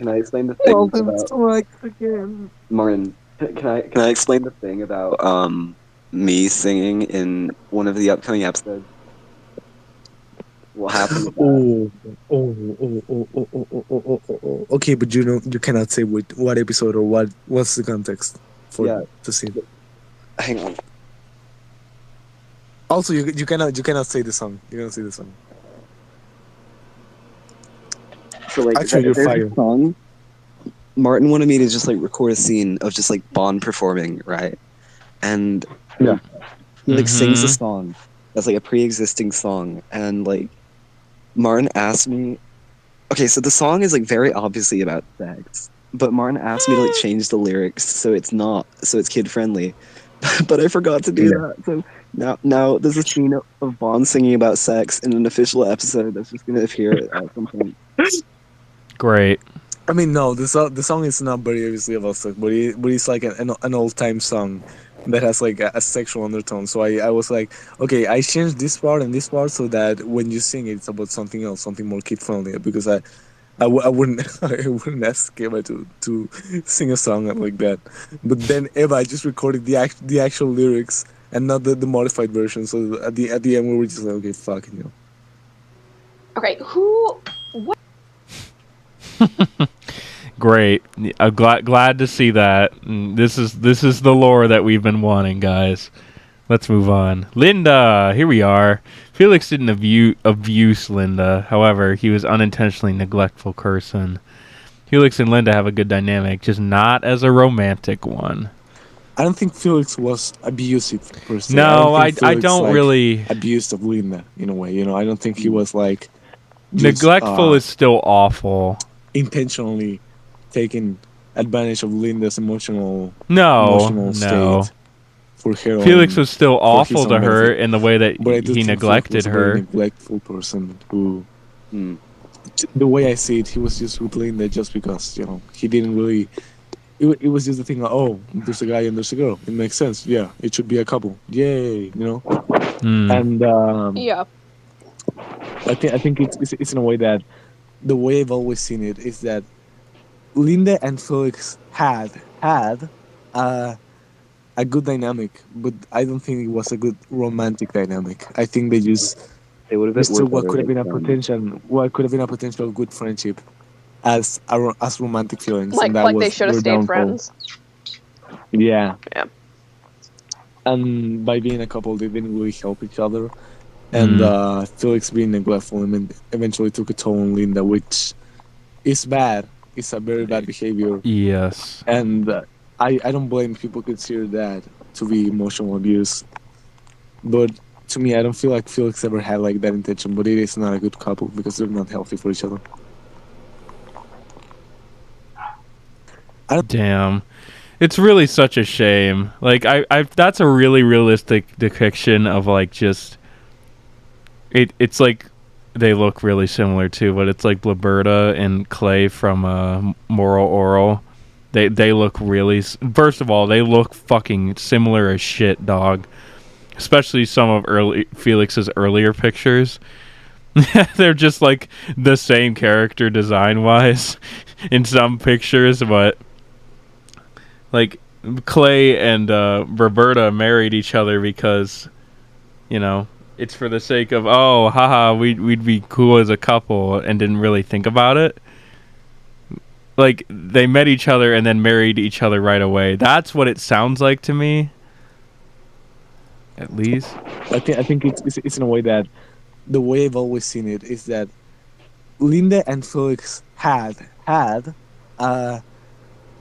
I explain the thing about Martin? Can I explain the thing about me singing in one of the upcoming episodes? What happened with that? Okay, but you cannot say what episode or what's the context for the scene. Hang on. Also, you cannot say the song. You cannot say the song. So like, actually, you're fired. Song, Martin wanted me to just like record a scene of just like Bond performing, right? And he like sings a song that's like a pre-existing song, and like Martin asked me. Okay, so the song is like very obviously about sex, but Martin asked me to like change the lyrics so it's kid friendly, but I forgot to do that. So now there's a scene of Bond singing about sex in an official episode that's just gonna appear at some point. Great. I mean, no, the song is not very obviously about sex, but it's like an old time song that has like a sexual undertone. So I was like, okay, I changed this part and this part so that when you sing it, it's about something else, something more kid friendly. Because I wouldn't ask Eva to sing a song like that. But then Eva just recorded the actual lyrics and not the modified version. So at the end we were just like, okay, fucking hell. Okay, what? Great. I'm glad to see that. This is the lore that we've been wanting, guys. Let's move on. Linda, here we are. Felix didn't abuse Linda. However, he was unintentionally neglectful person. Felix and Linda have a good dynamic, just not as a romantic one. I don't think Felix was abusive per se. No, I don't think I Felix, don't like, really. abused of Linda in a way. I don't think he was like just Neglectful is still awful. intentionally taking advantage of Linda's emotional No. state for her Felix own, was still for his awful own to her benefit. in the way that But I do he think Felix neglected was a very her. neglectful person who, the way I see it, he was just with Linda just because he didn't really. It was just the thing. Like, oh, there's a guy and there's a girl. It makes sense. Yeah, it should be a couple. Yay, And Yeah. I think it's in a way that the way I've always seen it is that Linda and Felix had a good dynamic, but I don't think it was a good romantic dynamic. I think they would have just took worked what better could have been a as potential good friendship as romantic feelings, Like and that like they was should have their stayed downfall. friends. Yeah. Yeah. And by being a couple, they didn't really help each other. And Felix being neglectful and eventually took a toll on Linda, which is bad. It's a very bad behavior. Yes. And I don't blame people consider that to be emotional abuse. But to me, I don't feel like Felix ever had like that intention. But it is not a good couple because they're not healthy for each other. Damn. It's really such a shame. Like I that's a really realistic depiction of like just it's like they look really similar too, but it's like Blaberta and Clay from Moral Oral. They look really first of all, they look fucking similar as shit, dog. Especially some of Felix's earlier pictures. They're just like the same character design wise in some pictures, but like Clay and Roberta married each other because it's for the sake of we'd be cool as a couple and didn't really think about it. Like they met each other and then married each other right away. That's what it sounds like to me. At least I think it's in a way that the way I've always seen it is that Linda and Felix had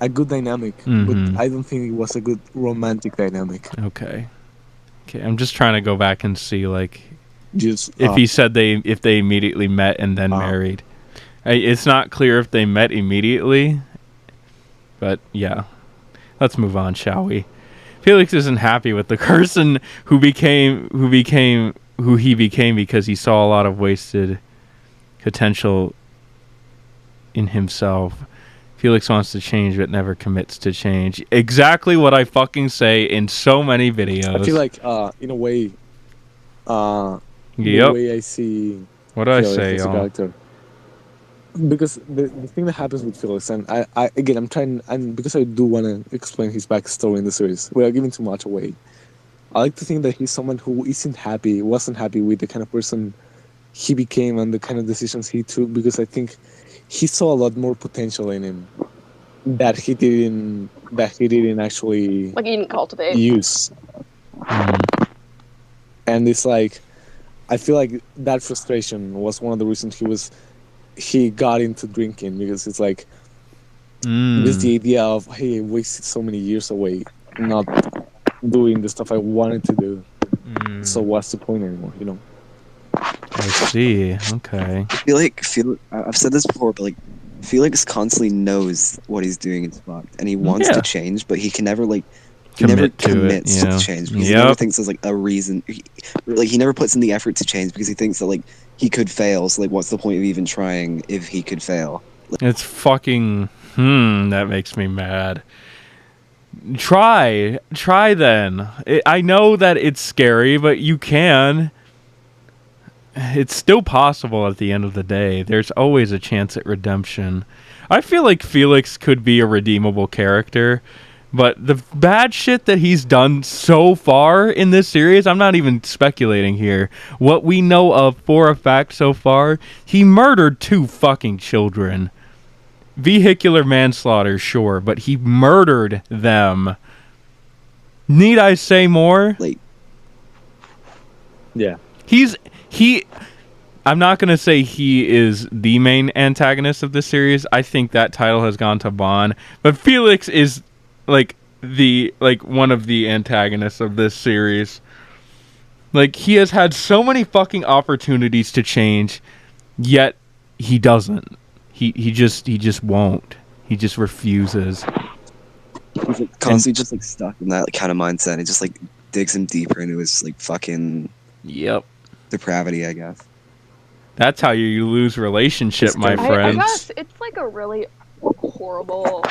a good dynamic, but I don't think it was a good romantic dynamic. Okay, I'm just trying to go back and see like just if he said if they immediately met and then married. It's not clear if they met immediately, but yeah. Let's move on, shall we? Felix isn't happy with the person who he became because he saw a lot of wasted potential in himself. Felix wants to change but never commits to change. Exactly what I fucking say in so many videos. I feel like in a way the way I see what do I Felix say, as a y'all? character. Because the thing that happens with Felix, and because I do want to explain his backstory in the series without giving too much away. I like to think that he's someone who wasn't happy with the kind of person he became and the kind of decisions he took, because I think he saw a lot more potential in him that he didn't actually Like he didn't cultivate. use. And it's like, I feel like that frustration was one of the reasons he got into drinking, because it's like just the idea of, hey, I wasted so many years away not doing the stuff I wanted to do. So what's the point anymore, I see. Okay. I feel like I've said this before, but like Felix constantly knows what he's doing is fucked, and he wants to change, but he can never commits to change because he never thinks there's like a reason. He never puts in the effort to change because he thinks that like he could fail. So like, what's the point of even trying if he could fail? It's fucking. That makes me mad. Try then. I know that it's scary, but you can. It's still possible at the end of the day. There's always a chance at redemption. I feel like Felix could be a redeemable character, but the bad shit that he's done so far in this series, I'm not even speculating here. What we know of for a fact so far, he murdered 2 fucking children. Vehicular manslaughter, sure, but he murdered them. Need I say more? Yeah. I'm not going to say he is the main antagonist of this series. I think that title has gone to Vaughn. But Felix is, like, one of the antagonists of this series. Like, he has had so many fucking opportunities to change, yet he doesn't. He just won't. He just refuses. He's like constantly just like stuck in that kind of mindset. It just like digs him deeper into his like fucking depravity, I guess. That's how you lose relationship, my friends. I guess it's like a really horrible,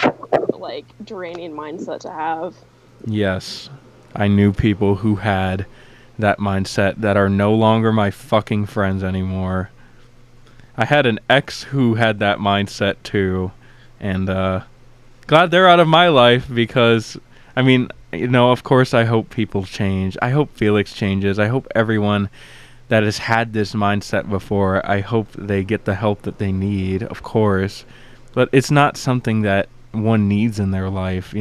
like, draining mindset to have. Yes. I knew people who had that mindset that are no longer my fucking friends anymore. I had an ex who had that mindset too, and glad they're out of my life because, I mean, of course I hope people change. I hope Felix changes. I hope everyone that has had this mindset before, I hope they get the help that they need, of course. But it's not something that one needs in their life,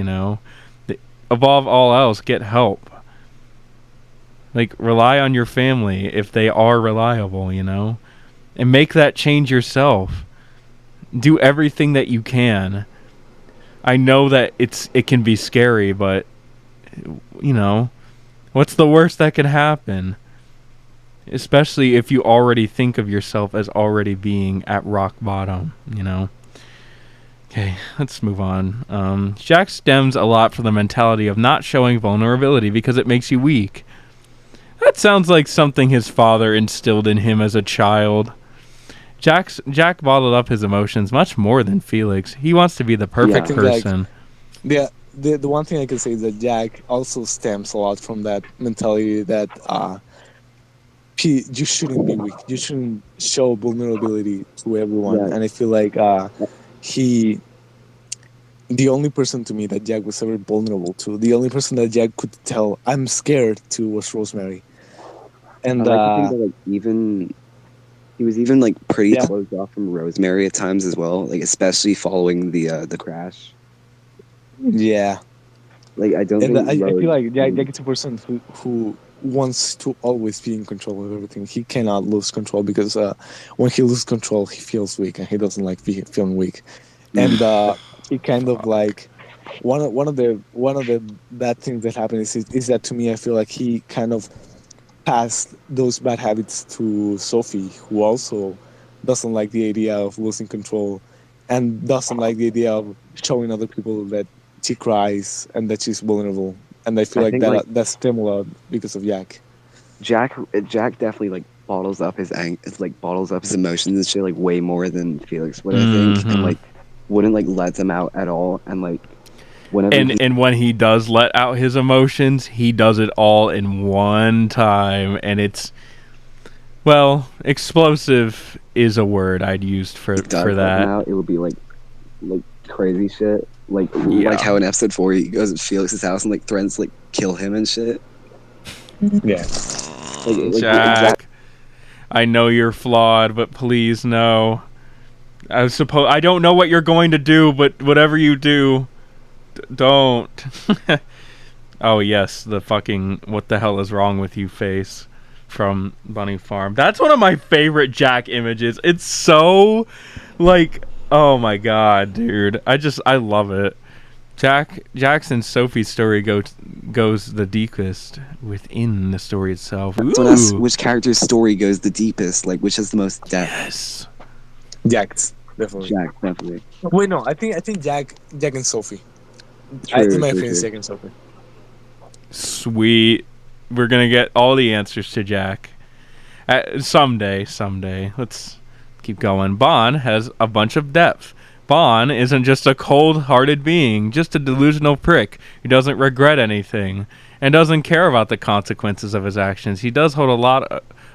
Above all else, get help. Like, rely on your family if they are reliable, and make that change yourself. Do everything that you can. I know that it can be scary, but what's the worst that could happen? Especially if you already think of yourself as already being at rock bottom, Okay, let's move on. Jack stems a lot from the mentality of not showing vulnerability because it makes you weak. That sounds like something his father instilled in him as a child. Jack bottled up his emotions much more than Felix. He wants to be the perfect person. The one thing I can say is that Jack also stems a lot from that mentality that you shouldn't be weak. You shouldn't show vulnerability to everyone. Yeah. And I feel like the only person to me that Jack was ever vulnerable to, the only person that Jack could tell I'm scared to was Rosemary. And I like to think that like he was even like pretty closed off from Rosemary at times as well, like especially following the crash. Yeah. Like I don't. And I feel like Jack is a person who wants to always be in control of everything. He cannot lose control because when he loses control, he feels weak, and he doesn't like feeling weak. And he kind of like one of the bad things that happened is that to me I feel like he kind of passed those bad habits to Sophie, who also doesn't like the idea of losing control and doesn't like the idea of showing other people that she cries and that she's vulnerable. And I feel like that's stem a lot because of Jack. Jack definitely like bottles up his bottles up his emotions and shit like way more than Felix would, I think, and like wouldn't like let them out at all. And like whenever and when he does let out his emotions, he does it all in one time, and it's explosive is a word I'd used for that. Now it would be like crazy shit. Like how in episode 4 he goes to Felix's house and like threatens to like kill him and shit. Yeah. Jack, I know you're flawed, but please no. I don't know what you're going to do, but whatever you do, don't. Oh yes, the fucking what the hell is wrong with you face from Bunny Farm. That's one of my favorite Jack images. It's so like, oh my god, dude. I love it. Jackson's Sophie's story goes the deepest within the story itself. Which character's story goes the deepest? Like, which has the most depth? Yes. Jack's definitely. Jack, definitely. Wait, no, I think Jack and Sophie. In my opinion, Jack and Sophie. Sweet. We're gonna get all the answers to Jack. Someday. Let's keep going. Bon has a bunch of depth. Bon isn't just a cold-hearted being, just a delusional prick who doesn't regret anything and doesn't care about the consequences of his actions. He does hold a lot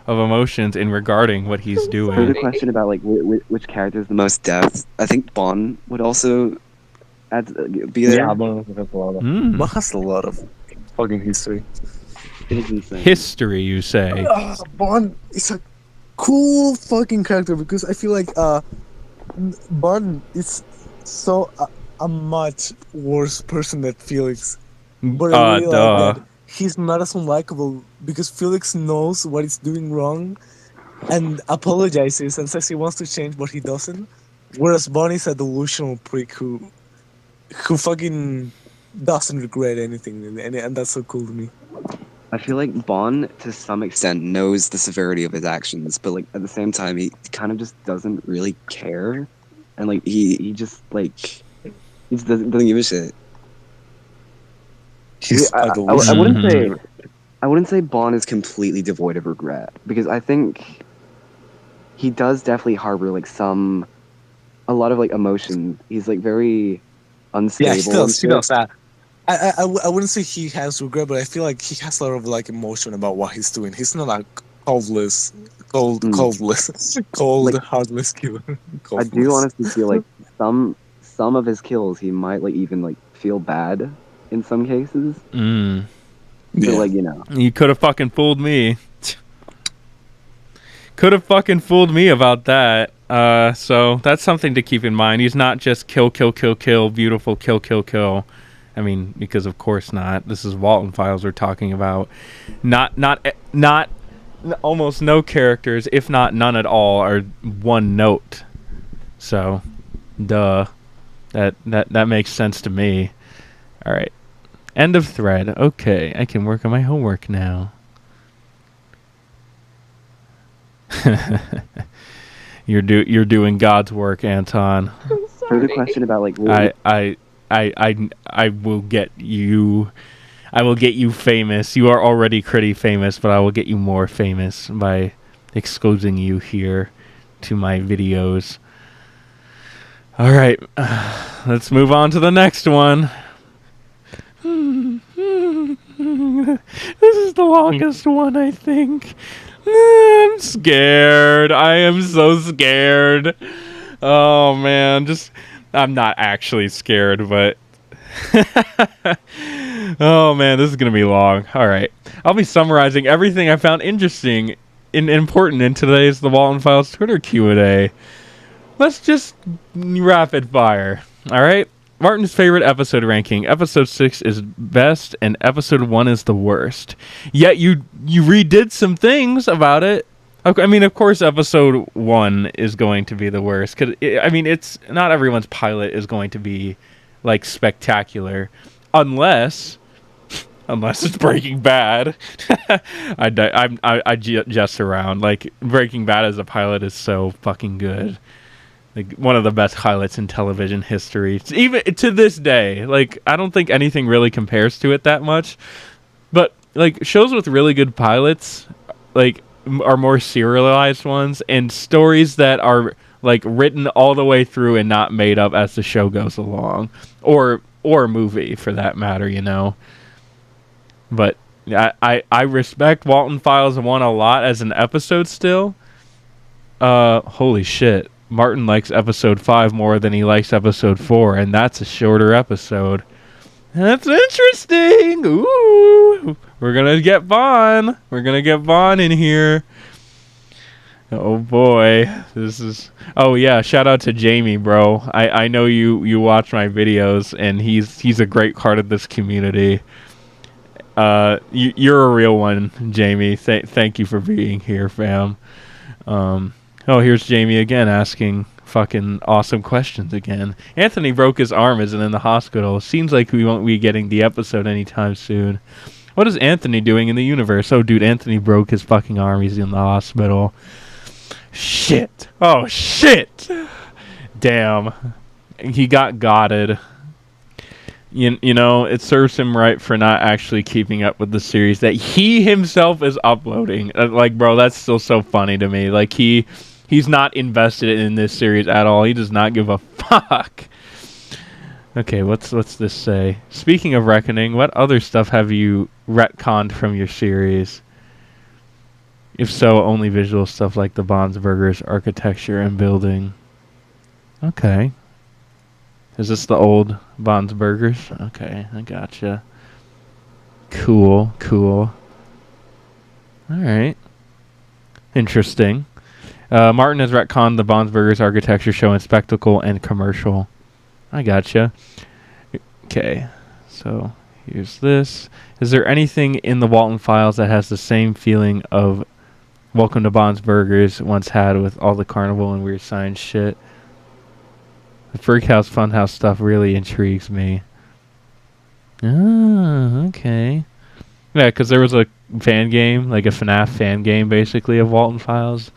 of emotions in regarding what he's doing. There's a question about like which character is the most depth. I think Bon would also be there. Yeah, Bon has a lot of fucking history. It is insane. History, you say? Bon is a cool fucking character because I feel like Bon is so a much worse person than Felix. But I really like that he's not as unlikable because Felix knows what he's doing wrong and apologizes and says he wants to change, but he doesn't. Whereas Bon is a delusional prick who fucking doesn't regret anything, and that's so cool to me. I feel like Bond, to some extent, knows the severity of his actions, but like at the same time, he kind of just doesn't really care, and like he just like he just doesn't give a shit. I wouldn't say Bond is completely devoid of regret, because I think he does definitely harbor like a lot of like emotion. He's like very unstable. Yeah, he does. He does that. I wouldn't say he has regret, but I feel like he has a lot of like emotion about what he's doing. He's not like coldless, heartless killer. I do honestly feel like some of his kills he might like even like feel bad in some cases. Mm. So, like, you know, you could have fucking fooled me. Could have fucking fooled me about that. So that's something to keep in mind. He's not just kill, beautiful, kill. I mean, because of course not. This is Walten Files we're talking about. Not almost no characters, if not none at all, are one note. So, duh. That makes sense to me. All right. End of thread. Okay, I can work on my homework now. You're doing God's work, Anton. Further question about like I will get you. I will get you famous. You are already pretty famous, but I will get you more famous by exposing you here to my videos. All right, let's move on to the next one. This is the longest one, I think. I'm scared. I am so scared. Oh man, I'm not actually scared, but oh man, this is gonna be long. All right, I'll be summarizing everything I found interesting and important in today's The Walten Files Twitter Q&A. Let's just rapid fire. All right. Martin's favorite episode ranking. Episode 6 is best, and episode 1 is the worst. Yet you redid some things about it. I mean, of course, episode 1 is going to be the worst. Cause it's not everyone's pilot is going to be like spectacular, unless it's Breaking Bad. I jest around. Like, Breaking Bad as a pilot is so fucking good. Like, one of the best highlights in television history. Even to this day, like, I don't think anything really compares to it that much. But, like, shows with really good pilots, like, are more serialized ones, and stories that are, like, written all the way through and not made up as the show goes along. Or a movie, for that matter, you know. But I respect Walten Files 1 a lot as an episode still. Holy shit. Martin likes episode 5 more than he likes episode 4, and that's a shorter episode. That's interesting. Ooh, we're gonna get Vaughn. We're gonna get Vaughn in here. Oh boy, this is. Oh yeah, shout out to Jamie, bro. I know you watch my videos, and he's a great part of this community. You're a real one, Jamie. Thank you for being here, fam. Oh, here's Jamie again asking fucking awesome questions again. Anthony broke his arm, isn't in the hospital. Seems like we won't be getting the episode anytime soon. What is Anthony doing in the universe? Oh, dude, Anthony broke his fucking arm. He's in the hospital. Shit. Oh, shit. Damn. He got gotted. You know, it serves him right for not actually keeping up with the series that he himself is uploading. Like, bro, that's still so funny to me. Like, he's not invested in this series at all. He does not give a fuck. Okay, what's this say? Speaking of Reckoning, what other stuff have you retconned from your series? If so, only visual stuff like the Bonsberger's architecture and building. Okay. Is this the old Bonsbergers? Okay, I gotcha. Cool. Alright. Interesting. Martin has retconned the Bonsbergers architecture showing spectacle and commercial. I gotcha. Okay, so here's this. Is there anything in the Walten Files that has the same feeling of Welcome to Bonsbergers once had with all the carnival and weird science shit? The Freak House Funhouse stuff really intrigues me. Oh, okay. Yeah, because there was a fan game, like a FNAF fan game, basically, of Walten Files.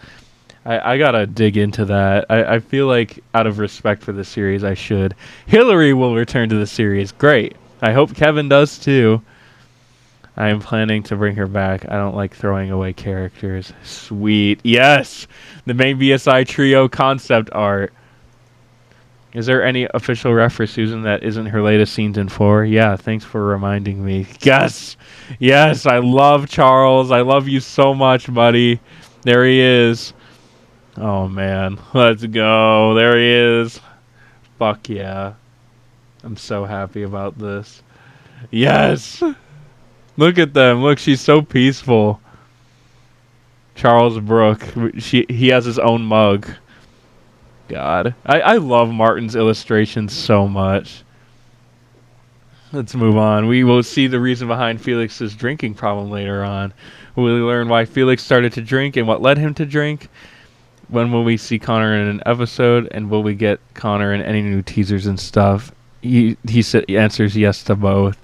I gotta dig into that. I feel like, out of respect for the series, I should. Hillary will return to the series. Great. I hope Kevin does, too. I am planning to bring her back. I don't like throwing away characters. Sweet. Yes! The main BSI trio concept art. Is there any official ref for Susan that isn't her latest scenes in 4? Yeah, thanks for reminding me. Yes! Yes, I love Charles. I love you so much, buddy. There he is. Oh, man. Let's go. There he is. Fuck yeah. I'm so happy about this. Yes! Look at them. Look, she's so peaceful. Charles Brooke. He has his own mug. God. I love Martin's illustrations so much. Let's move on. We will see the reason behind Felix's drinking problem later on. We'll learn why Felix started to drink and what led him to drink. When will we see Connor in an episode? And will we get Connor in any new teasers and stuff? He answers yes to both.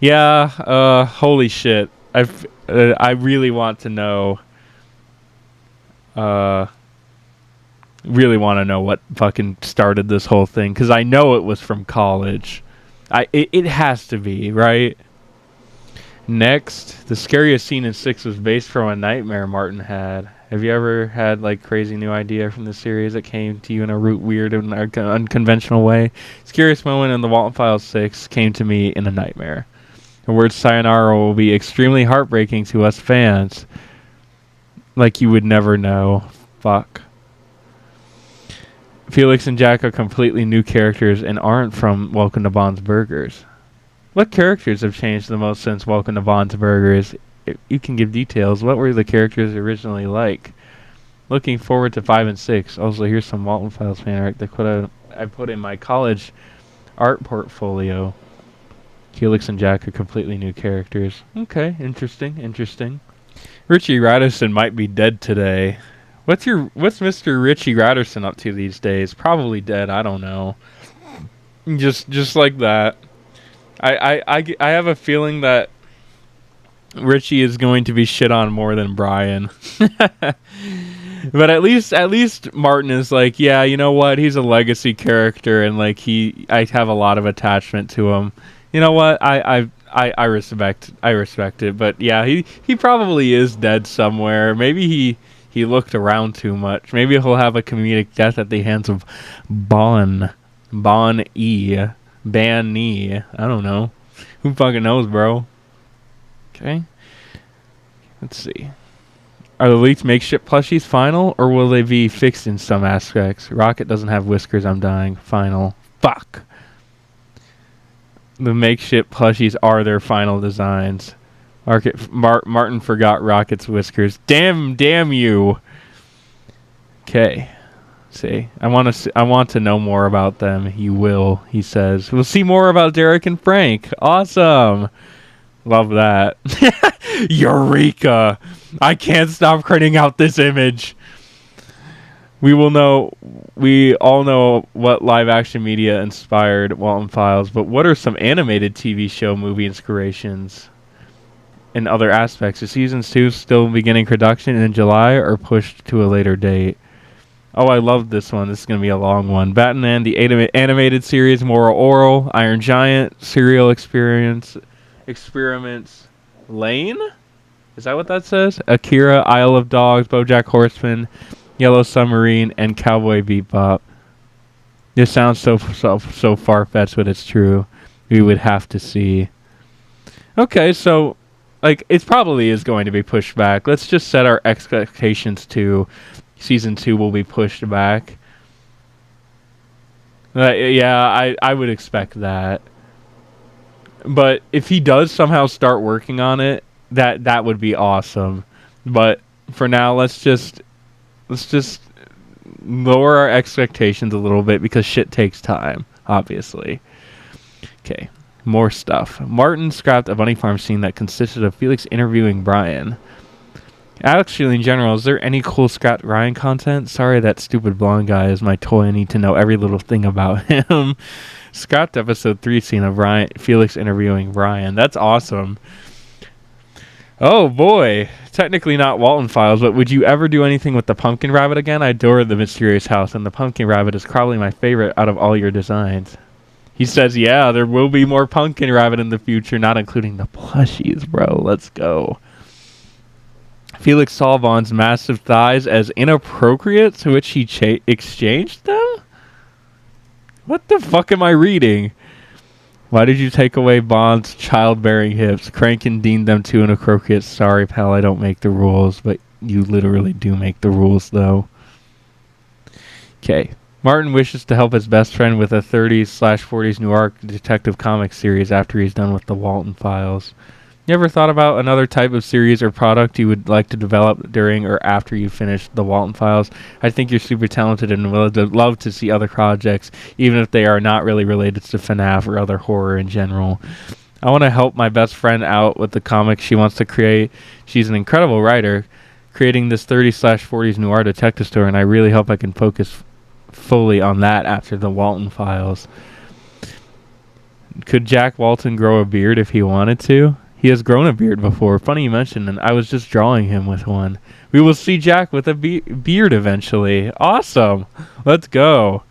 Yeah, holy shit. I really want to know. Really want to know what fucking started this whole thing, because I know it was from college. It has to be, right? Next, the scariest scene in 6 was based from a nightmare Martin had. Have you ever had like crazy new idea from the series that came to you in a weird and unconventional way? Scariest moment in the Walten Files 6 came to me in a nightmare. The word sayonara will be extremely heartbreaking to us fans. Like you would never know. Fuck. Felix and Jack are completely new characters and aren't from Welcome to Bond's Burgers. What characters have changed the most since Welcome to Bond's Burgers? If you can give details. What were the characters originally like? Looking forward to 5 and 6. Also, here's some Walten Files fan art that I put in my college art portfolio. Felix and Jack are completely new characters. Okay, interesting. Richie Radisson might be dead today. What's Mr. Richie Radisson up to these days? Probably dead. I don't know. Just like that. I have a feeling that Richie is going to be shit on more than Brian. But at least Martin is like, yeah, you know what? He's a legacy character, and like I have a lot of attachment to him. You know what? I respect it. But yeah, he probably is dead somewhere. Maybe he looked around too much. Maybe he'll have a comedic death at the hands of Ban E. I don't know. Who fucking knows, bro? Okay. Let's see. Are the leaked makeshift plushies final, or will they be fixed in some aspects? Rocket doesn't have whiskers. I'm dying. Final. Fuck. The makeshift plushies are their final designs. Martin forgot Rocket's whiskers. Damn you. Okay. See, I want to know more about them. You will, he says. We'll see more about Derek and Frank. Awesome. Love that. Eureka. I can't stop cranking out this image. We all know what live action media inspired Walten Files, but what are some animated TV show movie inspirations in other aspects? Is seasons 2 still beginning production in July or pushed to a later date? Oh, I love this one. This is going to be a long one. Batman, the animated series, Moral Oral, Iron Giant, Serial Experiments, Lane? Is that what that says? Akira, Isle of Dogs, BoJack Horseman, Yellow Submarine, and Cowboy Bebop. This sounds so far-fetched, but it's true. We would have to see. Okay, so like it probably is going to be pushed back. Let's just set our expectations to season 2 will be pushed back. Yeah, I would expect that. But if he does somehow start working on it, that would be awesome. But for now, let's just lower our expectations a little bit because shit takes time, obviously. Okay, more stuff. Martin scrapped a bunny farm scene that consisted of Felix interviewing Brian. Actually, in general, is there any cool Scott Ryan content? Sorry, that stupid blonde guy is my toy. I need to know every little thing about him. Scott's episode 3 scene of Felix interviewing Ryan. That's awesome. Oh boy. Technically not Walten Files, but would you ever do anything with the pumpkin rabbit again? I adore the mysterious house, and the pumpkin rabbit is probably my favorite out of all your designs. He says, yeah, there will be more pumpkin rabbit in the future, not including the plushies, bro. Let's go. Felix saw Vaughn's massive thighs as inappropriate, to which he exchanged them? What the fuck am I reading? Why did you take away Bond's childbearing hips? Crankin deemed them too inappropriate. Sorry, pal, I don't make the rules, but you literally do make the rules, though. Okay. Martin wishes to help his best friend with a 30s/40s noir detective comic series after he's done with the Walten Files. You ever thought about another type of series or product you would like to develop during or after you finish the Walten Files? I think you're super talented and would love to see other projects, even if they are not really related to FNAF or other horror in general. I want to help my best friend out with the comic she wants to create. She's an incredible writer, creating this 30s/40s noir detective story, and I really hope I can focus fully on that after the Walten Files. Could Jack Walton grow a beard if he wanted to? He has grown a beard before. Funny you mentioned, and I was just drawing him with one. We will see Jack with a beard eventually. Awesome. Let's go.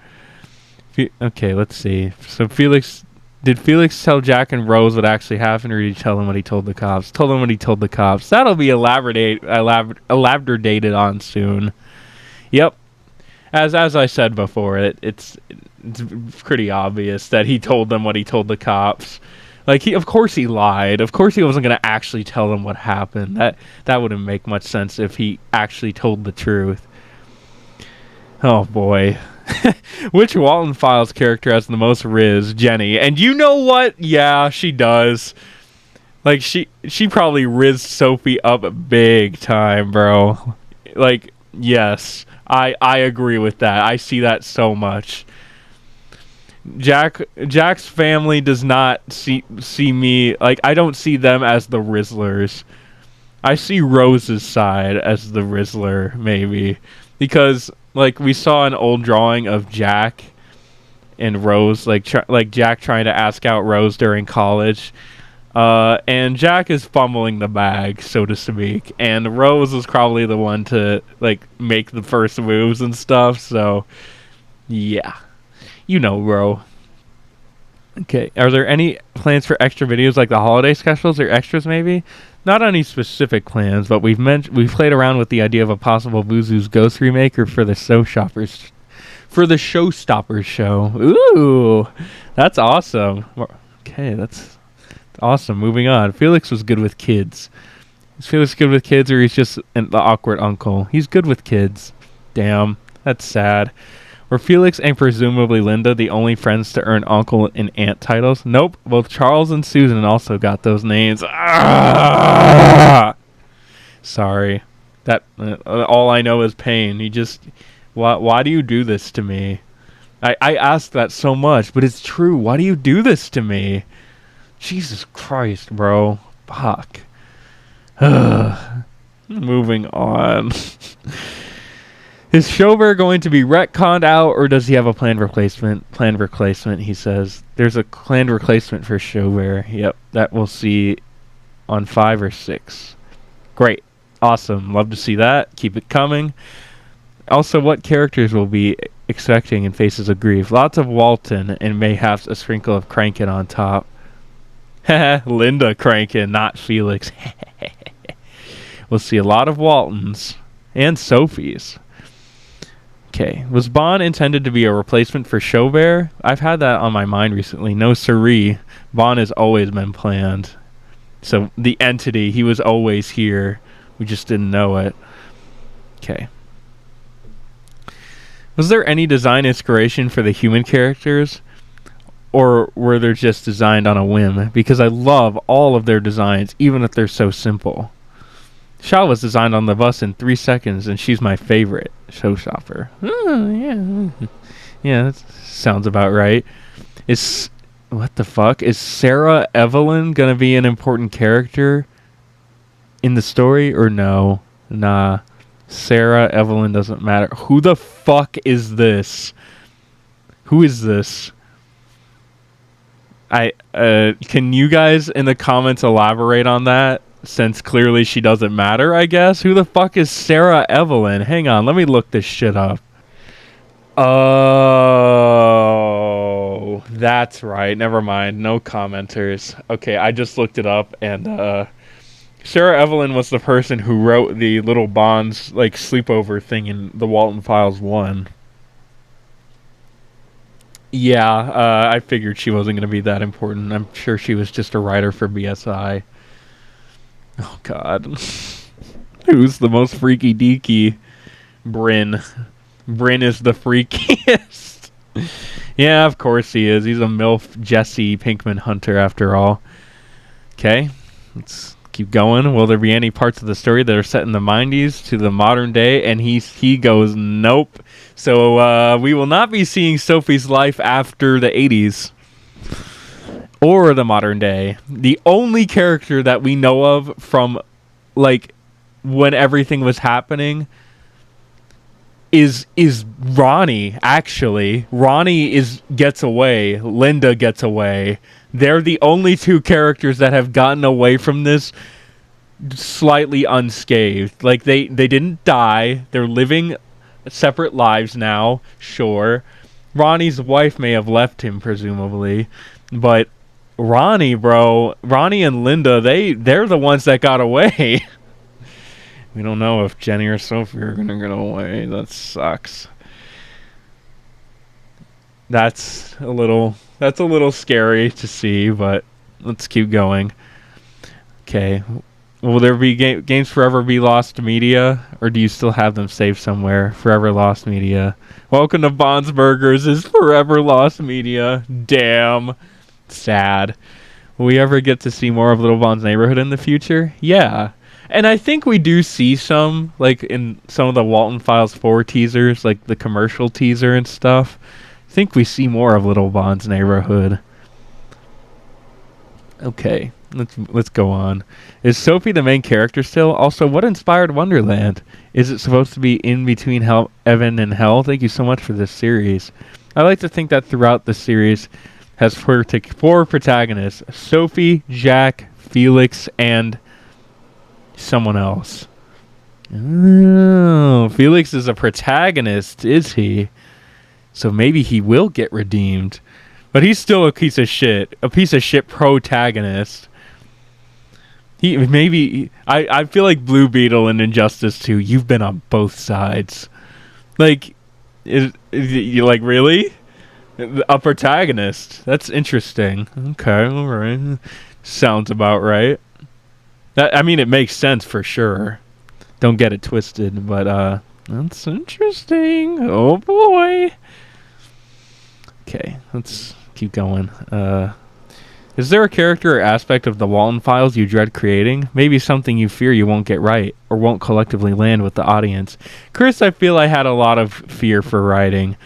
Okay, let's see. So did Felix tell Jack and Rose what actually happened, or did he tell them what he told the cops? Told them what he told the cops. That'll be elaborated on soon. Yep. As I said before, it's pretty obvious that he told them what he told the cops. Like, of course he lied. Of course he wasn't going to actually tell them what happened. That wouldn't make much sense if he actually told the truth. Oh, boy. Which Walten Files character has the most riz? Jenny. And you know what? Yeah, she does. Like, she probably rizzed Sophie up big time, bro. Like, yes. I agree with that. I see that so much. Jack's family does not see me, like, I don't see them as the Rizzlers. I see Rose's side as the Rizzler, maybe, because like we saw an old drawing of Jack and Rose, like Jack trying to ask out Rose during college, and Jack is fumbling the bag, so to speak, and Rose is probably the one to like make the first moves and stuff. So yeah. You know, bro. Okay, are there any plans for extra videos like the holiday specials or extras maybe? Not any specific plans, but we've played around with the idea of a possible Vuzu's Ghost remake or for the Showstoppers show. Ooh, that's awesome. Okay, that's awesome. Moving on. Felix was good with kids. Is Felix good with kids, or he's just the awkward uncle? He's good with kids. Damn, that's sad. Were Felix and presumably Linda the only friends to earn uncle and aunt titles? Nope. Both Charles and Susan also got those names. Sorry. That all I know is pain. Why do you do this to me? I ask that so much, but it's true. Why do you do this to me? Jesus Christ, bro. Fuck. Moving on. Is Shover going to be retconned out, or does he have a planned replacement? Planned replacement, he says. There's a planned replacement for Shover. Yep, that we'll see on 5 or 6. Great. Awesome. Love to see that. Keep it coming. Also, what characters will be expecting in Faces of Grief? Lots of Walten, and mayhaps a sprinkle of Crankin on top. Linda Crankin, not Felix. We'll see a lot of Waltons and Sophies. Okay, was Bond intended to be a replacement for Chaubert? I've had that on my mind recently. No siree. Bond has always been planned. So the entity, he was always here. We just didn't know it. Okay. Was there any design inspiration for the human characters? Or were they just designed on a whim? Because I love all of their designs, even if they're so simple. Shaw was designed on the bus in 3 seconds, and she's my favorite showstopper. Yeah, that sounds about right. What the fuck? Is Sarah Evelyn gonna be an important character in the story, or no? Nah. Sarah Evelyn doesn't matter. Who the fuck is this? Who is this? Can you guys in the comments elaborate on that? Since clearly she doesn't matter, I guess. Who the fuck is Sarah Evelyn? Hang on, let me look this shit up. Oh, that's right. Never mind. No commenters. Okay, I just looked it up, and Sarah Evelyn was the person who wrote the little Bonds like sleepover thing in the Walten Files 1. Yeah, I figured she wasn't going to be that important. I'm sure she was just a writer for BSI. Oh, God. Who's the most freaky deaky? Bryn. Bryn is the freakiest. Yeah, of course he is. He's a MILF Jesse Pinkman hunter, after all. Okay, let's keep going. Will there be any parts of the story that are set in the 90s to the modern day? And he goes, nope. So we will not be seeing Sophie's life after the 80s or the modern day. The only character that we know of from like when everything was happening is Ronnie. Actually, Ronnie gets away. Linda gets away. They're the only two characters that have gotten away from this slightly unscathed. Like they didn't die. They're living separate lives now. Sure, Ronnie's wife may have left him, presumably, but Ronnie and Linda, they're the ones that got away. We don't know if Jenny or Sophie are gonna get away. That sucks. That's a little scary to see, but let's keep going. Okay. Will there be games forever be lost media, or do you still have them saved somewhere? Forever lost media. Welcome to Bonds Burgers is forever lost media. Damn. Sad. Will we ever get to see more of Little Bond's neighborhood in the future? Yeah. And I think we do see some, like in some of the Walten Files 4 teasers, like the commercial teaser and stuff. I think we see more of Little Bond's neighborhood. Okay, let's go on. Is Sophie the main character still? Also, what inspired Wonderland? Is it supposed to be in between Heaven and Hell? Thank you so much for this series. I like to think that throughout the series has four protagonists: Sophie, Jack, Felix, and someone else. Oh, Felix is a protagonist, is he? So maybe he will get redeemed. But he's still a piece of shit protagonist. I feel like Blue Beetle and Injustice 2, you've been on both sides. Like, you like, really? A protagonist. That's interesting. Okay, alright. Sounds about right. I mean, it makes sense for sure. Don't get it twisted, but that's interesting. Oh boy. Okay, let's keep going. Is there a character or aspect of the Walten Files you dread creating? Maybe something you fear you won't get right or won't collectively land with the audience. Chris, I feel I had a lot of fear for writing.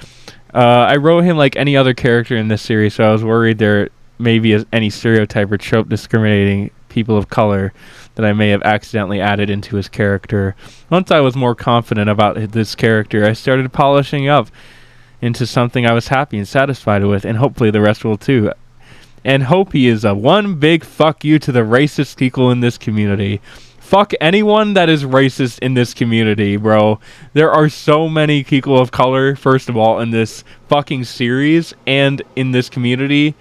I wrote him like any other character in this series, so I was worried there may be any stereotype or trope discriminating people of color that I may have accidentally added into his character. Once I was more confident about this character, I started polishing up into something I was happy and satisfied with, and hopefully the rest will too. And hope he is a one big fuck you to the racist people in this community. Fuck anyone that is racist in this community, bro. There are so many people of color, first of all, in this fucking series and in this community.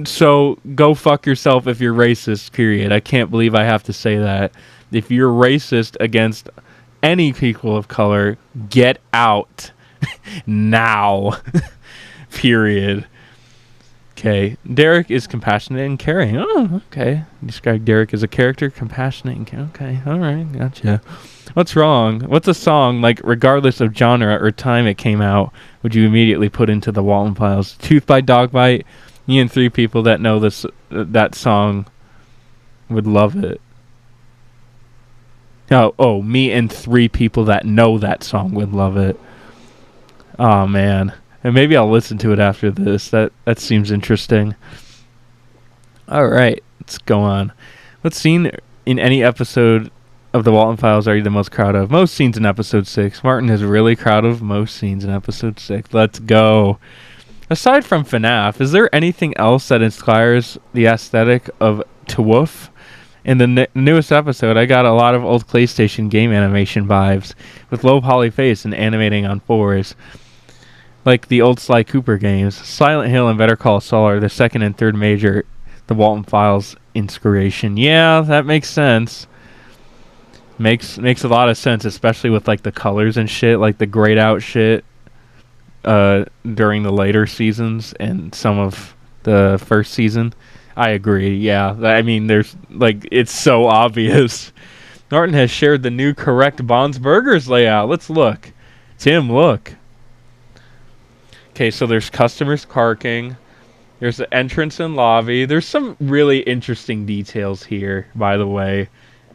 So go fuck yourself if you're racist, period. I can't believe I have to say that. If you're racist against any people of color, get out. Now. Period. Okay. Derek is compassionate and caring. Oh, okay. Describe Derek as a character, compassionate and caring. Okay. Alright, gotcha. What's wrong? What's a song, like, regardless of genre or time it came out, would you immediately put into the Walten Files? Tooth by Dogbite. Me and 3 people that know that song would love it. Oh, me and 3 people that know that song would love it. Oh man, and maybe I'll listen to it after this. That seems interesting. All right, let's go on. What scene in any episode of the Walten Files are you the most proud of? Most scenes in episode 6. Martin is really proud of most scenes in episode 6. Let's go. Aside from FNAF, is there anything else that inspires the aesthetic of TWOOF? In the newest episode, I got a lot of old PlayStation game animation vibes, with low poly face and animating on 4s. Like the old Sly Cooper games. Silent Hill and Better Call Saul are the second and third major the Walten Files inspiration. Yeah, that makes sense. Makes a lot of sense, especially with like the colors and shit, like the grayed out shit during the later seasons and some of the first season. I agree. Yeah, I mean, there's like it's so obvious. Norton has shared the new correct Bond's Burgers layout. Let's look. Tim, look. Okay, so there's customers parking. There's the entrance and lobby. There's some really interesting details here, by the way.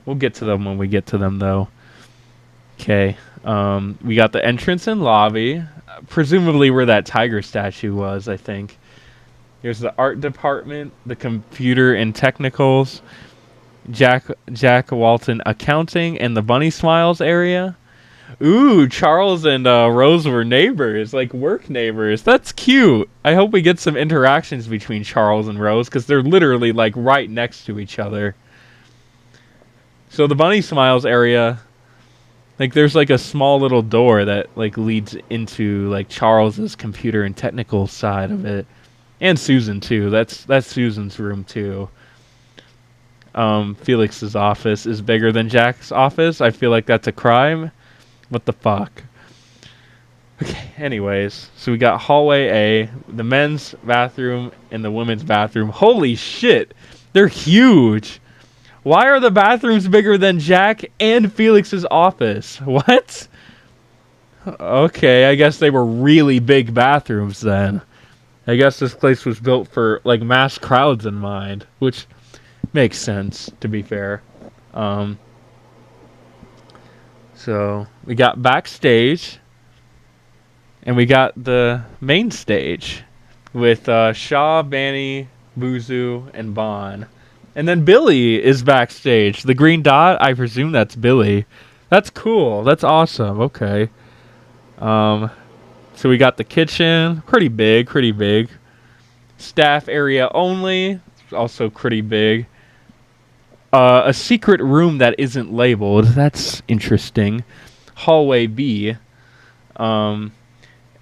We'll get to them when we get to them, though. Okay, we got the entrance and lobby. Presumably where that tiger statue was, I think. Here's the art department, the computer and technicals, Jack Walten accounting, and the Bunny Smiles area. Ooh, Charles and Rose were neighbors, like work neighbors. That's cute. I hope we get some interactions between Charles and Rose, because they're literally like right next to each other. So the Bunny Smiles area, like there's like a small little door that like leads into like Charles's computer and technical side of it. And Susan too. That's Susan's room too. Felix's office is bigger than Jack's office. I feel like that's a crime. What the fuck? Okay, anyways. So we got hallway A, the men's bathroom, and the women's bathroom. Holy shit! They're huge! Why are the bathrooms bigger than Jack and Felix's office? What? Okay, I guess they were really big bathrooms then. I guess this place was built for like mass crowds in mind, which makes sense, to be fair. So we got backstage, and we got the main stage with Shaw, Banny, Buzu, and Bon. And then Billy is backstage. The green dot, I presume that's Billy. That's cool. That's awesome. Okay. So we got the kitchen, pretty big. Staff area only, also pretty big. A secret room that isn't labeled, that's interesting. Hallway B. And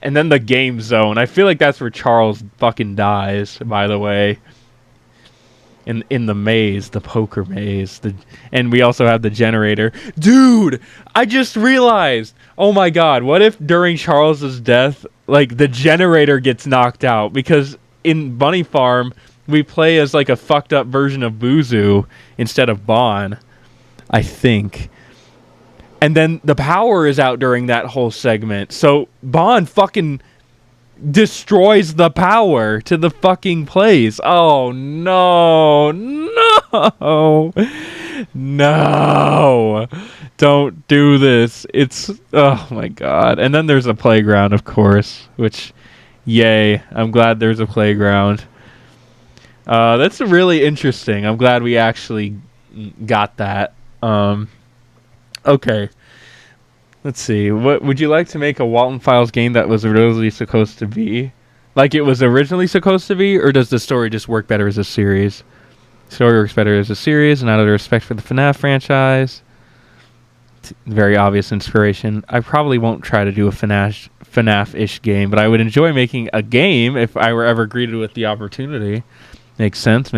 then the game zone. I feel like that's where Charles fucking dies, by the way. In the maze, the poker maze. And we also have the generator. Dude, I just realized. Oh my god, what if during Charles's death, like, the generator gets knocked out? Because in Bunny Farm, we play as, like, a fucked up version of Buzu instead of Bon, I think. And then the power is out during that whole segment. So Bon fucking destroys the power to the fucking place. Oh, no. No. Don't do this. It's... Oh, my God. And then there's a playground, of course, which... Yay. I'm glad there's a playground. That's really interesting. I'm glad we actually got that. Okay. Let's see. What would you like to make a Walten Files game that was originally supposed to be? Like it was originally supposed to be? Or does the story just work better as a series? Story works better as a series, and out of respect for the FNAF franchise. Very obvious inspiration. I probably won't try to do a FNAF-ish game, but I would enjoy making a game if I were ever greeted with the opportunity. Makes sense.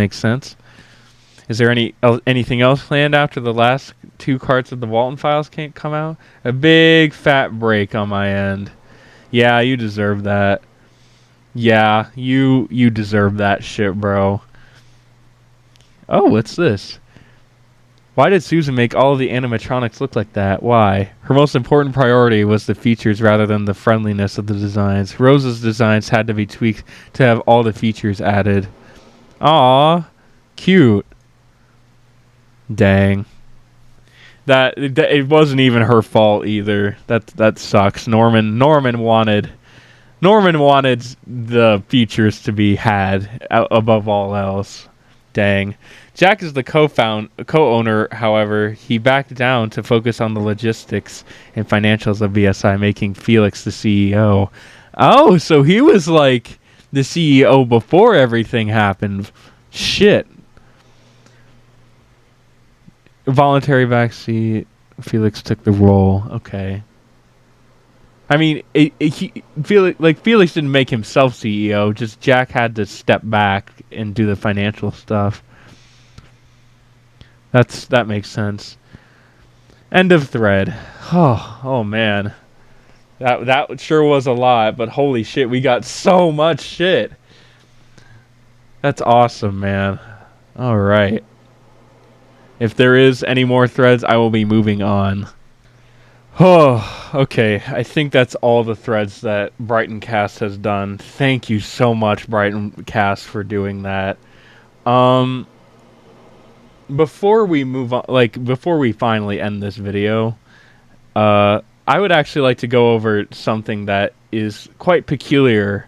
Is there anything else planned after the last 2 carts of the Walten Files can't come out? A big fat break on my end. Yeah, you deserve that. Yeah, you deserve that shit, bro. Oh, what's this? Why did Susan make all of the animatronics look like that? Why? Her most important priority was the features rather than the friendliness of the designs. Rose's designs had to be tweaked to have all the features added. Aww. Cute. Dang. That it wasn't even her fault either. That sucks. Norman wanted the features to be had above all else. Dang. Jack is the co-owner. However, he backed down to focus on the logistics and financials of BSI, making Felix the CEO. Oh, so he was like the CEO before everything happened. Shit. Voluntary backseat. Felix took the role. Okay. I mean, Felix didn't make himself CEO. Just Jack had to step back and do the financial stuff. That makes sense. End of thread. Oh man, that sure was a lot. But holy shit, we got so much shit. That's awesome, man. All right. If there is any more threads, I will be moving on. Oh, okay. I think that's all the threads that BrightonCast has done. Thank you so much, BrightonCast, for doing that. Before we move on, before we finally end this video, I would actually like to go over something that is quite peculiar.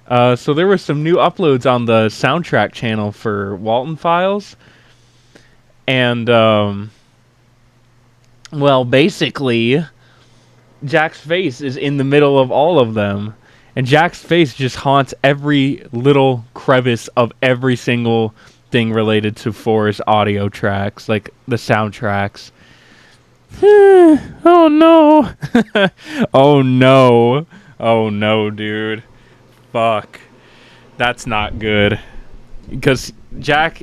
So there were some new uploads on the soundtrack channel for Walten Files. And, well, basically, Jack's face is in the middle of all of them. And Jack's face just haunts every little crevice of every single thing related to 4's audio tracks, like the soundtracks. Oh no. Oh no. Oh no, dude. Fuck. That's not good. Because Jack,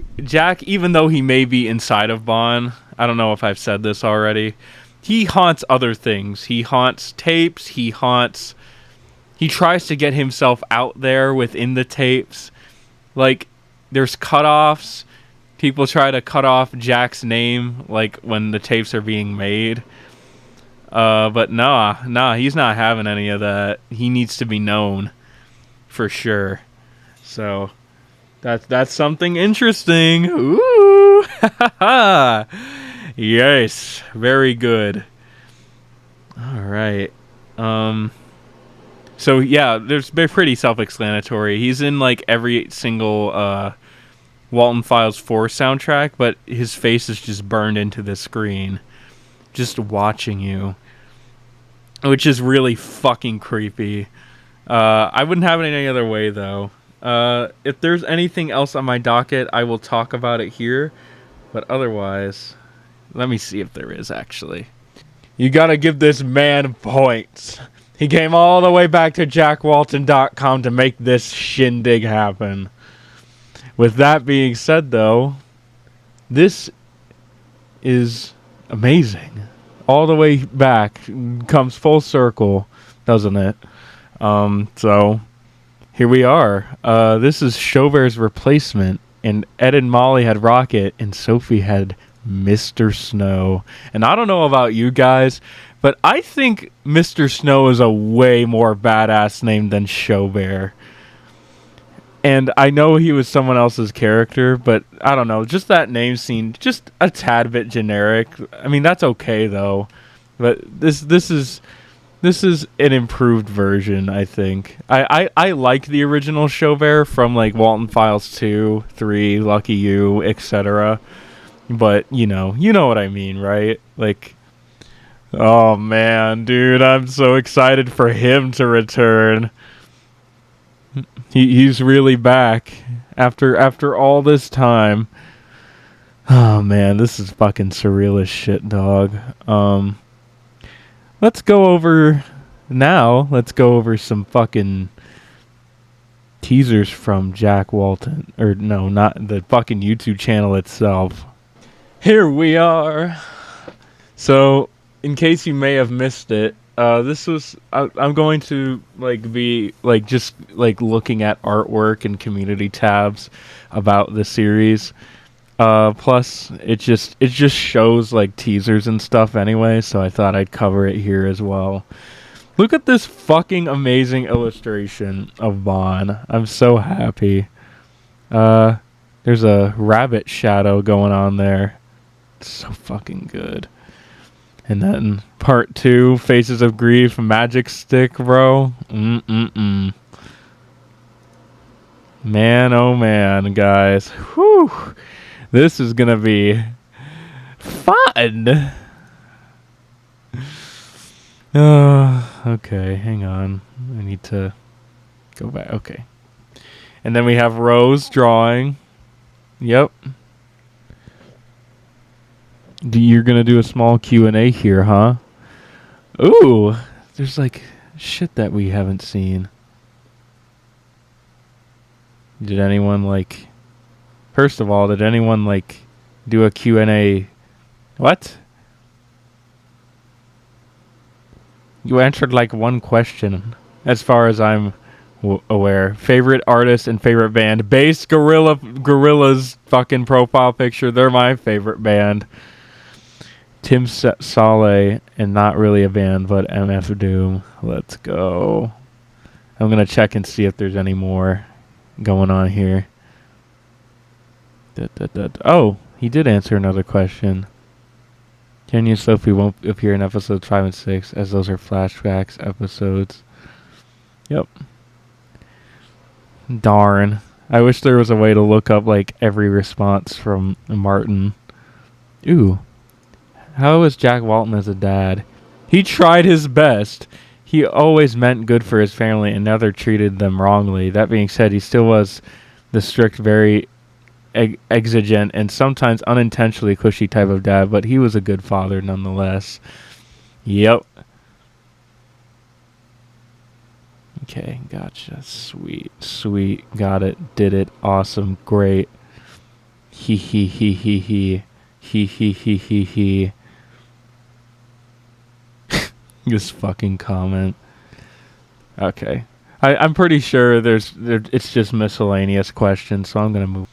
even though he may be inside of Bond, I don't know if I've said this already, he haunts other things. He haunts tapes. He tries to get himself out there within the tapes. Like, there's cutoffs. People try to cut off Jack's name, like, when the tapes are being made. But nah, he's not having any of that. He needs to be known, for sure. So, that's something interesting. Ooh! Yes, very good. All right. So yeah, they're pretty self-explanatory. He's in like every single Walten Files 4 soundtrack, but his face is just burned into the screen, just watching you, which is really fucking creepy. I wouldn't have it any other way though. If there's anything else on my docket, I will talk about it here. But otherwise, let me see if there is actually. You gotta give this man points. He came all the way back to jackwalten.com to make this shindig happen. With that being said, though, this is amazing. All the way back, comes full circle, doesn't it? So, here we are. This is Chauvert's replacement, and Ed and Molly had Rocket, and Sophie had Mr. Snow. And I don't know about you guys, but I think Mr. Snow is a way more badass name than Chauvert. And I know he was someone else's character, but I don't know. Just that name seemed just a tad bit generic. I mean, that's okay though. But this is an improved version, I think. I like the original Chauvert from like Walten Files 2, 3, Lucky You, etc. But you know what I mean, right? Like, oh man, dude, I'm so excited for him to return. He's really back after all this time. Oh man, this is fucking surreal as shit, dog. Let's go over some fucking teasers from Jack Walten. Or no, not the fucking YouTube channel itself. Here we are. So, in case you may have missed it, this was I'm going to be just looking at artwork and community tabs about the series. Plus it just shows like teasers and stuff anyway, so I thought I'd cover it here as well. Look at this fucking amazing illustration of Bond. I'm so happy. There's a rabbit shadow going on there. It's so fucking good. And then part 2, Faces of Grief, Magic Stick, bro. Man, oh man, guys. Whew. This is gonna be fun. Okay, hang on. I need to go back. Okay. And then we have Rose drawing. Yep. You're gonna do a small Q&A here, huh? Ooh, there's like shit that we haven't seen. Did anyone like... First of all, did anyone like do a Q&A? What? You answered like one question, as far as I'm aware. Favorite artist and favorite band. Base Gorilla's fucking profile picture. They're my favorite band. Tim Saleh, and not really a band, but MF Doom. Let's go. I'm going to check and see if there's any more going on here. Oh, he did answer another question. Kenny and Sophie won't appear in episodes 5 and 6, as those are flashbacks episodes. Yep. Darn. I wish there was a way to look up like every response from Martin. Ooh. How was Jack Walton as a dad? He tried his best. He always meant good for his family and never treated them wrongly. That being said, he still was the strict, very exigent, and sometimes unintentionally cushy type of dad, but he was a good father nonetheless. Yep. Okay, gotcha. Sweet, sweet. Got it. Did it. Awesome. Great. He. This fucking comment. Okay. I'm pretty sure it's just miscellaneous questions, so I'm gonna move.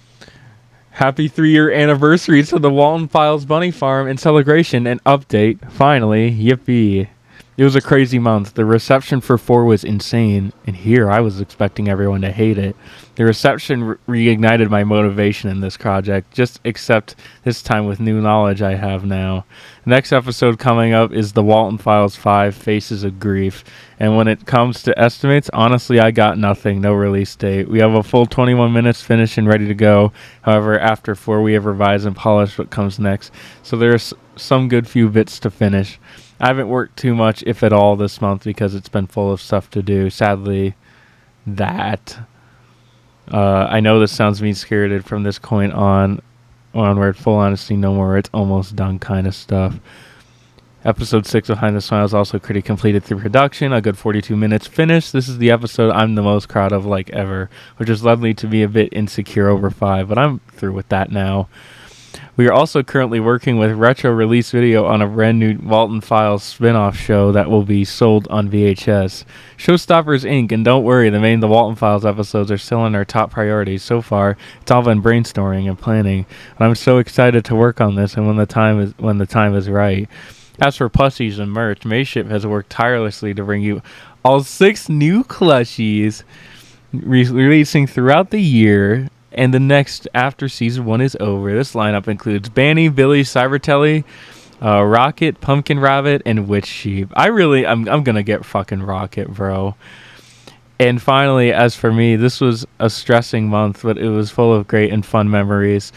Happy 3-year anniversary to the Walten Files Bunny Farm in celebration and update. Finally, yippee. It was a crazy month. The reception for 4 was insane, and here I was expecting everyone to hate it. The reception reignited my motivation in this project, just except this time with new knowledge I have now. The next episode coming up is the Walten Files 5, Faces of Grief. And when it comes to estimates, honestly, I got nothing, no release date. We have a full 21 minutes finished and ready to go. However, after 4, we have revised and polished what comes next. So there's some good few bits to finish. I haven't worked too much, if at all, this month because it's been full of stuff to do. Sadly, that. I know this sounds mean-spirited from this point onward. Full honesty, no more. It's almost done kind of stuff. Episode 6 Behind the Smiles also pretty completed through production. A good 42 minutes finished. This is the episode I'm the most proud of like ever, which has led me to be a bit insecure over 5, but I'm through with that now. We are also currently working with retro release video on a brand new Walten Files spin-off show that will be sold on VHS. Showstoppers Inc. And don't worry, the Walten Files episodes are still in our top priorities. So far, it's all been brainstorming and planning. And I'm so excited to work on this and when the time is right. As for plushies and merch, Mayship has worked tirelessly to bring you all 6 new plushies releasing throughout the year. And the next after season 1 is over. This lineup includes Banny, Billy, Cybertelly, Rocket, Pumpkin Rabbit, and Witch Sheep. I'm gonna get fucking Rocket, bro. And finally, as for me, this was a stressing month, but it was full of great and fun memories.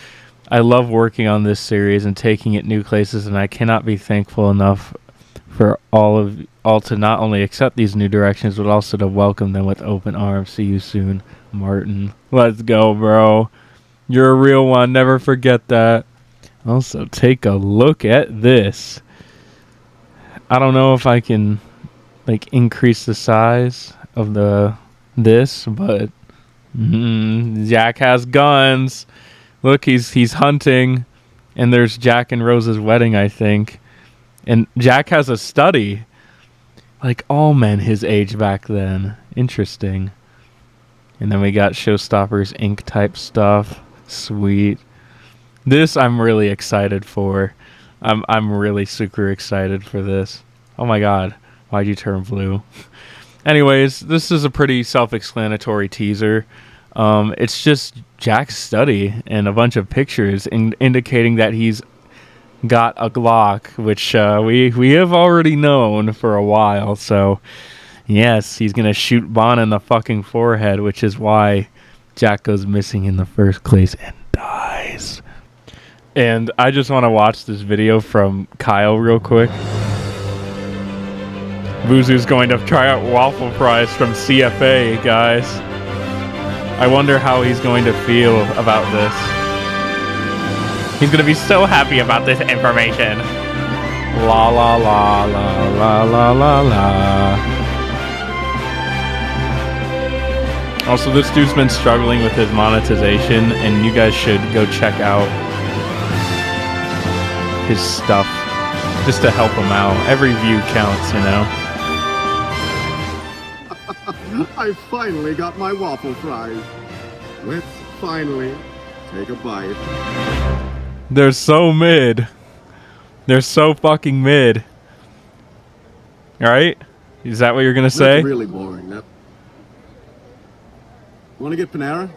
I love working on this series and taking it new places, and I cannot be thankful enough for all to not only accept these new directions, but also to welcome them with open arms. See you soon, Martin. Let's go, bro. You're a real one. Never forget that. Also, take a look at this. I don't know if I can like increase the size of this, but Jack has guns. Look, he's hunting, and there's Jack and Rose's wedding, I think. And Jack has a study. Like all men his age back then. Interesting. And then we got Showstoppers Inc. type stuff. Sweet. This I'm really excited for. I'm really super excited for this. Oh my god. Why'd you turn blue? Anyways, this is a pretty self-explanatory teaser. It's just Jack's study and a bunch of pictures indicating that he's got a Glock, which we have already known for a while. So yes, he's gonna shoot Bon in the fucking forehead, which is why Jack goes missing in the first place and dies. And I just want to watch this video from Kyle real quick. Vuzu's going to try out waffle fries from CFA, guys. I wonder how he's going to feel about this. He's going to be so happy about this information. La la la la la la la la. Also, this dude's been struggling with his monetization, and you guys should go check out his stuff just to help him out. Every view counts, you know. I finally got my waffle fries. Let's finally take a bite. They're so mid. They're so fucking mid. Alright? Is that what you're gonna say? That's really boring. That... Want to get Panera?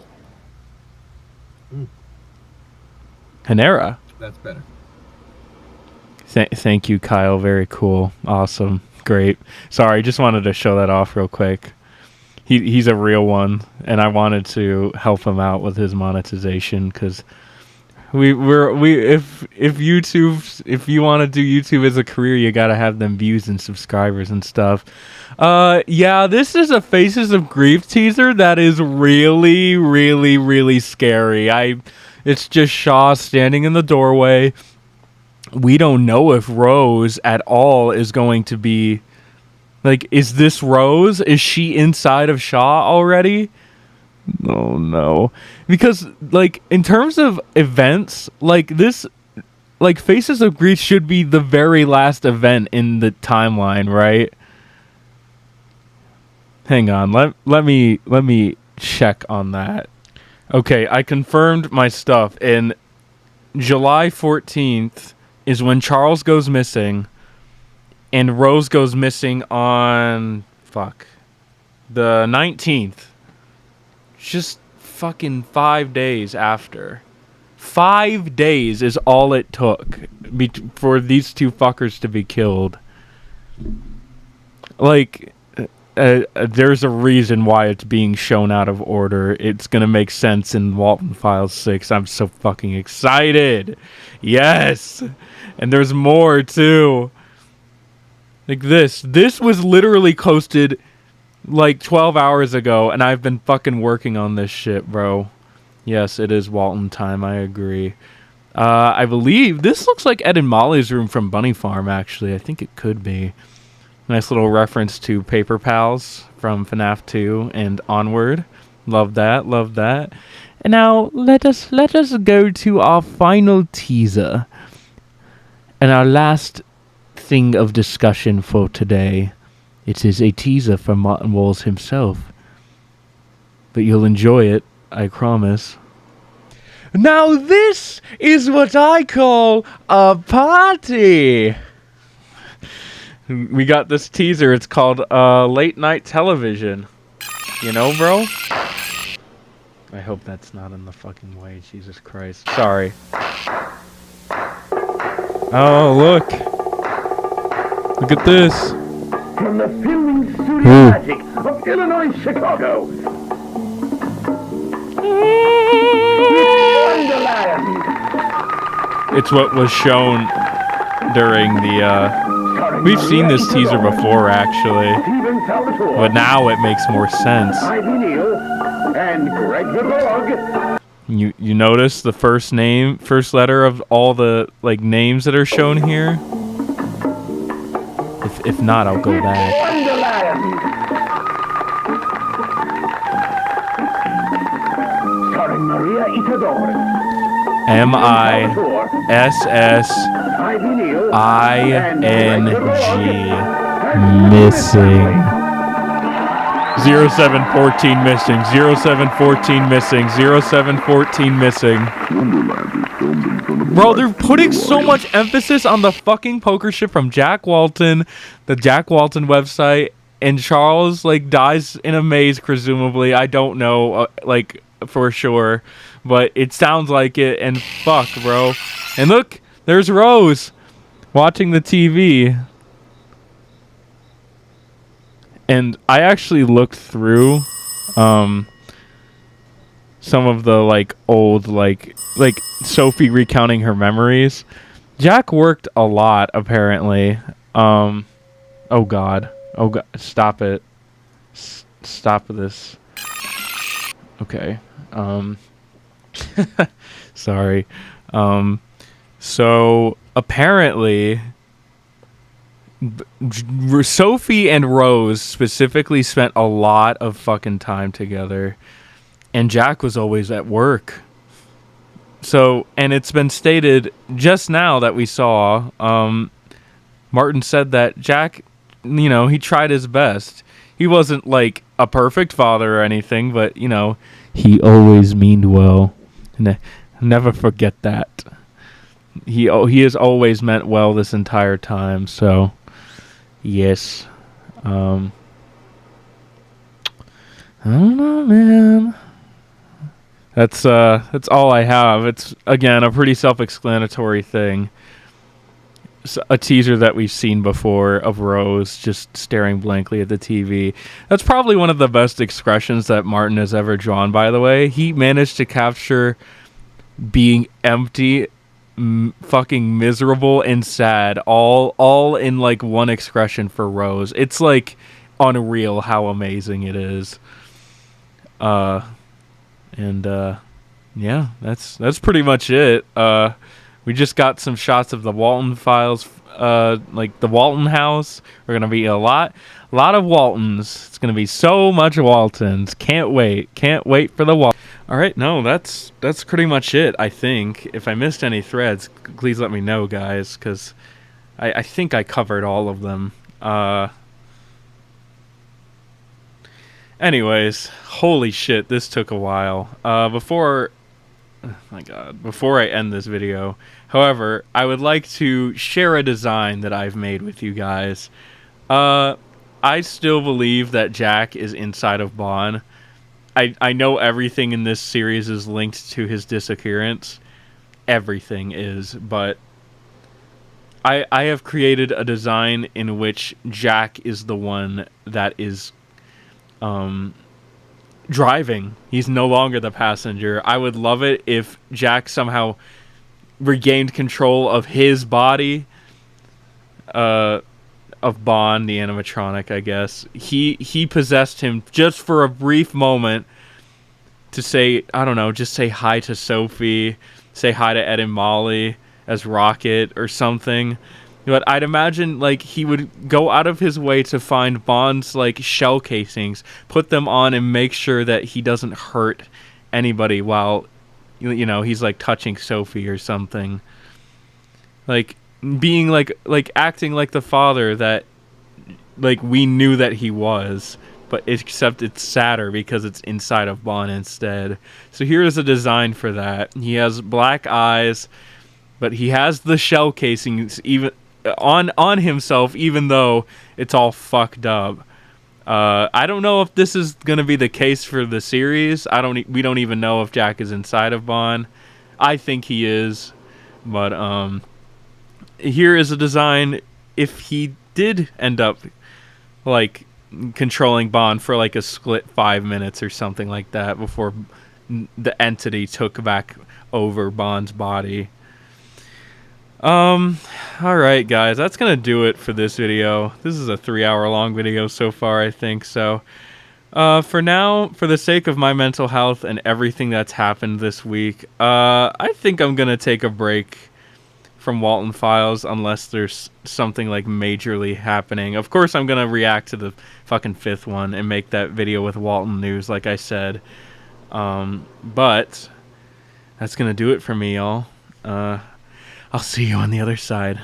Panera? That's better. Thank you, Kyle. Very cool. Awesome. Great. Sorry, just wanted to show that off real quick. He's a real one, and I wanted to help him out with his monetization because if you want to do YouTube as a career, you gotta have them views and subscribers and stuff. Yeah, this is a Faces of Grief teaser that is really, really, really scary. It's just Shaw standing in the doorway. We don't know if Rose at all is going to be... Like, is this Rose? Is she inside of Shaw already? Oh, no. Because, like, in terms of events, like, this... Like, Faces of Grief should be the very last event in the timeline, right? Hang on. Let me check on that. Okay, I confirmed my stuff. And July 14th... is when Charles goes missing, and Rose goes missing on, the 19th. Just fucking 5 days after. 5 days is all it took for these two fuckers to be killed. Like, there's a reason why it's being shown out of order. It's gonna make sense in Walten Files 6. I'm so fucking excited. Yes! And there's more, too. Like this. This was literally posted, like, 12 hours ago, and I've been fucking working on this shit, bro. Yes, it is Walten time, I agree. I believe this looks like Ed and Molly's room from Bunny Farm, actually. I think it could be. Nice little reference to Paper Pals from FNAF 2 and onward. Love that, love that. And now let us go to our final teaser. And our last thing of discussion for today. It is a teaser from Martin Walls himself. But you'll enjoy it, I promise. Now this is what I call a party! We got this teaser. It's called Late Night Television. You know, bro? I hope that's not in the fucking way. Jesus Christ. Sorry. Oh, look. Look at this. From the filming studio magic of Illinois, Chicago. Wonderland. It's what was shown during the, we've seen this teaser before, actually. But now it makes more sense. And Greg the Dog. You notice the first letter of all the, like, names that are shown here? If not, I'll go back. Wonderland. Starring Maria Itadori. MISSING. Missing. 0714 missing. 0714 missing. 0714 missing. Bro, they're putting so much emphasis on the fucking poker ship from Jack Walten, the Jack Walten website, and Charles, like, dies in a maze, presumably. I don't know, like, for sure. But it sounds like it, and fuck, bro. And look, there's Rose watching the TV. And I actually looked through some of the like old like Sophie recounting her memories. Jack worked a lot apparently. Oh god. Oh god, stop it. Stop this. Okay. Sorry. So apparently Sophie and Rose specifically spent a lot of fucking time together, and Jack was always at work. So, and it's been stated just now that we saw, Martin said that Jack, he tried his best. He wasn't like a perfect father or anything, but he always meaned well. Never forget that. He has always meant well this entire time. So, yes. I don't know, man. That's all I have. It's again a pretty self-explanatory thing. It's a teaser that we've seen before of Rose just staring blankly at the TV. That's probably one of the best expressions that Martin has ever drawn, by the way. He managed to capture being empty, fucking miserable and sad all in like one expression for Rose. It's like unreal how amazing it is. Yeah, that's pretty much it. We just got some shots of the Walten files, like the Walten house. We're gonna be a lot of Waltens. It's gonna be so much Waltens. Can't wait for the Waltens. All right, no, that's pretty much it. I think if I missed any threads, please let me know, guys, because I think I covered all of them. Anyways, holy shit, this took a while. Before I end this video, however, I would like to share a design that I've made with you guys. I still believe that Jack is inside of Bond. I know everything in this series is linked to his disappearance. Everything is, but I have created a design in which Jack is the one that is driving. He's no longer the passenger. I would love it if Jack somehow regained control of his body, of Bond, the animatronic, I guess. He possessed him just for a brief moment to say, I don't know, just say hi to Sophie, say hi to Ed and Molly as Rocket or something. But I'd imagine like he would go out of his way to find Bond's like shell casings, put them on, and make sure that he doesn't hurt anybody while he's like touching Sophie or something. Like being like acting like the father that like we knew that he was, but except it's sadder because it's inside of Bond instead. So here is a design for that. He has black eyes, but he has the shell casings even on himself, even though it's all fucked up. I don't know if this is gonna be the case for the series. We don't even know if Jack is inside of Bond. I think he is, but here is a design if he did end up like controlling Bond for like a split 5 minutes or something like that before the entity took back over Bond's body. Alright guys, that's gonna do it for this video. This is a 3-hour-long video so far, I think, so for now, for the sake of my mental health and everything that's happened this week, I think I'm gonna take a break from Walten Files unless there's something like majorly happening. Of course I'm gonna react to the fucking 5th one and make that video with Walten news like I said, but that's gonna do it for me, y'all. I'll see you on the other side.